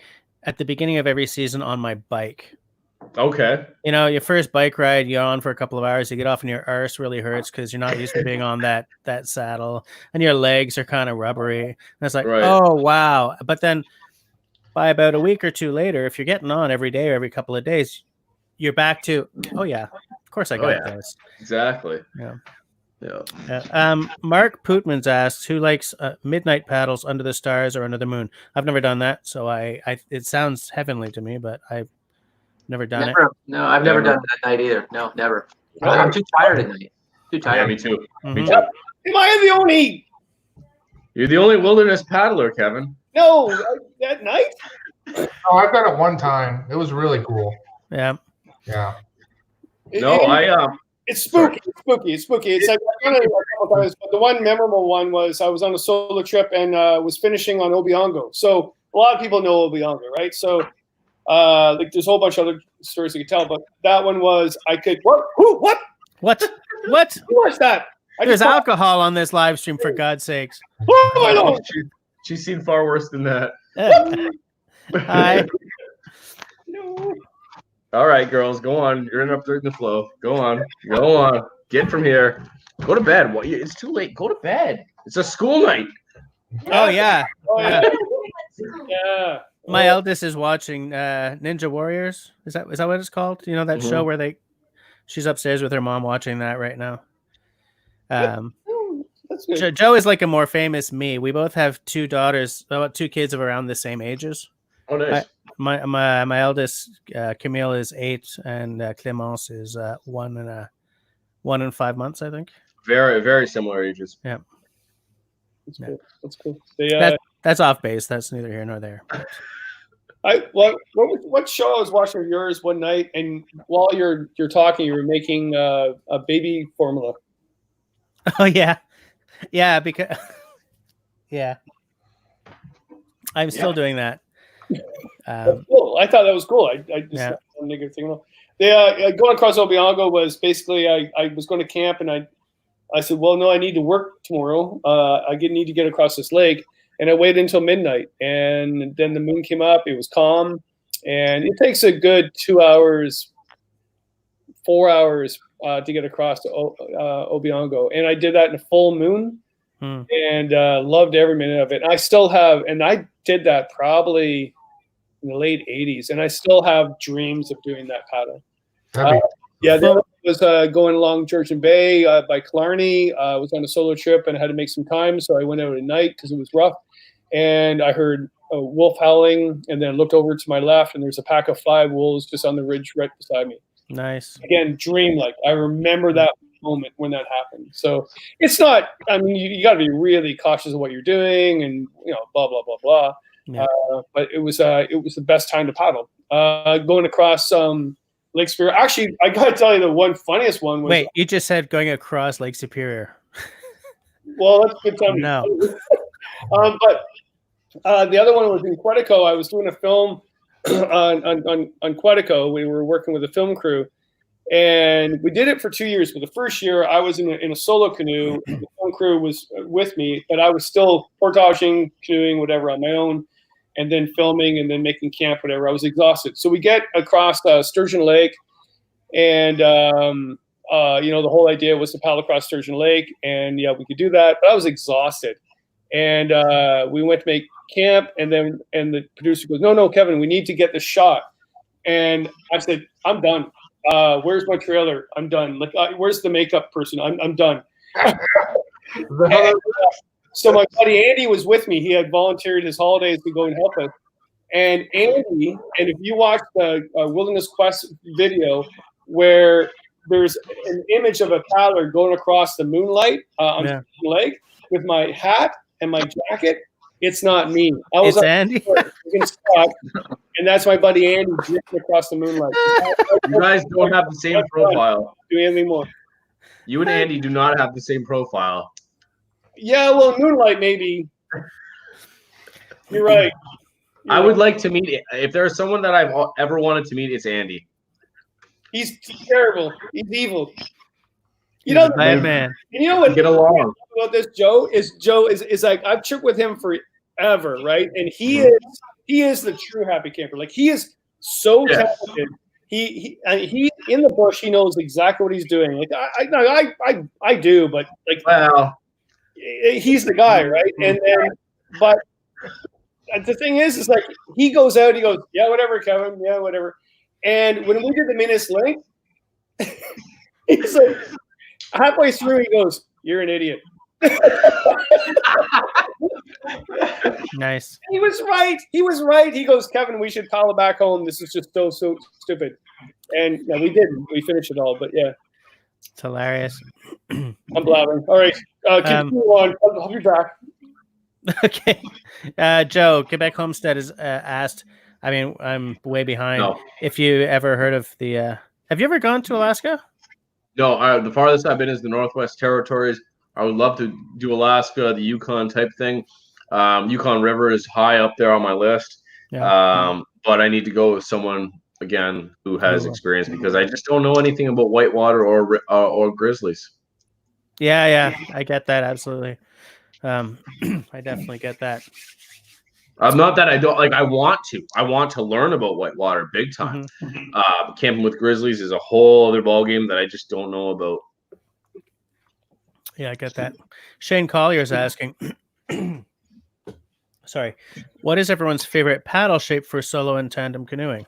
at the beginning of every season on my bike. Okay. You know, your first bike ride, you're on for a couple of hours, you get off and your arse really hurts because you're not used to being on that saddle, and your legs are kind of rubbery. And it's like, oh, wow. But then by about a week or two later, if you're getting on every day or every couple of days, you're back to, oh, yeah, of course I got this. Exactly. Yeah. Yeah. Mark Pootmans asks, who likes midnight paddles under the stars or under the moon? I've never done that, so it sounds heavenly to me, but I've never done it. No, I've never done that night either. No, never. I'm too tired at night. Too tired. Yeah, me too. Mm-hmm. Me too. Am I the only? You're the only wilderness paddler, Kevin. No, at night. Oh, I've done it one time. It was really cool. Yeah. It's spooky. It's spooky. It's like I've done it a couple times, but the one memorable one was I was on a solo trip and was finishing on Obiango. So a lot of people know Obiango, right? So like there's a whole bunch of other stories you could tell, but that one was I could what? Who was that? There's alcohol on this live stream, for God's sakes. Oh, I know. She's seen far worse than that. Hi. No. All right, girls, go on. You're up there in the flow. Go on. Get from here. Go to bed. It's too late. Go to bed. It's a school night. Oh yeah. Yeah. My eldest is watching Ninja Warriors. Is that what it's called? You know that show where she's upstairs with her mom watching that right now. That's good. Joe is like a more famous me. We both have two daughters, about two kids of around the same ages. Oh, nice. My eldest Camille is 8, and Clémence is 1 and 5 months, I think. Very, very similar ages. Yeah, That's cool. That's cool. That's off base. That's neither here nor there. What show I was watching of yours one night, and while you're talking, you were making a baby formula. Oh yeah, because I'm still doing that. That's cool. I thought that was cool. I just negative thing. Going across Obiango was basically I was going to camp, and I said, well, no, I need to work tomorrow. I need to get across this lake. And I waited until midnight, and then the moon came up. It was calm, and it takes a good 2 hours, 4 hours to get across to Obiango. And I did that in a full moon, and loved every minute of it. And I still have, and I did that probably in the late 80s, and I still have dreams of doing that paddle. Then I was going along Georgian Bay by Killarney. I was on a solo trip and I had to make some time, so I went out at night because it was rough. And I heard a wolf howling, and then looked over to my left, and there's a pack of 5 wolves just on the ridge right beside me. Nice. Again, dream-like. I remember that moment when that happened. So it's not. I mean, you got to be really cautious of what you're doing, and blah blah blah blah. Yeah. But it was the best time to paddle. Going across Lake Superior. Actually, I got to tell you, the one funniest one was. Wait, you just said going across Lake Superior. Well, that's a good time. No. But the other one was in Quetico. I was doing a film on Quetico. We were working with a film crew, and we did it for 2 years. But the first year, I was in a solo canoe. The film crew was with me, but I was still portaging, canoeing, whatever, on my own, and then filming, and then making camp, whatever. I was exhausted. So we get across Sturgeon Lake, and the whole idea was to paddle across Sturgeon Lake, and we could do that. But I was exhausted, and we went to make camp, and the producer goes, no, Kevin, we need to get the shot. And I said, I'm done. Where's my trailer? I'm done. Like, where's the makeup person? I'm done. So my buddy Andy was with me. He had volunteered his holidays to go and help us. And Andy, and if you watch the Wilderness Quest video, where there's an image of a paddler going across the moonlight on the lake with my hat and my jacket, it's not me. I was Andy. And that's my buddy Andy drifting across the moonlight. You guys don't have the same profile. Do anything more? You and Andy do not have the same profile. Yeah, well, moonlight maybe. You're right. I would like to meet. If there's someone that I've ever wanted to meet, it's Andy. He's terrible. He's evil. He's a bad man. And you know what? Get along. About this Joe is like, I've tripped with him forever, right? And he is the true happy camper. Like, he is so talented. He in the bush. He knows exactly what he's doing. Like I do, but like, well, he's the guy, right? And then, but the thing is like, he goes out. He goes, yeah, whatever, Kevin. Yeah, whatever. And when we did the Minas Link, he's like, halfway through, he goes, "You're an idiot." Nice. He was right. He goes, "Kevin, we should paddle back home. This is just so stupid." And we didn't. We finished it all, but yeah. It's hilarious. I'm blabbering. All right. Continue on. I'll be back. Okay. Joe, Quebec Homestead is asked, I mean, I'm way behind. No. If you ever heard of the have you ever gone to Alaska? No, the farthest I've been is the Northwest Territories. I would love to do Alaska, the Yukon type thing. Yukon River is high up there on my list. Yeah. But I need to go with someone, again, who has experience, because I just don't know anything about whitewater or grizzlies. Yeah, I get that, absolutely. I definitely get that. Not that I don't, like, I want to learn about whitewater big time. Mm-hmm. Camping with grizzlies is a whole other ballgame that I just don't know about. Yeah, I get that. Shane Collier's asking, Sorry. What is everyone's favorite paddle shape for solo and tandem canoeing?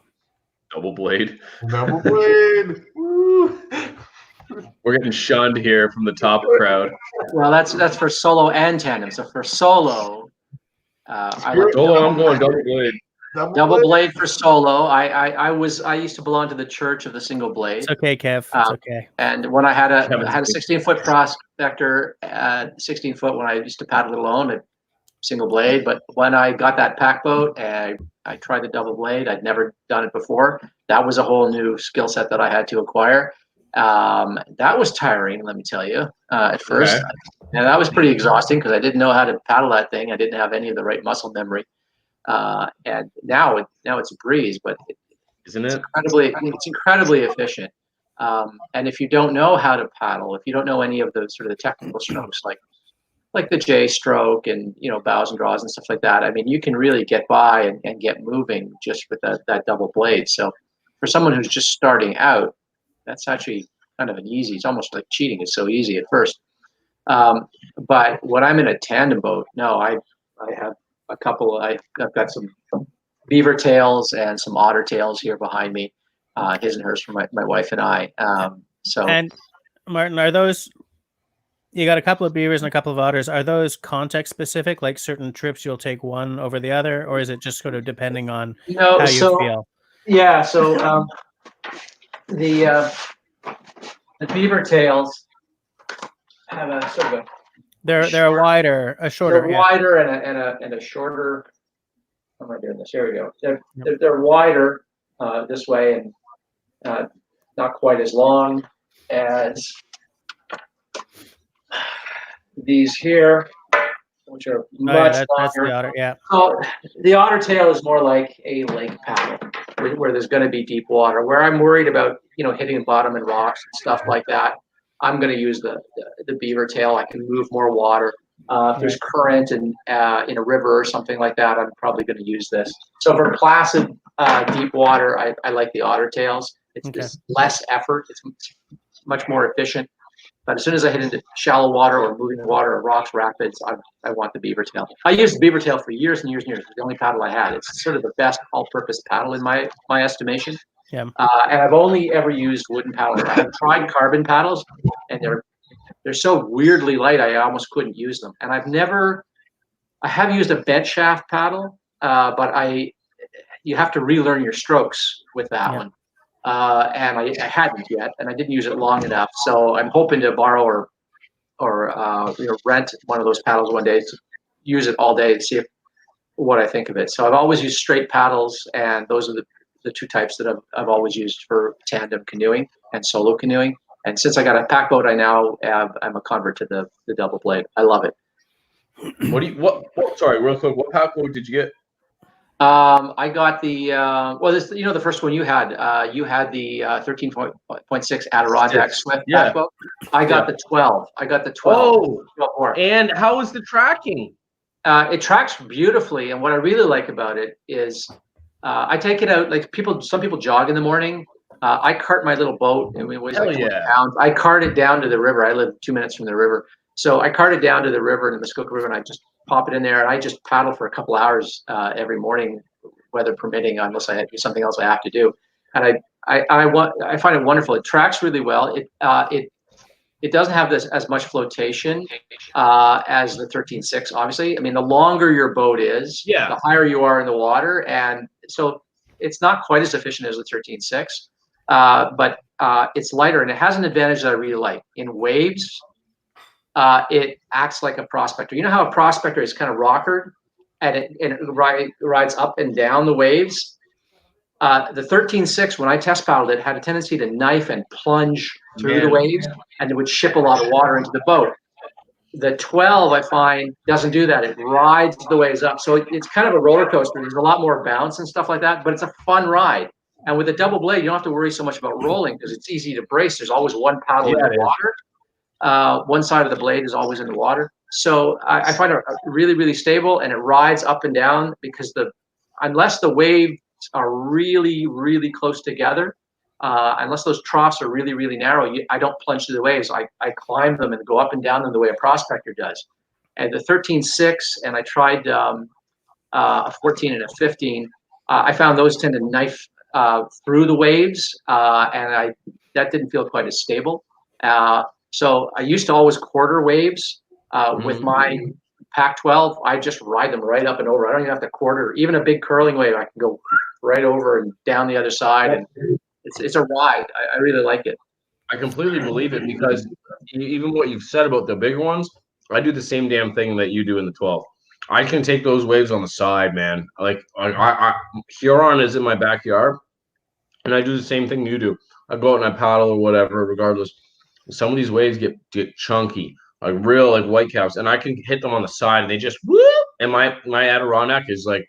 Double blade. Double blade. Woo. We're getting shunned here from the top crowd. Well, that's for solo and tandem. So for solo, I like Solo, I'm going double blade. double blade for solo. I used to belong to the Church of the Single Blade. It's okay, Kev. It's okay. And when I had a Kevin's 16-foot prospector, 16-foot when I used to paddle it alone, a single blade. But when I got that pack boat and I tried the double blade, I'd never done it before. That was a whole new skill set that I had to acquire. That was tiring, let me tell you, at first. Okay. And that was pretty exhausting because I didn't know how to paddle that thing. I didn't have any of the right muscle memory. And now it's a breeze, but Isn't it? it's incredibly efficient. And if you don't know how to paddle, if you don't know any of the sort of the technical strokes like the J stroke and bows and draws and stuff like that, I mean, you can really get by and get moving just with that double blade. So for someone who's just starting out, that's actually kind of an easy. It's almost like cheating. It's so easy at first. But when I'm in a tandem boat, no, I have a couple. I've got some beaver tails and some otter tails here behind me, his and hers for my wife and I. And Martin, are those? You got a couple of beavers and a couple of otters. Are those context specific? Like certain trips you'll take one over the other, or is it just sort of depending on how you feel? Yeah. So the beaver tails have a sort of a They're wider, shorter. They're wider and a shorter. How am I doing this? Here we go. They're wider this way and not quite as long as these here, which are much longer. That's the otter, yeah. So the otter tail is more like a lake paddle where there's going to be deep water. Where I'm worried about hitting the bottom and rocks and stuff like that, I'm going to use the beaver tail. I can move more water. If there's current and in a river or something like that, I'm probably going to use this. So for placid deep water, I like the otter tails. It's less effort. It's much more efficient. But as soon as I hit into shallow water or moving water or rocks, rapids, I want the beaver tail. I used the beaver tail for years and years and years. It's the only paddle I had. It's sort of the best all-purpose paddle in my estimation. Yeah. And I've only ever used wooden paddles. I've tried carbon paddles, and they're so weirdly light I almost couldn't use them. And I have used a bent shaft paddle, but you have to relearn your strokes with that one. And I hadn't yet, and I didn't use it long enough. So I'm hoping to borrow or rent one of those paddles one day to use it all day to see what I think of it. So I've always used straight paddles, and those are the two types that I've always used for tandem canoeing and solo canoeing. And since I got a pack boat, I'm a convert to the double blade. I love it. Sorry, real quick. What pack boat did you get? I got the the first one you had. You had the 13.6 Adirondack Swift pack boat. I got the 12. I got the 12. Oh, and how is the tracking? It tracks beautifully, and what I really like about it is I take it out. Like some people jog in the morning. I cart my little boat, and it weighs like 20 pounds. I cart it down to the river. I live 2 minutes from the river, so I cart it down to the river, the Muskoka River, and I just pop it in there, and I just paddle for a couple hours every morning, weather permitting, unless I have something else I have to do. And I find it wonderful. It tracks really well. It doesn't have as much flotation as the 13.6, obviously. I mean, the longer your boat is, the higher you are in the water, and so it's not quite as efficient as the 13.6, but it's lighter, and it has an advantage that I really like. In waves, it acts like a prospector. You know how a prospector is kind of rockered, and it rides up and down the waves? The 13.6, when I test paddled it, had a tendency to knife and plunge through the waves, and it would ship a lot of water into the boat. The 12, I find, doesn't do that. It rides the waves up. So it's kind of a roller coaster. There's a lot more bounce and stuff like that, but it's a fun ride. And with a double blade, you don't have to worry so much about rolling because it's easy to brace. There's always one paddle in the water. One side of the blade is always in the water. So I find it really, really stable, and it rides up and down because unless the waves are really, really close together, unless those troughs are really, really narrow, I don't plunge through the waves. I climb them and go up and down them the way a prospector does. And the 13.6, and I tried a 14 and a 15, I found those tend to knife through the waves, and that didn't feel quite as stable. So I used to always quarter waves with my Pac 12. I just ride them right up and over. I don't even have to quarter. Even a big curling wave, I can go right over and down the other side, and it's a ride. I really like it. I completely believe it, because even what you've said about the bigger ones, I do the same damn thing that you do in the 12. I can take those waves on the side, man. Like I Huron is in my backyard, and I do the same thing you do. I go out and I paddle or whatever, regardless. Some of these waves get chunky, like real like whitecaps, and I can hit them on the side, and they just whoop. And my Adirondack is like,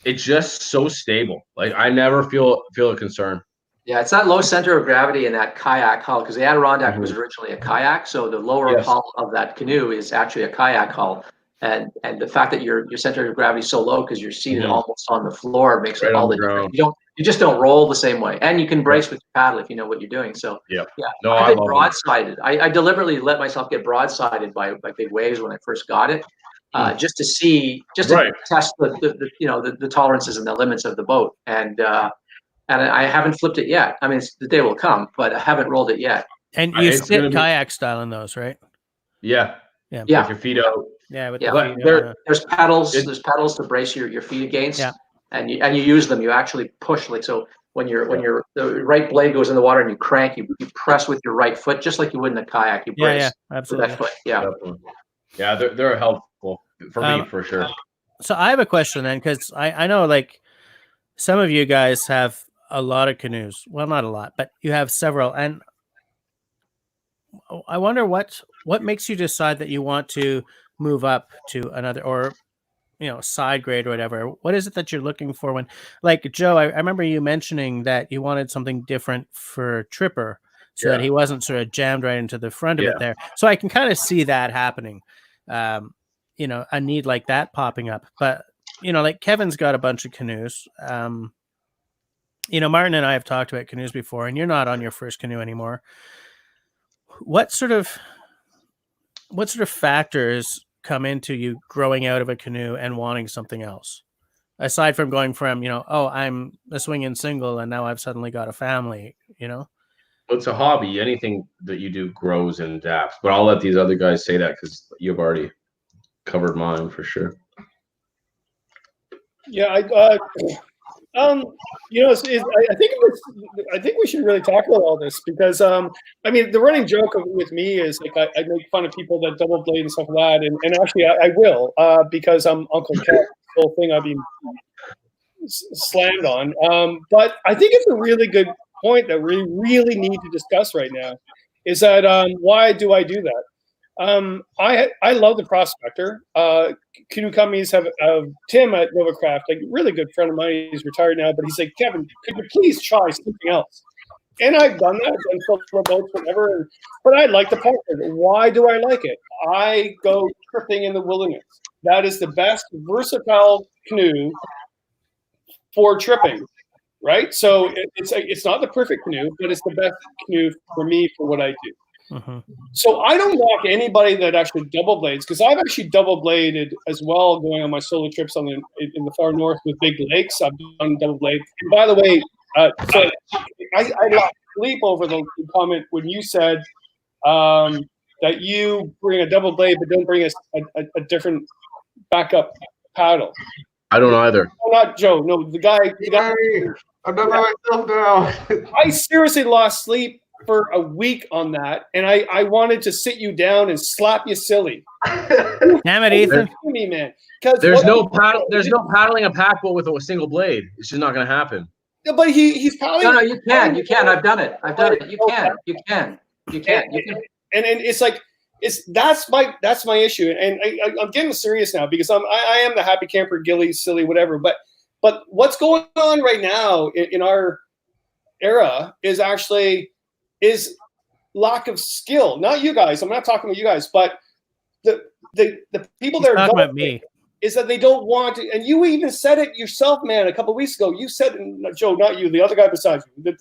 it's just so stable. Like I never feel a concern. Yeah, it's that low center of gravity in that kayak hull, because the Adirondack was originally a kayak, so the lower hull of that canoe is actually a kayak hull, and the fact that your center of gravity is so low because you're seated almost on the floor makes it all the difference. You just don't roll the same way, and you can brace with your paddle if you know what you're doing. So no, I've been broadsided. I deliberately let myself get broadsided by big waves when I first got it, just to test the tolerances and the limits of the boat, and I haven't flipped it yet. I mean, the day will come, but I haven't rolled it yet. And you sit kayak style in those, right? Yeah. With your feet out. Yeah, with the feet out. There's paddles. There's paddles to brace your feet against. Yeah. And you use them. You actually push, like, so when the right blade goes in the water and you crank, you press with your right foot just like you would in a kayak. You brace absolutely. with that foot. Yeah. Yeah, they're helpful for me for sure. So I have a question then, because I know like some of you guys have a lot of canoes. Well, not a lot, but you have several. And I wonder what makes you decide that you want to move up to another, or side grade or whatever. What is it that you're looking for when, like Joe, I remember you mentioning that you wanted something different for Tripper, so that he wasn't sort of jammed right into the front of it there. So I can kind of see that happening. A need like that popping up. But like Kevin's got a bunch of canoes. Martin and I have talked about canoes before, and you're not on your first canoe anymore. What sort of factors come into you growing out of a canoe and wanting something else, aside from going from I'm a swinging single and now I've suddenly got a family? It's a hobby. Anything that you do grows and adapts. But I'll let these other guys say that, because you've already covered mine for sure. Yeah, I think we should really talk about all this, because the running joke with me is like I make fun of people that double blade and stuff like that, and actually I will, because I'm Uncle Cat, the whole thing I've been slammed on. But I think it's a really good point that we really need to discuss right now, is that why do I do that? I love the Prospector. Canoe companies have Tim at Novacraft, like a really good friend of mine. He's retired now, but he's like, Kevin, could you please try something else? And I've done that. I've done filter boats, whatever. But I like the Prospector. Why do I like it? I go tripping in the wilderness. That is the best versatile canoe for tripping, right? So it's not the perfect canoe, but it's the best canoe for me for what I do. Mm-hmm. So I don't knock anybody that actually double blades, because I've actually double bladed as well, going on my solo trips in the far north with big lakes. I've done double blade. And by the way, so I lost sleep over the comment when you said that you bring a double blade but don't bring a different backup paddle. I don't either. No, not Joe. No, the guy. I'm not by myself now. I seriously lost sleep for a week on that, and I wanted to sit you down and slap you silly. Damn it, Ethan! Me, man. There's no paddling a pack boat with a single blade. It's just not going to happen. No, but he's paddling. No, you can. I've done it. You can. And it's like that's my issue, and I'm getting serious now, because I am the happy camper, gilly, silly, whatever. But what's going on right now in our era is lack of skill. Not you guys. I'm not talking about you guys, but the people that are talking about me, is that they don't want to. And you even said it yourself, man, a couple of weeks ago. You said, Joe, not you, the other guy beside you,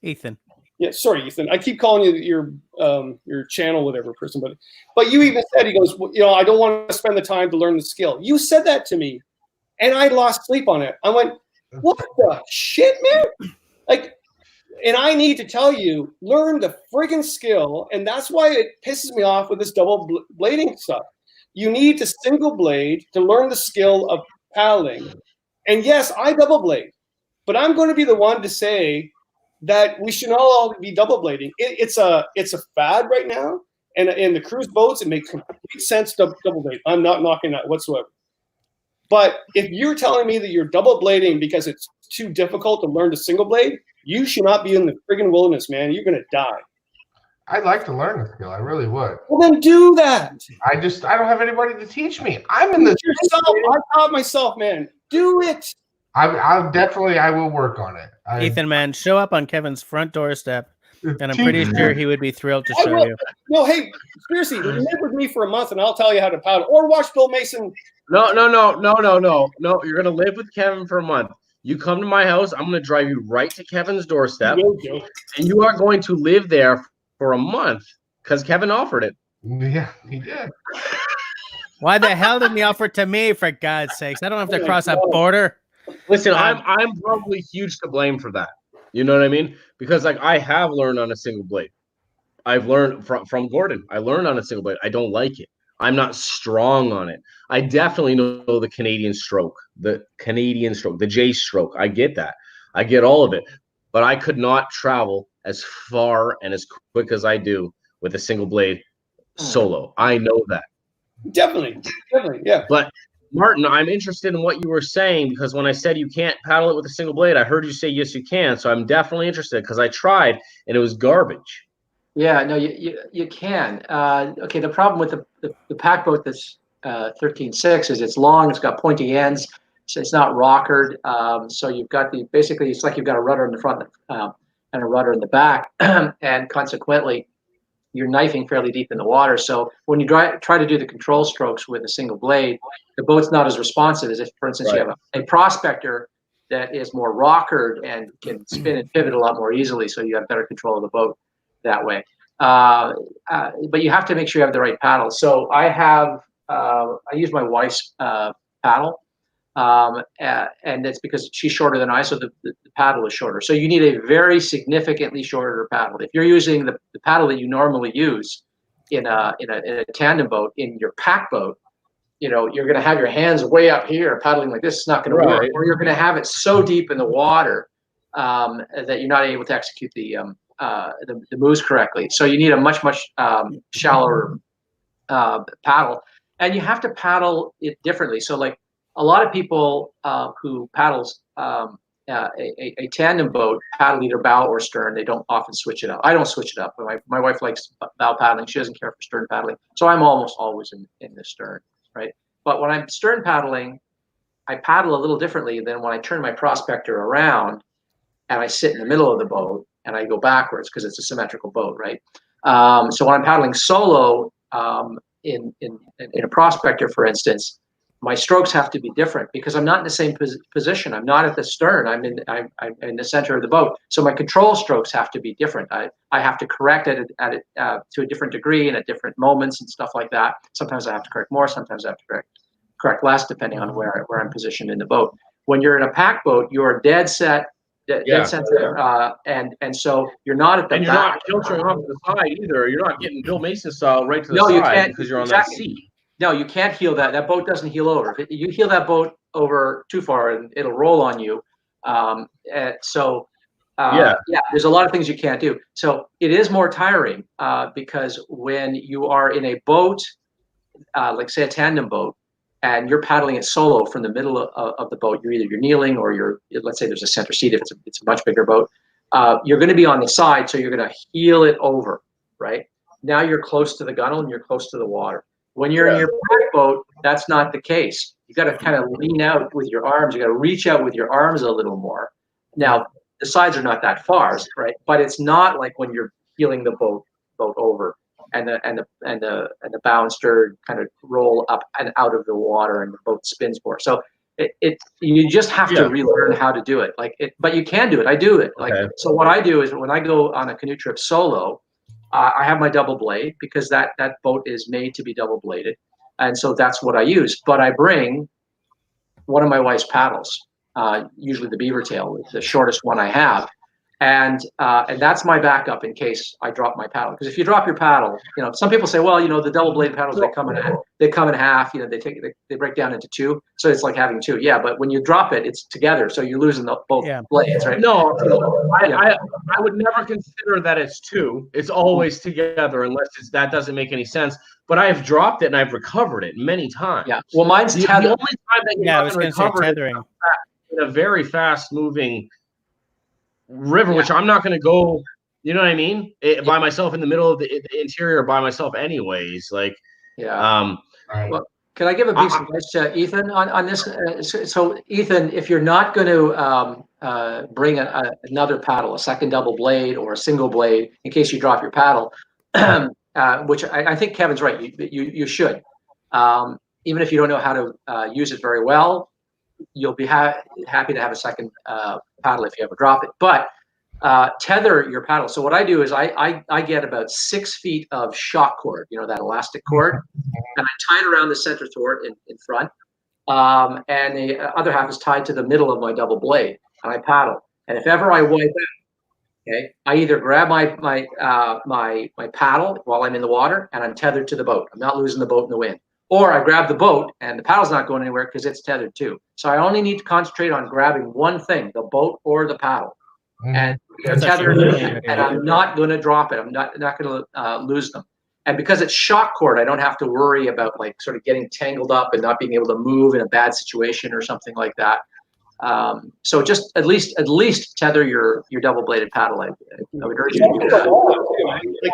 Ethan. Yeah, sorry, Ethan. I keep calling you your channel, whatever person, but you even said, he goes, I don't want to spend the time to learn the skill. You said that to me and I lost sleep on it. I went, what the shit, man? Like, and I need to tell you, learn the friggin' skill, and that's why it pisses me off with this double blading stuff. You need to single blade to learn the skill of paddling. And yes, I double blade, but I'm going to be the one to say that we should all be double blading. It's a fad right now, and in the cruise boats, it makes complete sense to double blade. I'm not knocking that whatsoever. But if you're telling me that you're double blading because it's too difficult to learn to single blade, you should not be in the friggin' wilderness, man. You're going to die. I'd like to learn the skill. I really would. Well, then do that. I don't have anybody to teach me. I'm in the yourself. I taught myself, man. Do it. I will work on it. Ethan, man, show up on Kevin's front doorstep, and I'm pretty sure he would be thrilled to show you. No, hey, seriously, live with me for a month, and I'll tell you how to paddle. Or watch Bill Mason. No. You're gonna live with Kevin for a month. You come to my house, I'm gonna drive you right to Kevin's doorstep, and you are going to live there for a month because Kevin offered it. Yeah, he did. Why the hell didn't he offer it to me, for God's sakes? I don't have to cross that border. Listen, I'm probably huge to blame for that. You know what I mean? Because like I have learned on a single blade. I've learned from Gordon. I learned on a single blade. I don't like it. I'm not strong on it. I definitely know the Canadian stroke, the J stroke. I get that. I get all of it. But I could not travel as far and as quick as I do with a single blade solo. I know that. Definitely, yeah. But Martin, I'm interested in what you were saying, because when I said you can't paddle it with a single blade, I heard you say yes, you can. So I'm definitely interested because I tried and it was garbage. Yeah, no, you can. Okay, the problem with the pack boat that's 13.6 is it's long, it's got pointy ends, so it's not rockered. So you've got basically it's like you've got a rudder in the front and a rudder in the back, and consequently you're knifing fairly deep in the water. So when you try to do the control strokes with a single blade, the boat's not as responsive as if, for instance, you have a prospector that is more rockered and can spin and pivot a lot more easily, so you have better control of the boat that way. But you have to make sure you have the right paddle. So I use my wife's paddle, and that's because she's shorter than I, so the paddle is shorter. So you need a very significantly shorter paddle. If you're using the paddle that you normally use in a tandem boat, in your pack boat, you know, you're going to have your hands way up here paddling like this. It's not going to work. Or you're going to have it so deep in the water that you're not able to execute the moves correctly. So you need a much shallower paddle, and you have to paddle it differently. So like a lot of people who paddles a tandem boat paddle either bow or stern. They don't often switch it up. I don't switch it up. My wife likes bow paddling. She doesn't care for stern paddling. So I'm almost always in the stern, right? But when I'm stern paddling, I paddle a little differently than when I turn my prospector around and I sit in the middle of the boat and I go backwards because it's a symmetrical boat, right? So when I'm paddling solo in a prospector, for instance, my strokes have to be different because I'm not in the same position. I'm not at the stern. I'm in the center of the boat. So my control strokes have to be different. I have to correct it to a different degree and at different moments and stuff like that. Sometimes I have to correct more. Sometimes I have to correct less, depending on where I'm positioned in the boat. When you're in a pack boat, you're dead center, and so you're not at the and you're back. not filtering off to the side either. You're not getting Bill Mason style right to the No, side you can't, because you're on exactly. that seat. No, you can't heel that. That boat doesn't heel over. If you heel that boat over too far, and it'll roll on you. There's a lot of things you can't do. So it is more tiring because when you are in a boat, like say a tandem boat, and you're paddling it solo from the middle of the boat, you're kneeling or let's say there's a center seat if it's a much bigger boat. You're going to be on the side, so you're going to heel it over, right? Now you're close to the gunnel and you're close to the water. When you're in your pack boat, that's not the case. You got to kind of lean out with your arms. You got to reach out with your arms a little more. Now the sides are not that far, right? But it's not like when you're heeling the boat over and the bow and stern kind of roll up and out of the water and the boat spins more. So you just have to relearn how to do it. But you can do it. I do it. So what I do is when I go on a canoe trip solo, I have my double blade because that boat is made to be double bladed, and so that's what I use. But I bring one of my wife's paddles, usually the beaver tail, the shortest one I have. And that's my backup in case I drop my paddle. Because if you drop your paddle, some people say, well, the double blade paddles, they come in half. They break down into two, so it's like having two. Yeah, but when you drop it, it's together, so you're losing both blades, right? No, I would never consider that it's two. It's always together, unless that doesn't make any sense. But I've dropped it and I've recovered it many times. Yeah. Well, mine's tethered. The only time that you haven't recovered tethering in a very fast moving river, which I'm not going to go, you know what I mean, by myself in the middle of the interior by myself anyways. Like, well, can I give a piece of advice to Ethan on this? So Ethan, if you're not going to bring another paddle, a second double blade or a single blade in case you drop your paddle, which I think Kevin's right, you should, even if you don't know how to use it very well, you'll be happy to have a second paddle if you ever drop it. But tether your paddle. So what I do is I get about 6 feet of shock cord, that elastic cord, and I tie it around the center thwart in front, and the other half is tied to the middle of my double blade, and I paddle. And if ever I wipe out, okay, I either grab my paddle while I'm in the water, and I'm tethered to the boat. I'm not losing the boat in the wind. Or I grab the boat and the paddle's not going anywhere because it's tethered too. So I only need to concentrate on grabbing one thing, the boat or the paddle. And they're tethered, and I'm not going to drop it. I'm not going to lose them. And because it's shock cord, I don't have to worry about like sort of getting tangled up and not being able to move in a bad situation or something like that. So just at least tether your double bladed paddle. I would urge you to do that.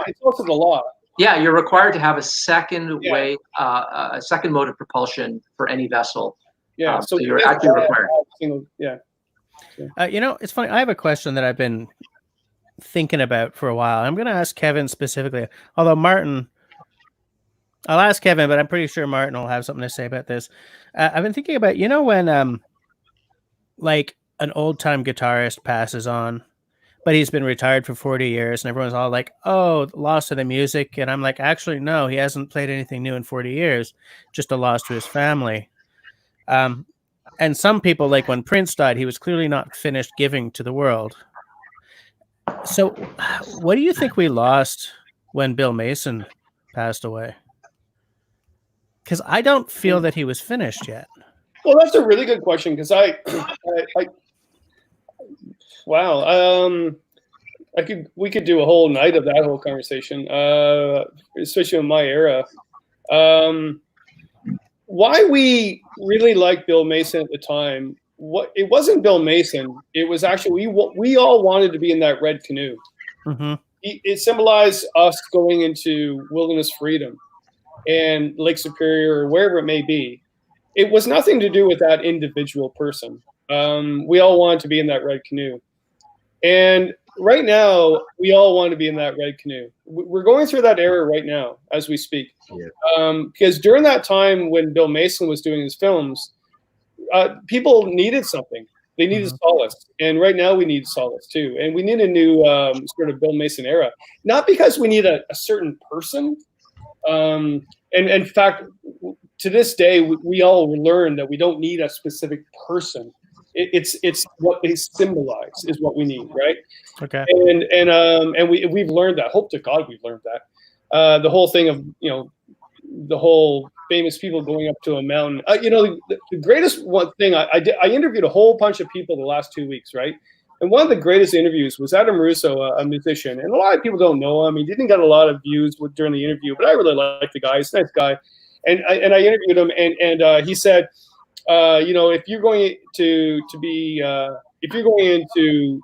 It's also the law. Yeah, you're required to have a second way, a second mode of propulsion for any vessel. Yeah, so you're actually required. It's funny. I have a question that I've been thinking about for a while. I'm going to ask Kevin specifically, although Martin, I'll ask Kevin, but I'm pretty sure Martin will have something to say about this. I've been thinking about, when like an old time guitarist passes on, but he's been retired for 40 years and everyone's all like, oh, loss of the music. And I'm like, actually, no, he hasn't played anything new in 40 years, just a loss to his family. And some people, like when Prince died, he was clearly not finished giving to the world. So what do you think we lost when Bill Mason passed away? Because I don't feel that he was finished yet. Well, that's a really good question because we could do a whole night of that whole conversation, especially in my era. Why we really liked Bill Mason at the time, it wasn't Bill Mason. It was actually we all wanted to be in that red canoe. Mm-hmm. It symbolized us going into wilderness freedom and Lake Superior or wherever it may be. It was nothing to do with that individual person. We all wanted to be in that red canoe. And right now, we all want to be in that red canoe. We're going through that era right now as we speak. Yeah. Because during that time when Bill Mason was doing his films, people needed something. They needed solace. And right now we need solace too. And we need a new sort of Bill Mason era. Not because we need a certain person. And in fact, to this day, we all learn that we don't need a specific person. It's what they symbolize is what we need, right? Okay. And we've learned that. Hope to God we've learned that. The whole thing of the whole famous people going up to a mountain. The greatest one thing I interviewed a whole bunch of people the last 2 weeks, right? And one of the greatest interviews was Adam Russo, a musician, and a lot of people don't know him. He didn't get a lot of views during the interview, but I really like the guy. He's a nice guy, and I interviewed him, and he said, if you're going to be, if you're going into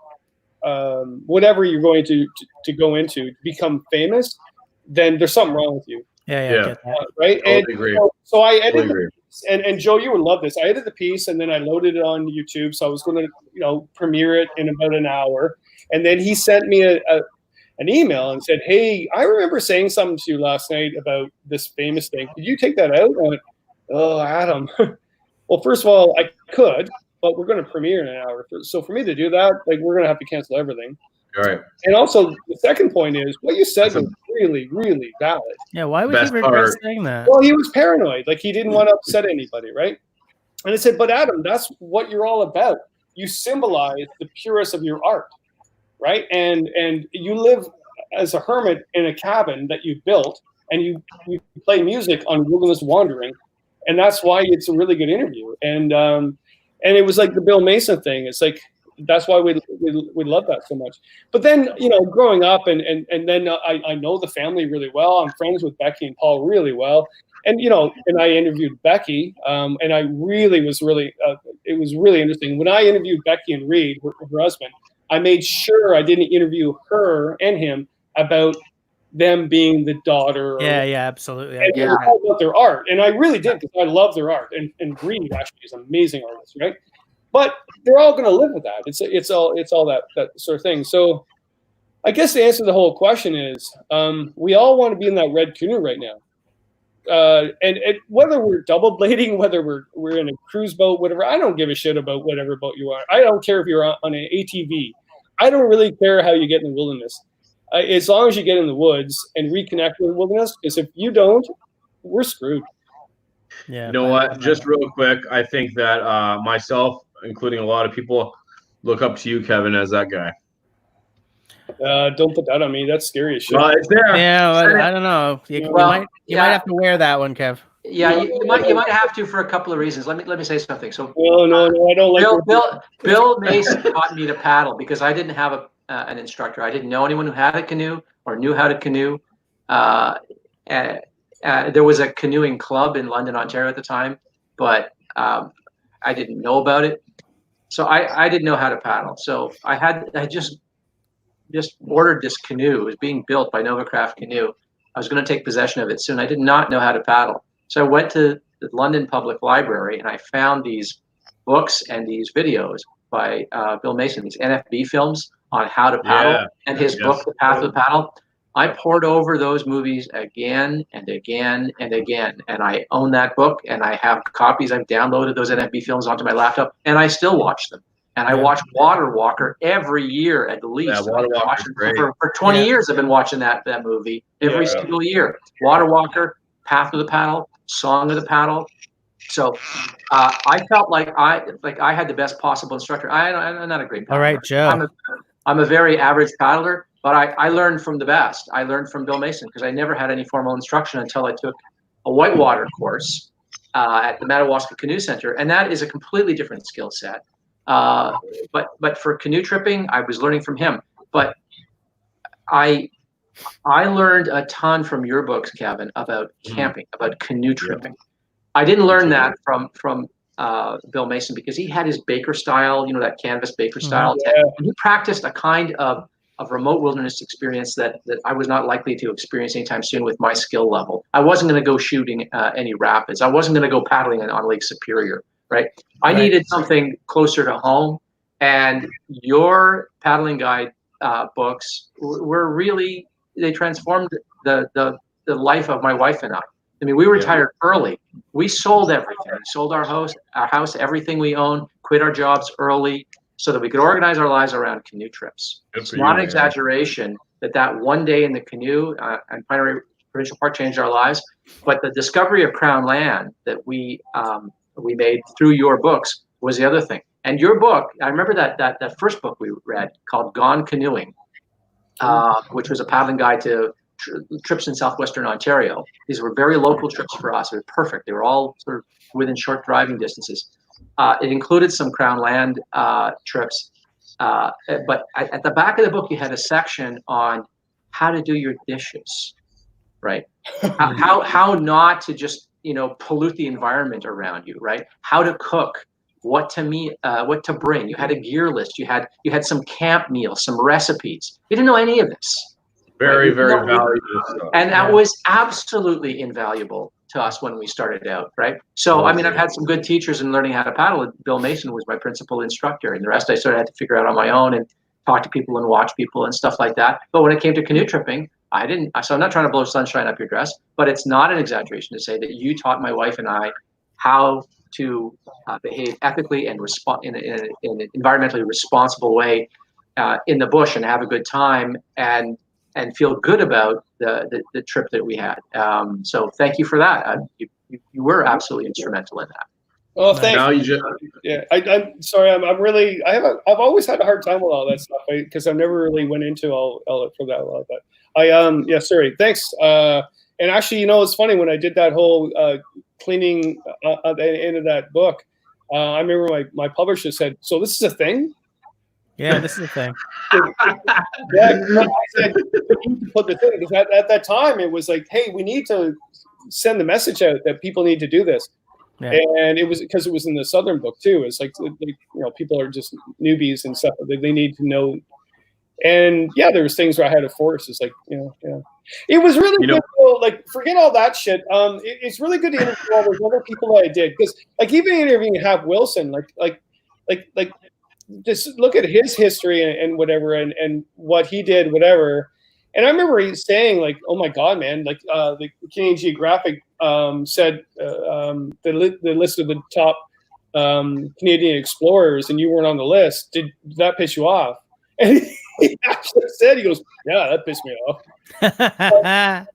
whatever you're going to go into to become famous, then there's something wrong with you. Yeah. Right. Totally agree. So I edited the piece, and Joe, you would love this. I edited the piece and then I loaded it on YouTube. So I was going to, premiere it in about an hour. And then he sent me an email and said, "Hey, I remember saying something to you last night about this famous thing. Could you take that out?" I went, "Oh, Adam." Well, first of all, I could, but we're going to premiere in an hour. So for me to do that, we're going to have to cancel everything. All right. And also, the second point is what you said was really, really valid. Yeah, why would you regret saying that? Well, he was paranoid. He didn't want to upset anybody, right? And I said, but Adam, that's what you're all about. You symbolize the purest of your art, right? And you live as a hermit in a cabin that you've built, and you play music on Wilderness Wandering, and that's why it's a really good interview. And it was like the Bill Mason thing. It's like that's why we love that so much. But then, you know, growing up, and then I know the family really well. I'm friends with Becky and Paul really well. And, you know, and I interviewed Becky, and I really was really, it was really interesting. When I interviewed Becky and Reed, her husband, I made sure I didn't interview her and him about them being the daughter. Yeah, absolutely. And Yeah. all about their art. And I really did, because I love their art. And Reed actually is an amazing artist, right? But they're all going to live with that. It's all that sort of thing. So I guess the answer to the whole question is, we all want to be in that red canoe right now. And whether we're double blading, whether we're in a cruise boat, whatever, I don't give a shit about whatever boat you are. I don't care if you're on an ATV. I don't really care how you get in the wilderness, as long as you get in the woods and reconnect with the wilderness. Because if you don't, we're screwed. Yeah. You know what? Just real quick, I think that myself, including a lot of people, look up to you, Kevin, as that guy. Don't put that on me. That's scary as shit. Well, it's there. Yeah, well, I don't know. You might have to wear that one, Kev. Yeah, you might have to for a couple of reasons. Let me say something. So No, I don't like Bill Mason taught me to paddle because I didn't have an instructor. I didn't know anyone who had a canoe or knew how to canoe. There was a canoeing club in London, Ontario at the time, but I didn't know about it. So I didn't know how to paddle. So I just ordered this canoe. It was being built by Novacraft Canoe. I was going to take possession of it soon. I did not know how to paddle. So I went to the London Public Library and I found these books and these videos by Bill Mason, these NFB films on how to paddle, and his book, The Path of the Paddle. I poured over those movies again and again and again, and I own that book, and I have copies. I've downloaded those NFB films onto my laptop, and I still watch them. And I watch Water Walker every year at least. Yeah, Water Walker's great. For 20 years, I've been watching that movie every single year. Water Walker, Path of the Paddle, Song of the Paddle. So I felt like I had the best possible instructor. I'm not a great paddler. All right, Joe. I'm a very average paddler, but I learned from the best. I learned from Bill Mason because I never had any formal instruction until I took a whitewater course at the Madawaska Canoe Center, and that is a completely different skill set. But for canoe tripping, I was learning from him. But I learned a ton from your books, Kevin, about camping, about canoe tripping. I didn't learn that from Bill Mason because he had his Baker style, you know, that canvas Baker style. And he practiced a kind of remote wilderness experience that I was not likely to experience anytime soon with my skill level. I wasn't going to go shooting any rapids. I wasn't going to go paddling on Lake Superior, right? I needed something closer to home. And your paddling guide books were really, they transformed the life of my wife and I. I mean, we retired early. We sold everything. We sold our house, everything we owned, quit our jobs early so that we could organize our lives around canoe trips. It's not an exaggeration that one day in the canoe and Pine Provincial Park changed our lives, but the discovery of Crown Land that we made through your books was the other thing. And your book, I remember that first book we read called Gone Canoeing, which was a paddling guide to trips in southwestern Ontario. These were very local trips for us. They were perfect. They were all sort of within short driving distances. It included some Crown Land trips, but at the back of the book, you had a section on how to do your dishes, right? how not to just pollute the environment around you, right? How to cook, what to bring. You had a gear list. You had some camp meals, some recipes. You didn't know any of this. Very valuable. And that was absolutely invaluable to us when we started out, right? So, I mean, I've had some good teachers in learning how to paddle. Bill Mason was my principal instructor, and the rest I sort of had to figure out on my own and talk to people and watch people and stuff like that. But when it came to canoe tripping, I didn't. So I'm not trying to blow sunshine up your dress, but it's not an exaggeration to say that you taught my wife and I how to behave ethically and in an environmentally responsible way in the bush and have a good time and feel good about the trip that we had. So thank you for that. You were absolutely instrumental in that. Oh, Nice. thanks. Now you just Yeah, I'm sorry. I'm really. I've always had a hard time with all that stuff because I never really went into all for that a lot. But yeah, sorry. Thanks. And actually, it's funny when I did that whole cleaning at the end of that book. I remember my publisher said, "So this is a thing." Yeah, this is the thing. Yeah, I said, "You need to put this in," because at that time it was like, "Hey, we need to send the message out that people need to do this." Yeah. And it was because it was in the Southern book too. It's like people are just newbies and stuff. They need to know. And yeah, there was things where I had to force. It's like it was really good. Like forget all that shit. It's really good to interview all those other people that I did because like even interviewing Hap Wilson, like just look at his history and whatever and what he did, whatever. And I remember he saying like, "Oh my God, man!" Like the Canadian Geographic said the list of the top Canadian explorers, and you weren't on the list. Did that piss you off? And he actually said, "He goes, yeah, that pissed me off."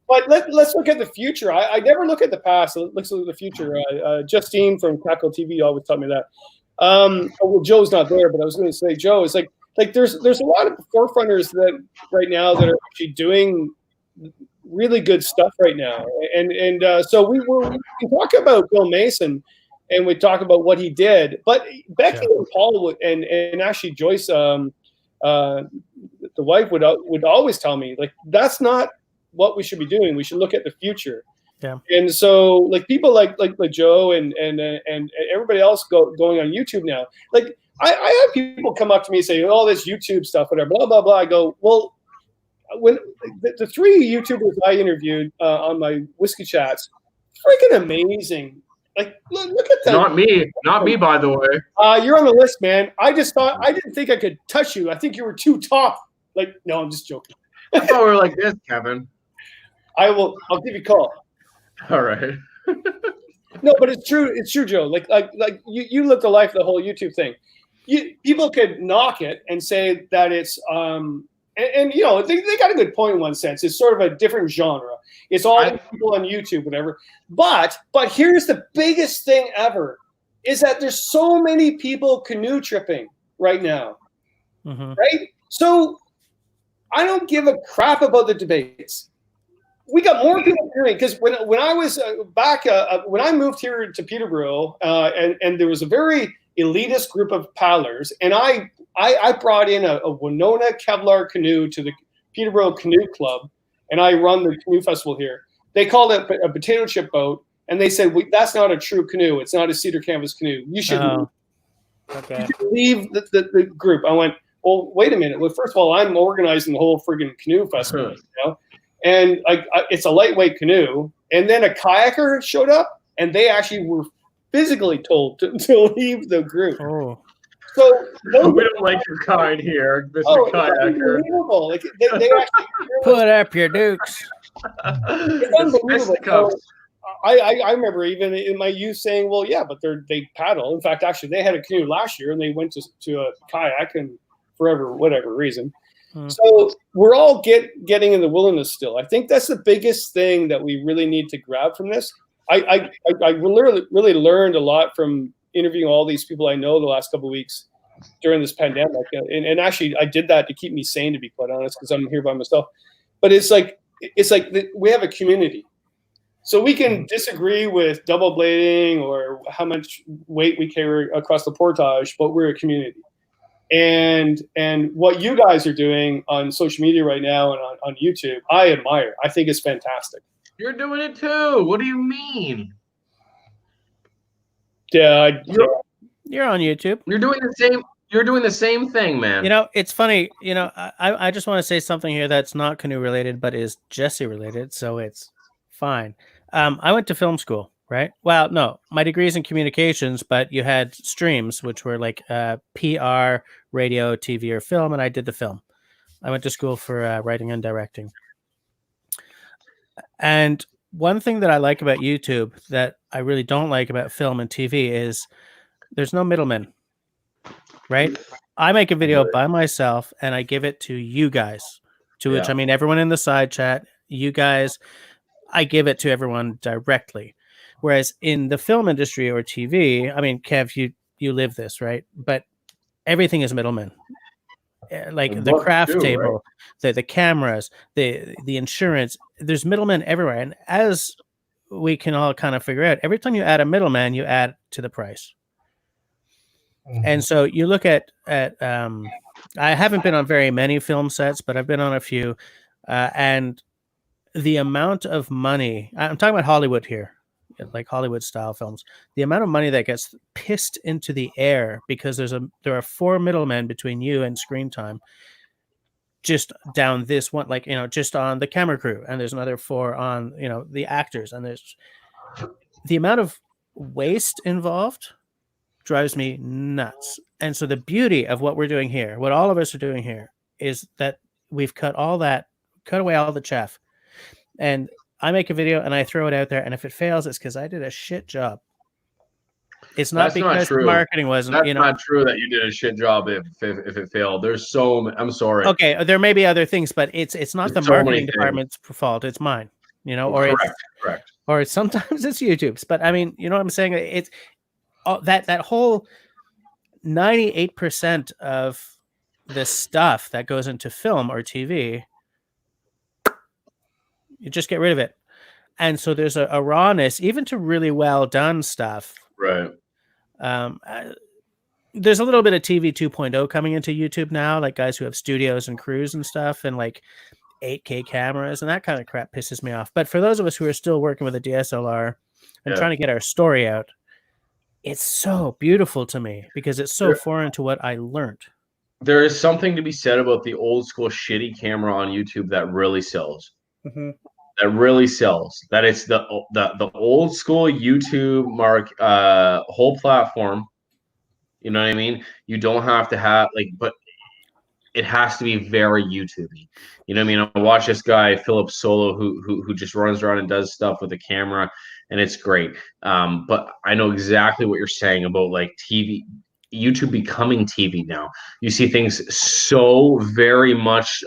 But let's look at the future. I never look at the past. Let's look at the future. Justine from Crackle TV always taught me that. Well, Joe's not there, but I was going to say Joe. It's like there's a lot of forefronters that right now that are actually doing really good stuff right now, and so we talk about Bill Mason, and we talk about what he did, but Becky and Paul and actually Joyce, the wife would always tell me like that's not what we should be doing. We should look at the future. Yeah. And so like people like Joe and everybody else going on YouTube now. Like I have people come up to me and say, "Oh, this YouTube stuff, whatever, blah blah blah." I go, "Well, when the three YouTubers I interviewed on my whiskey chats, freaking amazing. Like look at that. not me, by the way. You're on the list, man. I didn't think I could touch you. I think you were too tough. Like, no, I'm just joking. I thought we were like this, Kevin. I'll give you a call. All right. No, but it's true. It's true, Joe. Like you lived the life of the whole YouTube thing. People could knock it and say that it's and they got a good point in one sense. It's sort of a different genre. It's all people on YouTube, whatever. But here's the biggest thing ever is that there's so many people canoe tripping right now, right? So I don't give a crap about the debates. We got more people doing because when I was back when I moved here to Peterborough and there was a very elitist group of paddlers, and I brought in a Winona Kevlar canoe to the Peterborough Canoe Club, and I run the canoe festival here. They called it a potato chip boat, and they said, "That's not a true canoe. It's not a cedar canvas canoe. You should leave the group." I went, "Well, wait a minute. Well, first of all, I'm organizing the whole friggin' canoe festival, and it's a lightweight canoe." And then a kayaker showed up, and they actually were physically told to leave the group. Oh. So we don't like your kind here, Mr. Kayaker. Unbelievable. Like they actually Put up your dukes. It's unbelievable. So, I remember even in my youth saying, "Well, yeah, but they paddle." In fact, actually, they had a canoe last year, and they went to a kayak, and for whatever reason. So we're all getting in the wilderness still. I think that's the biggest thing that we really need to grab from this. I really learned a lot from interviewing all these people I know the last couple of weeks during this pandemic, and actually I did that to keep me sane, to be quite honest, because I'm here by myself. But it's like we have a community, so we can disagree with double blading or how much weight we carry across the portage, but we're a community. And what you guys are doing on social media right now and on YouTube, I admire. I think it's fantastic. You're doing it too. What do you mean? Yeah, You're on YouTube. You're doing the same. You're doing the same thing, man. It's funny. I just want to say something here that's not canoe related, but is Jesse related, so it's fine. I went to film school, right? Well, no, my degree is in communications, but you had streams, which were like PR, radio, TV, or film, and I did the film. I went to school for writing and directing. And one thing that I like about YouTube that I really don't like about film and TV is there's no middlemen, right? I make a video by myself and I give it to you guys, to which I mean everyone in the side chat, you guys, I give it to everyone directly. Whereas in the film industry or TV, I mean, Kev, you live this, right? But everything is middlemen. Like And the books craft too, table, the cameras, the insurance. There's middlemen everywhere, and as we can all kind of figure out, every time you add a middleman, you add to the price. And so you look at I haven't been on very many film sets, but I've been on a few, and the amount of money, I'm talking about Hollywood here, like Hollywood style films, the amount of money that gets pissed into the air because there are 4 middlemen between you and screen time, just down this one, like, just on the camera crew, and there's another 4 on, the actors, and there's the amount of waste involved drives me nuts. And so the beauty of what we're doing here, what all of us are doing here, is that we've cut away all the chaff. And I make a video and I throw it out there, and if it fails, it's because I did a shit job. It's not That's not because the true. marketing wasn't. That's not true that you did a shit job if it failed. There's I'm sorry. Okay, there may be other things, but it's not the marketing department's fault. It's mine. Correct. Or sometimes it's YouTube's. But I mean, you know what I'm saying? It's that whole 98% of the stuff that goes into film or TV, you just get rid of it. And so there's a rawness, even to really well done stuff. Right. There's a little bit of TV 2.0 coming into YouTube now, like guys who have studios and crews and stuff, and like 8K cameras, and that kind of crap pisses me off. But for those of us who are still working with a DSLR and trying to get our story out, it's so beautiful to me because it's so foreign to what I learned. There is something to be said about the old school shitty camera on YouTube that really sells. Mm-hmm. That really sells. That it's the old school YouTube whole platform. You know what I mean? You don't have to have but it has to be very YouTubey. You know what I mean? I watch this guy Philip Solo who just runs around and does stuff with a camera, and it's great. But I know exactly what you're saying about like TV, YouTube becoming TV now. You see things so very much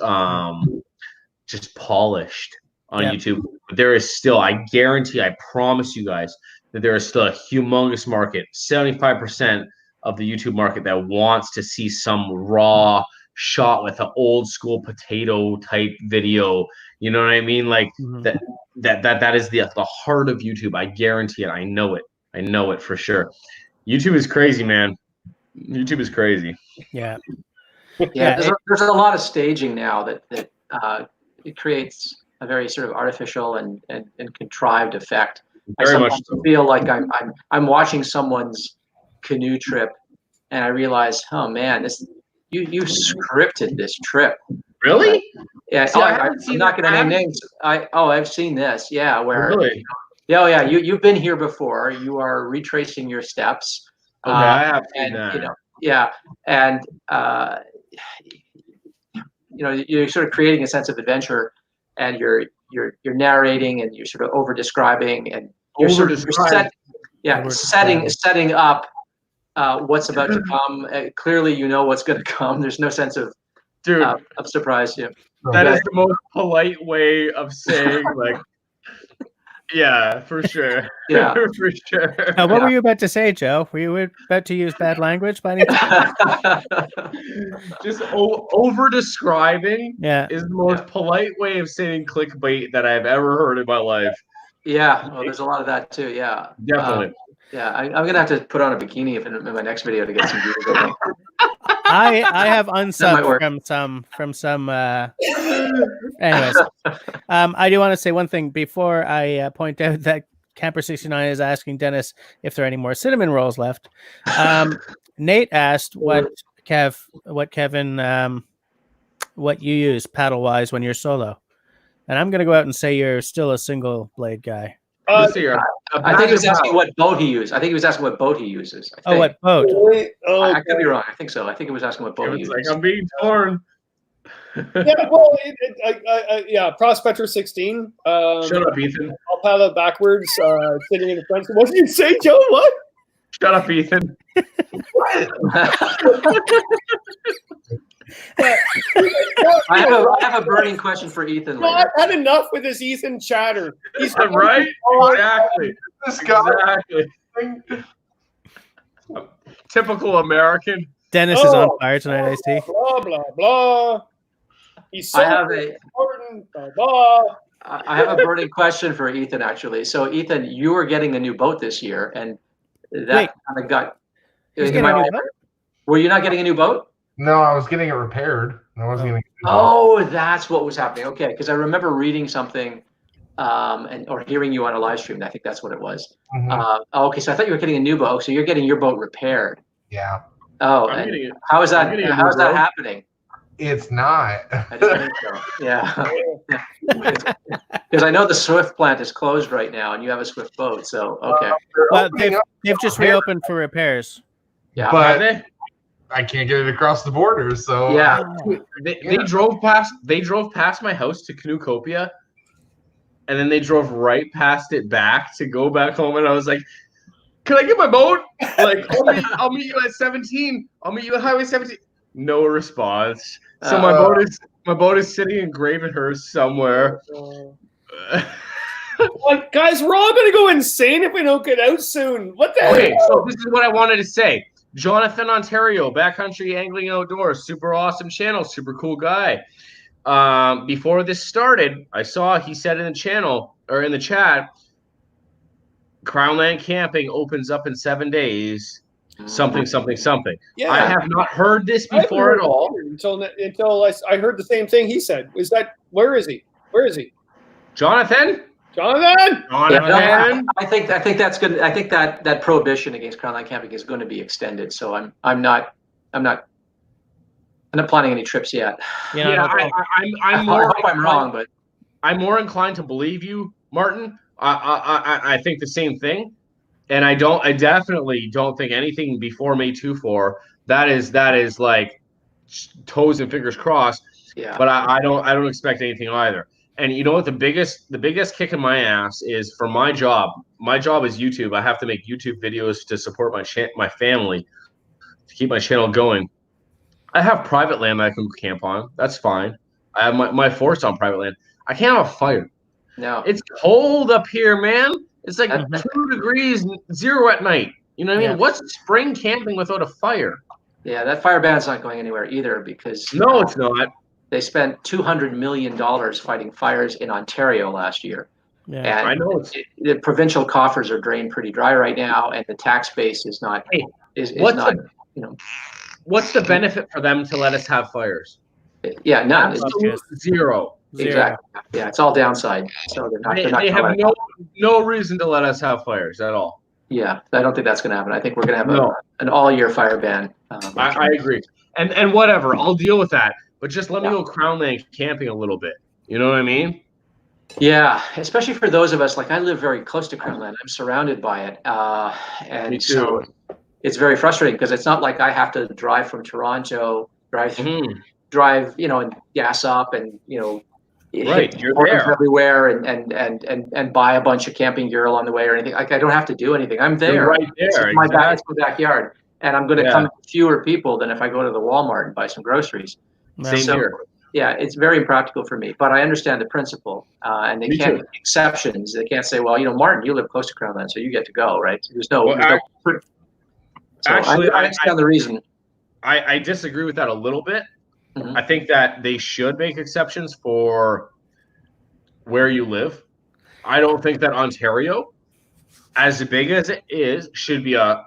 just polished on YouTube. But there is still, I guarantee, I promise you guys that there is still a humongous market, 75% of the YouTube market that wants to see some raw shot with an old school potato type video. You know what I mean? Like that is the heart of YouTube. I guarantee it. I know it for sure. YouTube is crazy, man. YouTube is crazy. Yeah. There's a lot of staging now that it creates a very sort of artificial and contrived effect. Very much so. Feel like I'm watching someone's canoe trip, and I realize, oh man, you scripted this trip. Really? Yeah. See, I'm not going to name names. I've seen this. Yeah. Where? Really? Yeah. You've been here before. You are retracing your steps. Okay, I have seen that. And you're sort of creating a sense of adventure, and you're narrating, and you're sort of over describing, and you're setting up what's about to come. Clearly, you know what's going to come. There's no sense of surprise. Yeah, that is the most polite way of saying like. Yeah, for sure. Yeah, for sure. What were you about to say, Joe? Were you about to use bad language by any chance? Just over describing is the most polite way of saying clickbait that I've ever heard in my life. Yeah, well, there's a lot of that too. Yeah, definitely. I'm gonna have to put on a bikini in my next video to get some views. I have unsubbed from some. Anyways, I do want to say one thing before I point out that Camper69 is asking Dennis if there are any more cinnamon rolls left. Nate asked what Kevin, what you use paddle wise when you're solo, and I'm gonna go out and say you're still a single blade guy. I think he was asking what boat he uses. What boat? I could be wrong. I think so. I think he was asking what boat he uses. Like I'm being torn. Prospector 16. Shut up, Ethan. I'll paddle backwards, sitting in the front. What did you say, Joe? What? Shut up, Ethan. I have a burning question for Ethan No, later. I've had enough with this Ethan chatter. He's Right? Exactly. This guy. Exactly. Typical American. Dennis is on fire tonight, I see. Blah blah blah. He's so I have a important. Blah blah. I have a burning question for Ethan, actually. So, Ethan, you are getting a new boat this year, and that kind of got. He's getting a new boat? Were you not getting a new boat? No, I was getting it repaired. I wasn't getting. Oh, that's what was happening. Okay, because I remember reading something, or hearing you on a live stream. I think that's what it was. Mhm. Okay, so I thought you were getting a new boat. So you're getting your boat repaired. Yeah. Oh, I'm and getting it. how is that? I'm getting a How is new that boat. happening? It's not. I didn't think so. Yeah. Because I know the Swift plant is closed right now, and you have a Swift boat. So okay. Well, they've just reopened for repairs. Yeah. But Have they? I can't get it across the border, so Yeah. They drove past my house to Canoecopia, and then they drove right past it back to go back home, and I was like, "Can I get my boat? Like, I'll meet you at 17. I'll meet you at Highway 17." No response. So my boat is sitting in Gravenhurst somewhere. Like, guys, we're all gonna go insane if we don't get out soon. What the Okay, hell? so this is what I wanted to say. Jonathan Ontario, Backcountry Angling Outdoors, super awesome channel, super cool guy. Before this started, I saw he said in the channel or in the chat, Crownland Camping opens up in 7 days. Something. Yeah. I have not heard this I haven't before heard at all. until I heard the same thing he said. Is that where is he? Where is he? Jonathan? Jonathan? Yeah, I think that's good. I think that prohibition against Crownland camping is going to be extended. So I'm not planning any trips yet. Yeah, I'm I more. hope I'm wrong, but I'm more inclined to believe you, Martin. I think the same thing, and I definitely don't think anything before May 24. That is like toes and fingers crossed. yeah. But I don't expect anything either. And you know what? The biggest kick in my ass is for my job. My job is YouTube. I have to make YouTube videos to support my family, to keep my channel going. I have private land that I can camp on. That's fine. I have my forest on private land. I can't have a fire. No. It's cold up here, man. It's like 2 degrees 0 at night. You know what I mean? Yeah. What's spring camping without a fire? Yeah, that fire ban's not going anywhere either because No, it's not. they spent $200 million fighting fires in Ontario last year. yeah. And I know the provincial coffers are drained pretty dry right now, and the tax base is not Hey, is what's not the- What's the benefit for them to let us have fires? yeah, none. It's Absolute zero. exactly. Yeah, it's all downside. So they're not. They gonna have let it no reason to let us have fires at all. Yeah, I don't think that's going to happen. I think we're going to have No. an all-year fire ban. I agree. And whatever, I'll deal with that. But just let me go Crownland camping a little bit. You know what I mean? Yeah, especially for those of us, like I live very close to Crownland. I'm surrounded by it. And Me too. so it's very frustrating because it's not like I have to drive from Toronto, drive, and gas up and, Right, hit you're portals there. everywhere and buy a bunch of camping gear along the way or anything. Like I don't have to do anything. I'm there. You're right there. It's my backyard. And I'm going to come to fewer people than if I go to the Walmart and buy some groceries. Same So, here. yeah, it's very impractical for me, but I understand the principle, and they Me can't too. make exceptions. They can't say, well, Martin, you live close to Crownland, so you get to go, right? There's no. So actually, I understand the reason. I disagree with that a little bit. Mhm. I think that they should make exceptions for where you live. I don't think that Ontario, as big as it is, should be a.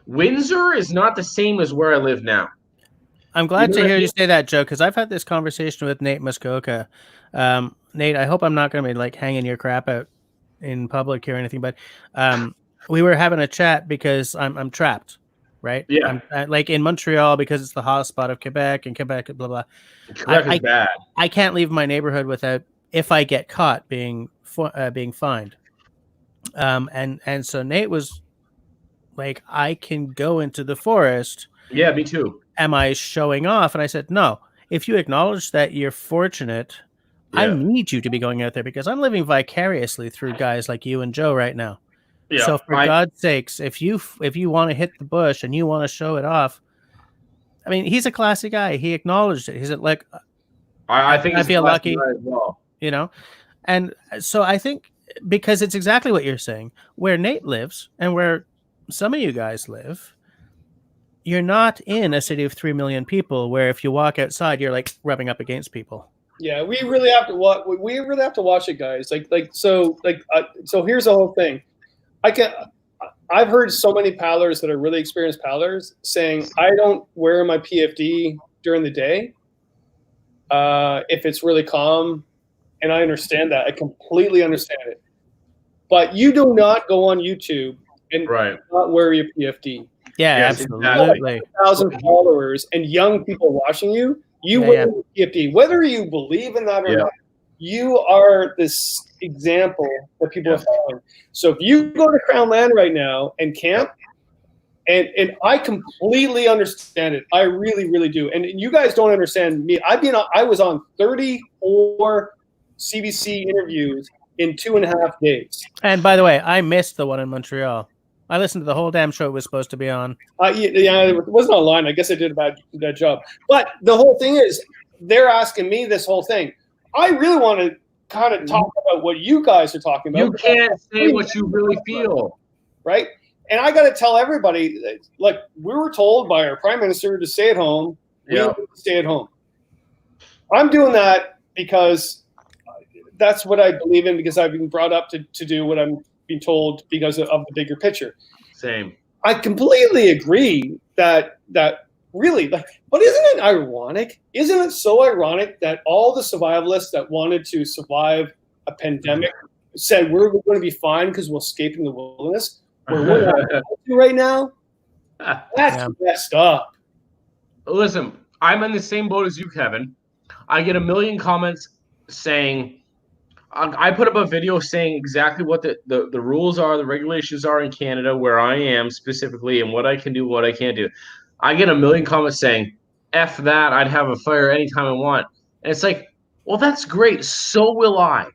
Windsor is not the same as where I live now. I'm glad You know to what I hear you mean? say that, Joe, because I've had this conversation with Nate Muskoka. Nate, I hope I'm not going to be like hanging your crap out in public here or anything, but we were having a chat because I'm trapped, right? Yeah. I'm like in Montreal because it's the hotspot of Quebec and Quebec, blah blah. Quebec is bad. I can't leave my neighborhood without, if I get caught, being fined. And so Nate was like, I can go into the forest. Yeah, me too. Am I showing off? And I said, no. If you acknowledge that you're fortunate, I Yeah. need you to be going out there because I'm living vicariously through guys like you and Joe right now. Yeah. So for God's sakes, if you want to hit the bush and you want to show it off, I mean, he's a classy guy. He acknowledged it. He's like, I think I he's feel a classy lucky. guy as well. you know, and so I think because it's exactly what you're saying, where Nate lives and where some of you guys live, you're not in a city of 3 million people where if you walk outside, you're like rubbing up against people. Yeah, we really have to watch. We really have to watch it, guys. So here's the whole thing. I've heard so many paddlers that are really experienced paddlers saying, I don't wear my PFD during the day if it's really calm, and I understand that. I completely understand it. But you do not go on YouTube and not wear your PFD. Yeah, Yes, absolutely. Like 1,000 followers and young people watching you. You wear your PFD, whether you believe in that or not. You are this example that people are following. So if you go to Crown Land right now and camp, and I completely understand it. I really, really do. And you guys don't understand me. I was on 34 CBC interviews in 2.5 days. And by the way, I missed the one in Montreal. I listened to the whole damn show it was supposed to be on. Yeah, it wasn't online. I guess I did a bad job. But the whole thing is, they're asking me this whole thing. I really want to kind of talk about what you guys are talking about. You can't say what you really feel. Right? And I got to tell everybody, like, we were told by our prime minister to stay at home. We need to stay at home. I'm doing that because that's what I believe in, because I've been brought up to do what I'm being told because of the bigger picture. Same. I completely agree that really, like, but isn't it ironic? Isn't it so ironic that all the survivalists that wanted to survive a pandemic said we're going to be fine because we'll escape in the wilderness? We're not right now. That's messed up. Listen, I'm in the same boat as you, Kevin. I get a million comments saying, I put up a video saying exactly what the rules are, the regulations are in Canada, where I am specifically, and what I can do, what I can't do. I get a million comments saying, F that, I'd have a fire anytime I want. And it's like, well, that's great. So will I.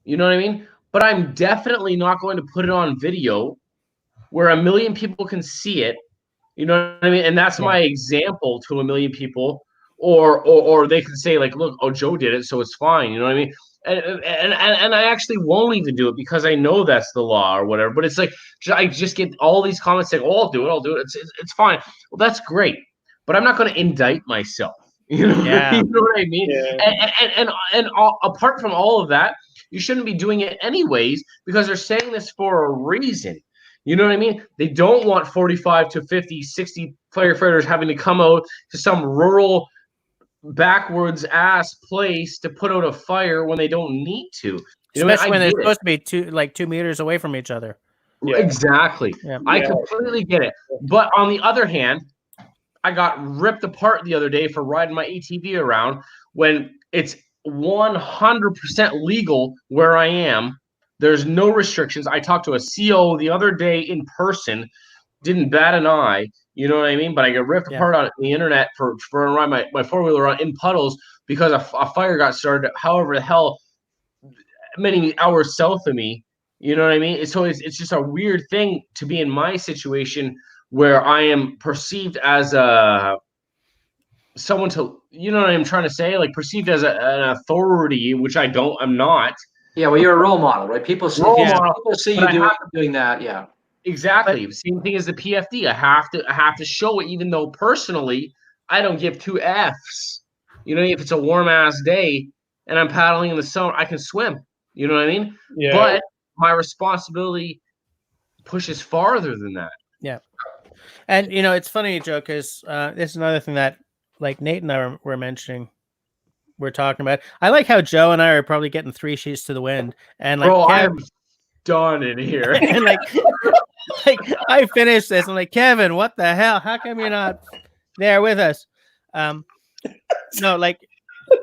You know what I mean? But I'm definitely not going to put it on video where a million people can see it. You know what I mean? And that's my example to a million people. Or they can say, like, look, oh, Joe did it, so it's fine. You know what I mean? And I actually won't even do it because I know that's the law or whatever. But it's like, I just get all these comments saying, oh, I'll do it. It's fine. Well, that's great. But I'm not going to indict myself. You know, you know what I mean? Yeah. And apart from all of that, you shouldn't be doing it anyways, because they're saying this for a reason. You know what I mean? They don't want 45 to 50, 60 firefighters having to come out to some rural, backwards ass place to put out a fire when they don't need to. Especially when they're supposed to be 2 meters away from each other. Yeah. Exactly. Yeah. I completely get it. But on the other hand, I got ripped apart the other day for riding my ATV around when it's 100% legal where I am. There's no restrictions. I talked to a CO the other day in person, didn't bat an eye. You know what I mean? But I got ripped apart on the internet for riding my four-wheeler in puddles because a fire got started, however the hell, many hours south of me. You know what I mean? So it's just a weird thing to be in my situation where I am perceived as someone to, you know what I'm trying to say? Like, perceived as an authority, which I'm not. Yeah, well, you're a role model, right? People see you doing that. Yeah. Exactly. Same thing as the PFD. I have to show it, even though personally I don't give two Fs. You know, if it's a warm ass day and I'm paddling in the summer, I can swim. You know what I mean? Yeah. But my responsibility pushes farther than that. Yeah. And you know, it's funny, Joe, because this is another thing that, like, Nate and I were mentioning. We're talking about. I like how Joe and I are probably getting 3 sheets to the wind, and like, bro, I'm done in here. And like I finished this. I'm like, Kevin, what the hell? How come you're not there with us? No, like,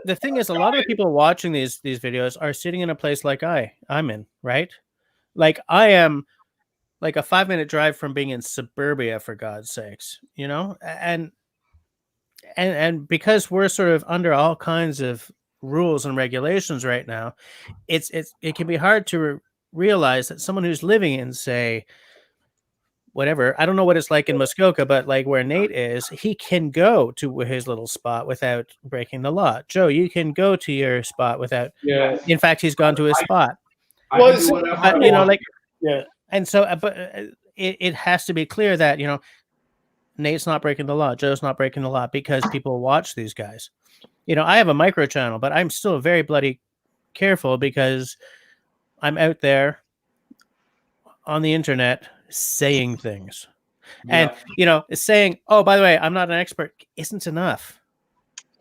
the thing is, a lot of the people watching these videos are sitting in a place like I'm in, right? Like, I am like a 5-minute drive from being in suburbia, for God's sakes, you know, and because we're sort of under all kinds of rules and regulations right now, it can be hard to realize that someone who's living in, say, whatever. I don't know what it's like in Muskoka, but like where Nate is, he can go to his little spot without breaking the law. Joe, you can go to your spot without. Yeah. In fact, he's gone to his spot. Well, But you know, like, yeah. and so, it has to be clear that Nate's not breaking the law, Joe's not breaking the law, because people watch these guys. I have a micro channel, but I'm still very bloody careful because I'm out there on the internet saying things. And saying, oh, by the way, I'm not an expert isn't enough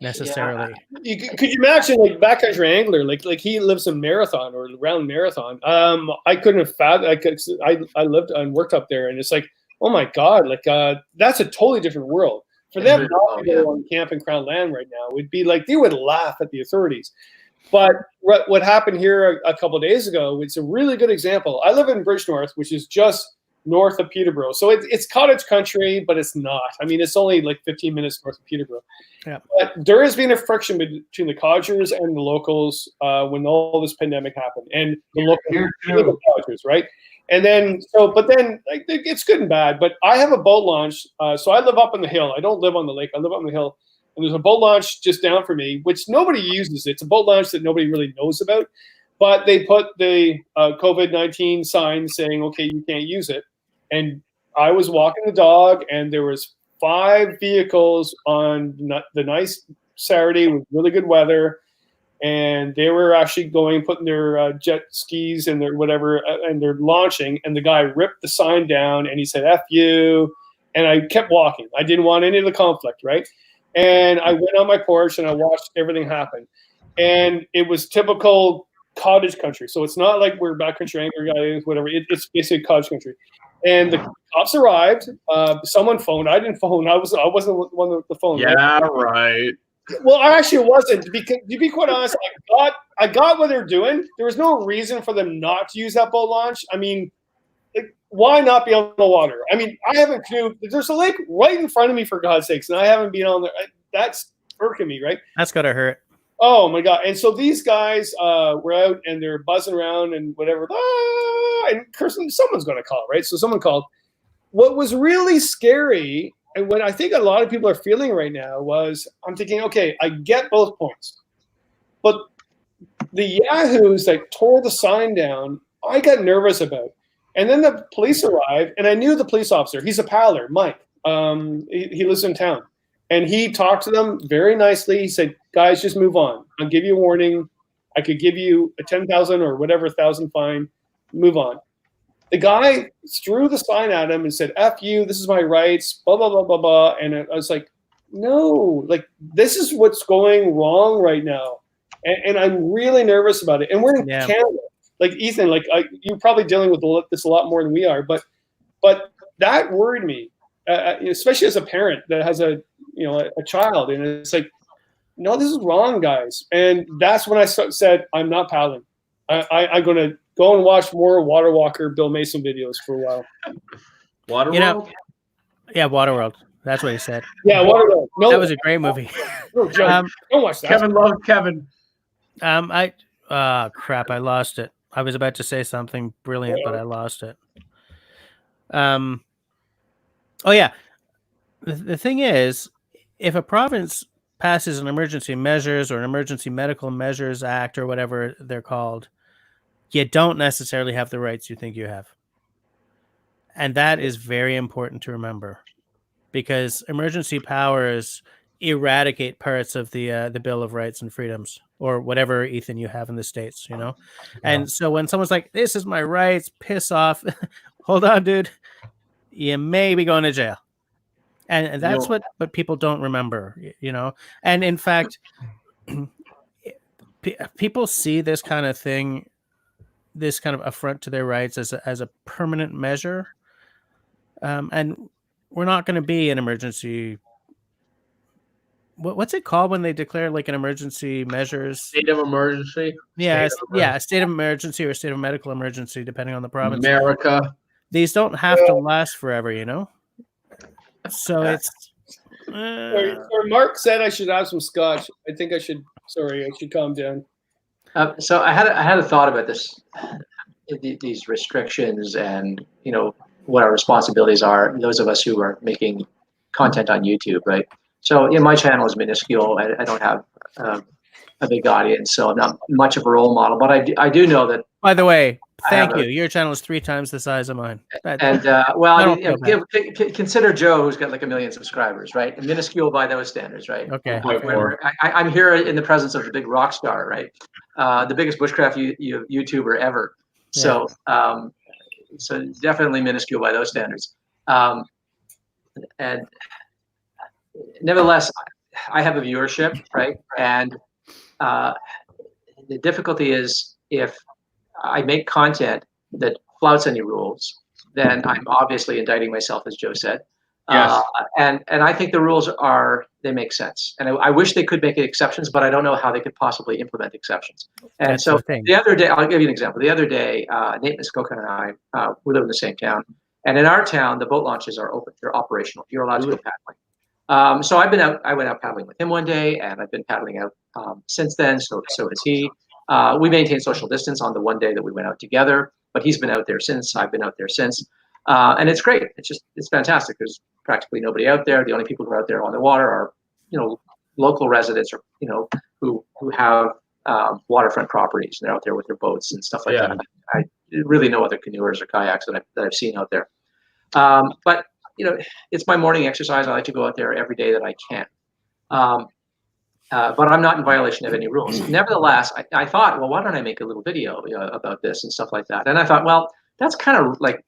necessarily. Could you imagine, like, backcountry angler, like he lives in Marathon or around Marathon. I couldn't have I lived and worked up there, and it's like, oh my God, like that's a totally different world. For them not to go on camp in Crown Land right now would be like, they would laugh at the authorities. But what happened here a couple of days ago, it's a really good example. I live in Bridgenorth, which is just north of Peterborough. So it's cottage country, but it's not. I mean, it's only like 15 minutes north of Peterborough. Yeah. But there has been a friction between the codgers and the locals when all this pandemic happened. And the local codgers, right? And then, but then like, it's good and bad. But I have a boat launch. So I live up on the hill. I don't live on the lake. I live up on the hill. And there's a boat launch just down from me, which nobody uses. It's a boat launch that nobody really knows about. But they put the COVID-19 sign saying, okay, you can't use it. And I was walking the dog, and there was 5 vehicles on the nice Saturday with really good weather. And they were actually putting their jet skis and their whatever, and they're launching. And the guy ripped the sign down, and he said, F you. And I kept walking. I didn't want any of the conflict, right? And I went on my porch, and I watched everything happen. And it was typical cottage country. So it's not like we're backcountry angler guys, whatever. It's basically cottage country. And the cops arrived. Someone phoned. I didn't phone. I wasn't one with the phone. Yeah, right. Well, actually, it wasn't. Because to be quite honest, I got what they're doing. There was no reason for them not to use that boat launch. I mean, why not be on the water? I mean, I haven't canoed. There's a lake right in front of me, for God's sakes, and I haven't been on there. That's irking me, right? That's gotta hurt. Oh my God! And so these guys were out, and they're buzzing around and whatever. And someone's going to call, right? So someone called. What was really scary, and what I think a lot of people are feeling right now, was I'm thinking, okay, I get both points, but the yahoos that tore the sign down, I got nervous about. And then the police arrived, and I knew the police officer. He's a paddler, Mike. He lives in town. And he talked to them very nicely. He said, guys, just move on. I'll give you a warning. I could give you a 10,000 or whatever 1,000 fine. Move on. The guy threw the sign at him and said, F you, this is my rights, blah, blah, blah, blah, blah. And I was like, no, like, this is what's going wrong right now. And I'm really nervous about it. And we're in Canada. Like, Ethan, like, you're probably dealing with this a lot more than we are. But that worried me, especially as a parent that has a child. And it's like, no, this is wrong, guys. And that's when I said, I'm not paddling. I'm going to go and watch more Water Walker, Bill Mason videos for a while. Waterworld? Yeah, Waterworld. That's what he said. Yeah, Waterworld. No, that was a great movie. No, don't watch that. Kevin loved Kevin. Crap, I lost it. I was about to say something brilliant, but I lost it. Oh yeah. The thing is, if a province passes an emergency measures or an emergency medical measures act or whatever they're called, you don't necessarily have the rights you think you have. And that is very important to remember, because emergency powers eradicate parts of the Bill of Rights and Freedoms, or whatever, Ethan, you have in the States, Yeah. And so when someone's like, this is my rights, piss off, hold on, dude, you may be going to jail. And that's what people don't remember, And in fact, people see this kind of thing, this kind of affront to their rights as a permanent measure. And we're not going to be an emergency. What's it called when they declare like an emergency measures? State of emergency. Yeah, a state of emergency or a state of medical emergency, depending on the province. America. These don't have to last forever, So it's. Mark said I should have some scotch. I think I should. Sorry, I should calm down. So I had a thought about this, these restrictions, and what our responsibilities are, those of us who are making content on YouTube, right? So my channel is minuscule. I don't have a big audience, so I'm not much of a role model, but I do know that. By the way, thank have you. Your channel is 3 times the size of mine. And well, consider Joe, who's got like 1 million subscribers, right? And minuscule by those standards, right? Okay. I'm here in the presence of the big rock star, right? The biggest bushcraft YouTuber ever. So, so definitely minuscule by those standards. And nevertheless, I have a viewership, right? And the difficulty is if I make content that flouts any rules, then I'm obviously indicting myself, as Joe said. Yes. And I think the rules they make sense. And I wish they could make exceptions, but I don't know how they could possibly implement exceptions. And That's so the thing. the other day, I'll give you an example. The other day, Nate Muskoka and I, we live in the same town. And in our town, the boat launches are open. They're operational. You're allowed to go paddling. So I went out paddling with him one day, and I've been paddling out since then. So has he. We maintain social distance on the one day that we went out together, but he's been out there since. I've been out there since, and it's great. It's fantastic. There's practically nobody out there. The only people who are out there on the water are, local residents, or who have waterfront properties, and they're out there with their boats and stuff like that. I really no other canoers or kayaks that I've seen out there. But it's my morning exercise. I like to go out there every day that I can. But I'm not in violation of any rules. Nevertheless, I thought, well, why don't I make a little video about this and stuff like that? And I thought, well, that's kind of like,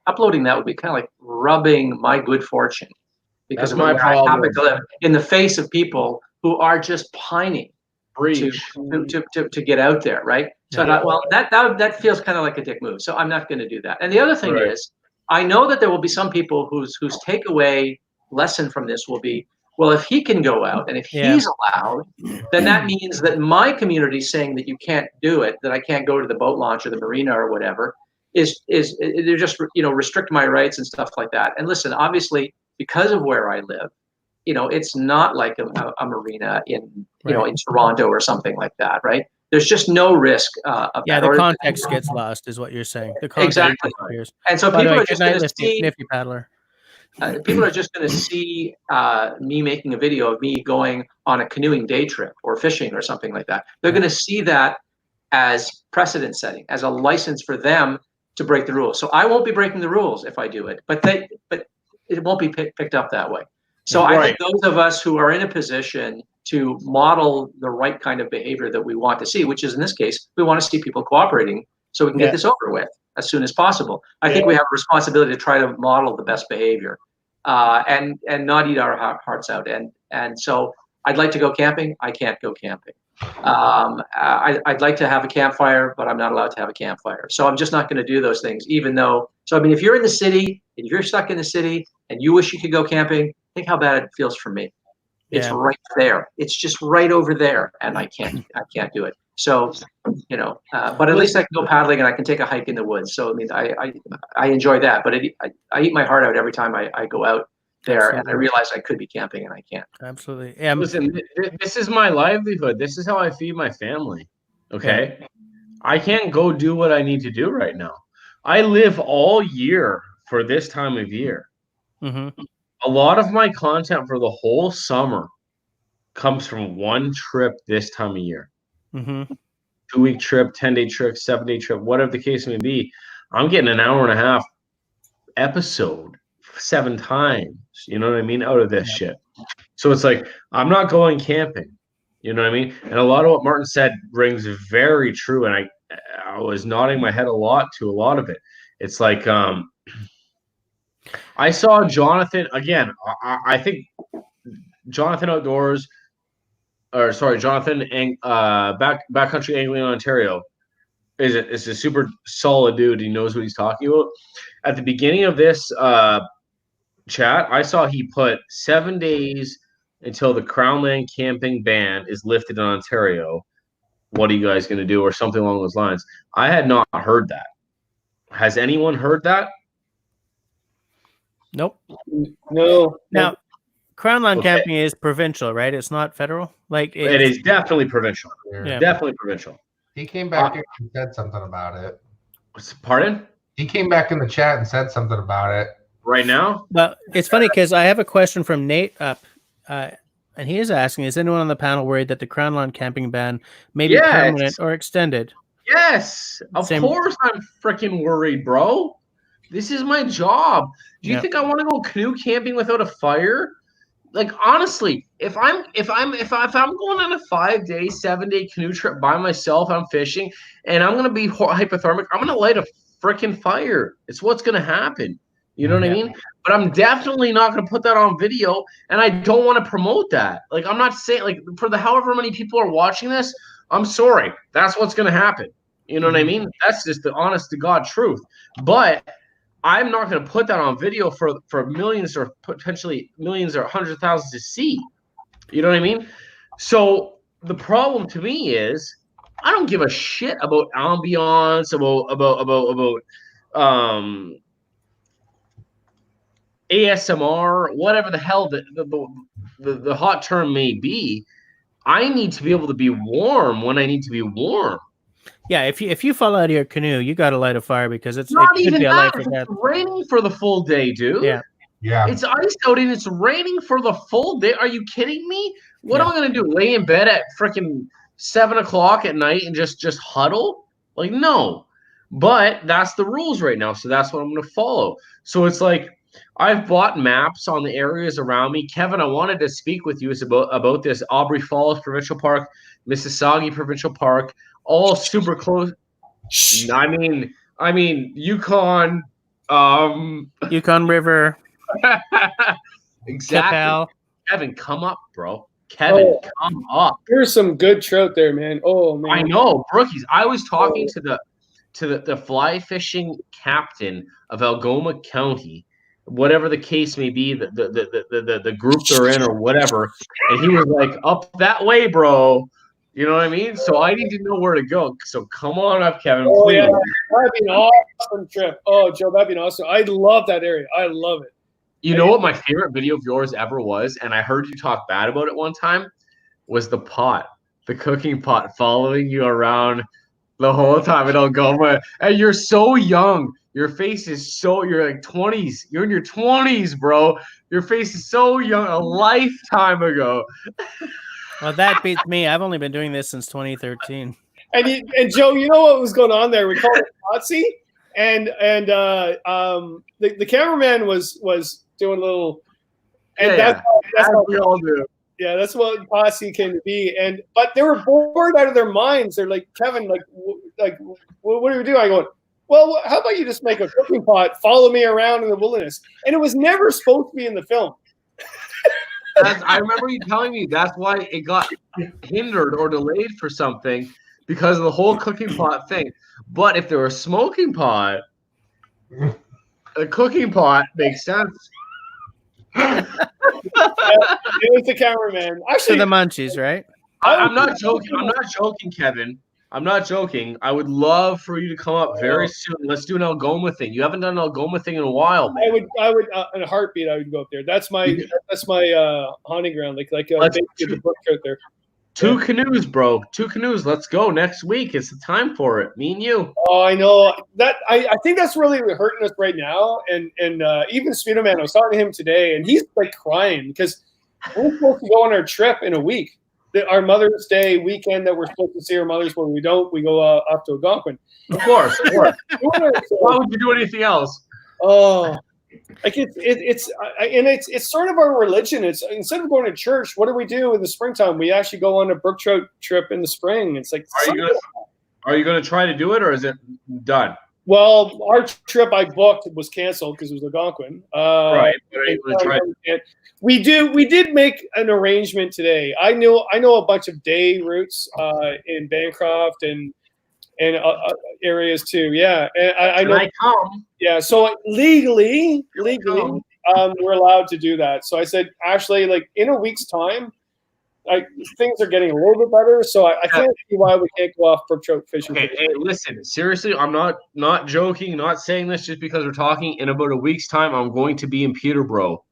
uploading that would be kind of like rubbing my good fortune, because of my where I happen to live, in the face of people who are just pining to get out there, right? So I thought, well, that feels kind of like a dick move. So I'm not going to do that. And the other thing is, I know that there will be some people whose takeaway lesson from this will be, well, if he can go out and if he's allowed, then that means that my community saying that you can't do it, that I can't go to the boat launch or the marina or whatever, is they're just restrict my rights and stuff like that. And listen, obviously, because of where I live, it's not like a marina in in Toronto or something like that, right? There's just no risk of that. The context gets lost, is what you're saying. The context exactly. disappears. And so people are just going to see nifty paddler. People are just going to see me making a video of me going on a canoeing day trip or fishing or something like that. They're going to see that as precedent setting, as a license for them to break the rules. So I won't be breaking the rules if I do it, but it won't be picked up that way. So I think those of us who are in a position to model the right kind of behavior that we want to see, which is in this case, we want to see people cooperating so we can get this over with as soon as possible. I think we have a responsibility to try to model the best behavior and not eat our hearts out. And so I'd like to go camping. I can't go camping. I'd like to have a campfire, but I'm not allowed to have a campfire. So I'm just not going to do those things, even though. So, I mean, if you're in the city and you're stuck in the city and you wish you could go camping, think how bad it feels for me. It's right there. It's just right over there. And I can't do it. So, but at least I can go paddling and I can take a hike in the woods. So, I mean, I enjoy that, but I eat my heart out every time I go out there. Absolutely. And I realize I could be camping and I can't. Absolutely. Yeah. Listen, this is my livelihood. This is how I feed my family. Okay. Yeah. I can't go do what I need to do right now. I live all year for this time of year. Mm-hmm. A lot of my content for the whole summer comes from one trip this time of year. Mm-hmm. 2-week trip, 10-day trip, 7-day trip, whatever the case may be. I'm getting an hour and a half episode 7 times, you know what I mean, out of this shit. So it's like, I'm not going camping, you know what I mean? And a lot of what Martin said rings very true. And I was nodding my head a lot to a lot of it. It's like, I saw Jonathan, again, I think Jonathan Outdoors, Jonathan Backcountry Angling in Ontario is a super solid dude. He knows what he's talking about. At the beginning of this chat, I saw he put 7 days until the Crownland camping ban is lifted in Ontario. What are you guys going to do? Or something along those lines. I had not heard that. Has anyone heard that? Nope. No. Now, Crownland camping is provincial, right? It's not federal. Like it is definitely provincial. Yeah. Definitely provincial. He came back and said something about it. Pardon? He came back in the chat and said something about it. Right now? Well, it's funny because I have a question from Nate up, and he is asking: is anyone on the panel worried that the Crown Lawn camping ban may be permanent or extended? Yes, of course I'm freaking worried, bro. This is my job. Do you think I want to go canoe camping without a fire? Like honestly, if I'm going on a 5-day, 7-day canoe trip by myself, I'm fishing, and I'm gonna be hypothermic. I'm gonna light a freaking fire. It's what's gonna happen. You know what I mean? But I'm definitely not gonna put that on video, and I don't want to promote that. Like I'm not saying like for the however many people are watching this, I'm sorry. That's what's gonna happen. You know what I mean? That's just the honest to God truth. But I'm not going to put that on video for millions or potentially millions or hundreds of thousands to see. You know what I mean? So the problem to me is I don't give a shit about ambiance, about ASMR, whatever the hell the hot term may be. I need to be able to be warm when I need to be warm. Yeah, if you fall out of your canoe, you got to light a fire because it not could even be a that. life or death. It's raining for the full day, dude. Yeah. It's ice out and it's raining for the full day. Are you kidding me? What am I gonna do? Lay in bed at freaking 7 o'clock at night and just huddle? Like no. But that's the rules right now, so that's what I'm gonna follow. So it's like I've bought maps on the areas around me. Kevin, I wanted to speak with you about this Aubrey Falls Provincial Park, Mississauga Provincial Park, all super close. I mean, Yukon, Yukon River, exactly. Capel. Kevin, come up, bro. Kevin, come up. There's some good trout there, man. Oh man, I know, brookies. I was talking to the fly fishing captain of Algoma County, whatever the case may be, the group they're in or whatever, and he was like, "Up that way, bro." You know what I mean? So I need to know where to go. So come on up, Kevin, please. Yeah. That'd be an awesome trip. Oh, Joe, that'd be awesome. I love that area. I love it. You know what my favorite video of yours ever was, and I heard you talk bad about it one time, was the cooking pot following you around the whole time at Algoma. And you're so young. Your face is you're like 20s. You're in your 20s, bro. Your face is so young, a lifetime ago. Well, that beats me. I've only been doing this since 2013. And Joe, you know what was going on there? We called it Potsy, and the cameraman was doing a little, and that's how we all do. Yeah, that's what Posse came to be. But they were bored out of their minds. They're like, Kevin, what do we do? I go, well, how about you just make a cooking pot, follow me around in the wilderness? And it was never supposed to be in the film. I remember you telling me that's why it got hindered or delayed for something because of the whole cooking pot thing. But if there were a smoking pot, a cooking pot makes sense. It was the cameraman. Actually, the munchies, right? I'm not joking. I'm not joking, Kevin. I'm not joking. I would love for you to come up very soon. Let's do an Algoma thing. You haven't done an Algoma thing in a while, man. I would in a heartbeat. I would go up there. That's my hunting ground. Like the brook out there. Two canoes, bro. 2 canoes. Let's go next week. It's the time for it. Me and you. Oh, I know that. I think that's really hurting us right now. And even Speedo Man, I was talking to him today, and he's like crying because we're supposed to go on our trip in a week. Our Mother's Day weekend that we're supposed to see our mothers, when we don't, we go off to Algonquin. Of course. Why would you do anything else? Oh, like it's sort of our religion. It's instead of going to church, what do we do in the springtime? We actually go on a brook trout trip in the spring. It's like, are you gonna try to do it, or is it done? Well, our trip I booked was canceled because it was Algonquin. Right. We did make an arrangement today. I know a bunch of day routes in Bancroft and areas too. Yeah, and I know. Yeah, so legally, we're allowed to do that. So I said, Ashley, like in a week's time, things are getting a little bit better. So I can't see why we can't go off brook trout fishing. Okay, hey, listen, seriously, I'm not joking, not saying this just because we're talking. In about a week's time, I'm going to be in Peterborough.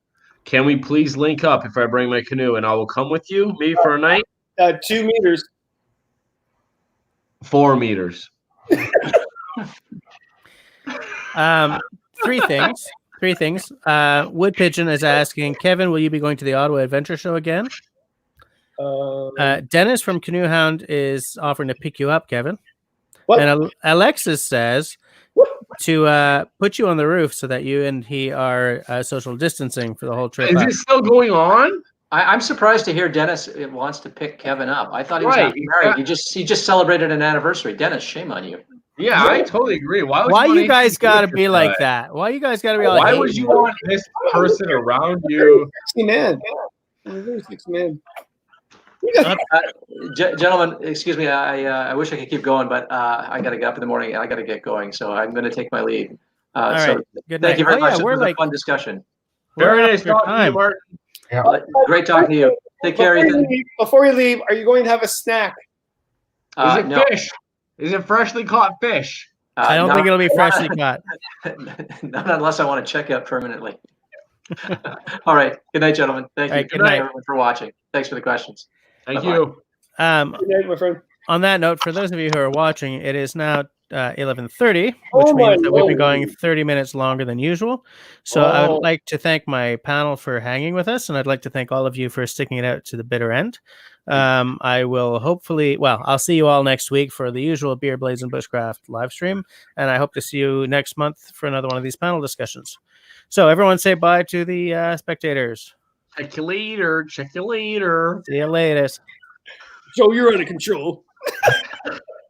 Can we please link up if I bring my canoe, and I will come with you, maybe for a night? 2 meters. 4 meters. Three things. Wood Pigeon is asking, Kevin, will you be going to the Ottawa Adventure Show again? Dennis from Canoe Hound is offering to pick you up, Kevin. What? And Alexis says to put you on the roof so that you and he are social distancing for the whole trip. Is it still going on? I'm surprised to hear Dennis wants to pick Kevin up. I thought he was Right, happy married. He just celebrated an anniversary. Dennis, shame on you. Yeah, I totally agree. Why you guys got to be like that? Why you guys got to be like? Why would you want this person around you? 60 man. Very 60 man. Gentlemen, excuse me. I wish I could keep going, but I got to get up in the morning and I got to get going. So I'm going to take my leave. All right. Good night. Thank you very much. We're It was a fun discussion. Very nice talking to you, Martin. Yeah. Great talking to you. Take care, Ethan. Before we leave, are you going to have a snack? Is it No. fish? Is it freshly caught fish? I don't think it'll be freshly caught. Not unless I want to check out permanently. All right. Good night, gentlemen. Thank you. All right, Good night, everyone, for watching. Thanks for the questions. Thank Bye-bye. you. Good night, my friend. On that note, for those of you who are watching, it is now 11:30, which Oh my means that we've been Lord. going 30 minutes longer than usual. So I would like to thank my panel for hanging with us, and I'd like to thank all of you for sticking it out to the bitter end. I will hopefully, I'll see you all next week for the usual Beer, Blaze, and Bushcraft live stream, and I hope to see you next month for another one of these panel discussions. So everyone say bye to the spectators. Check you later. Check you later. See you later. Joe, you're out of control.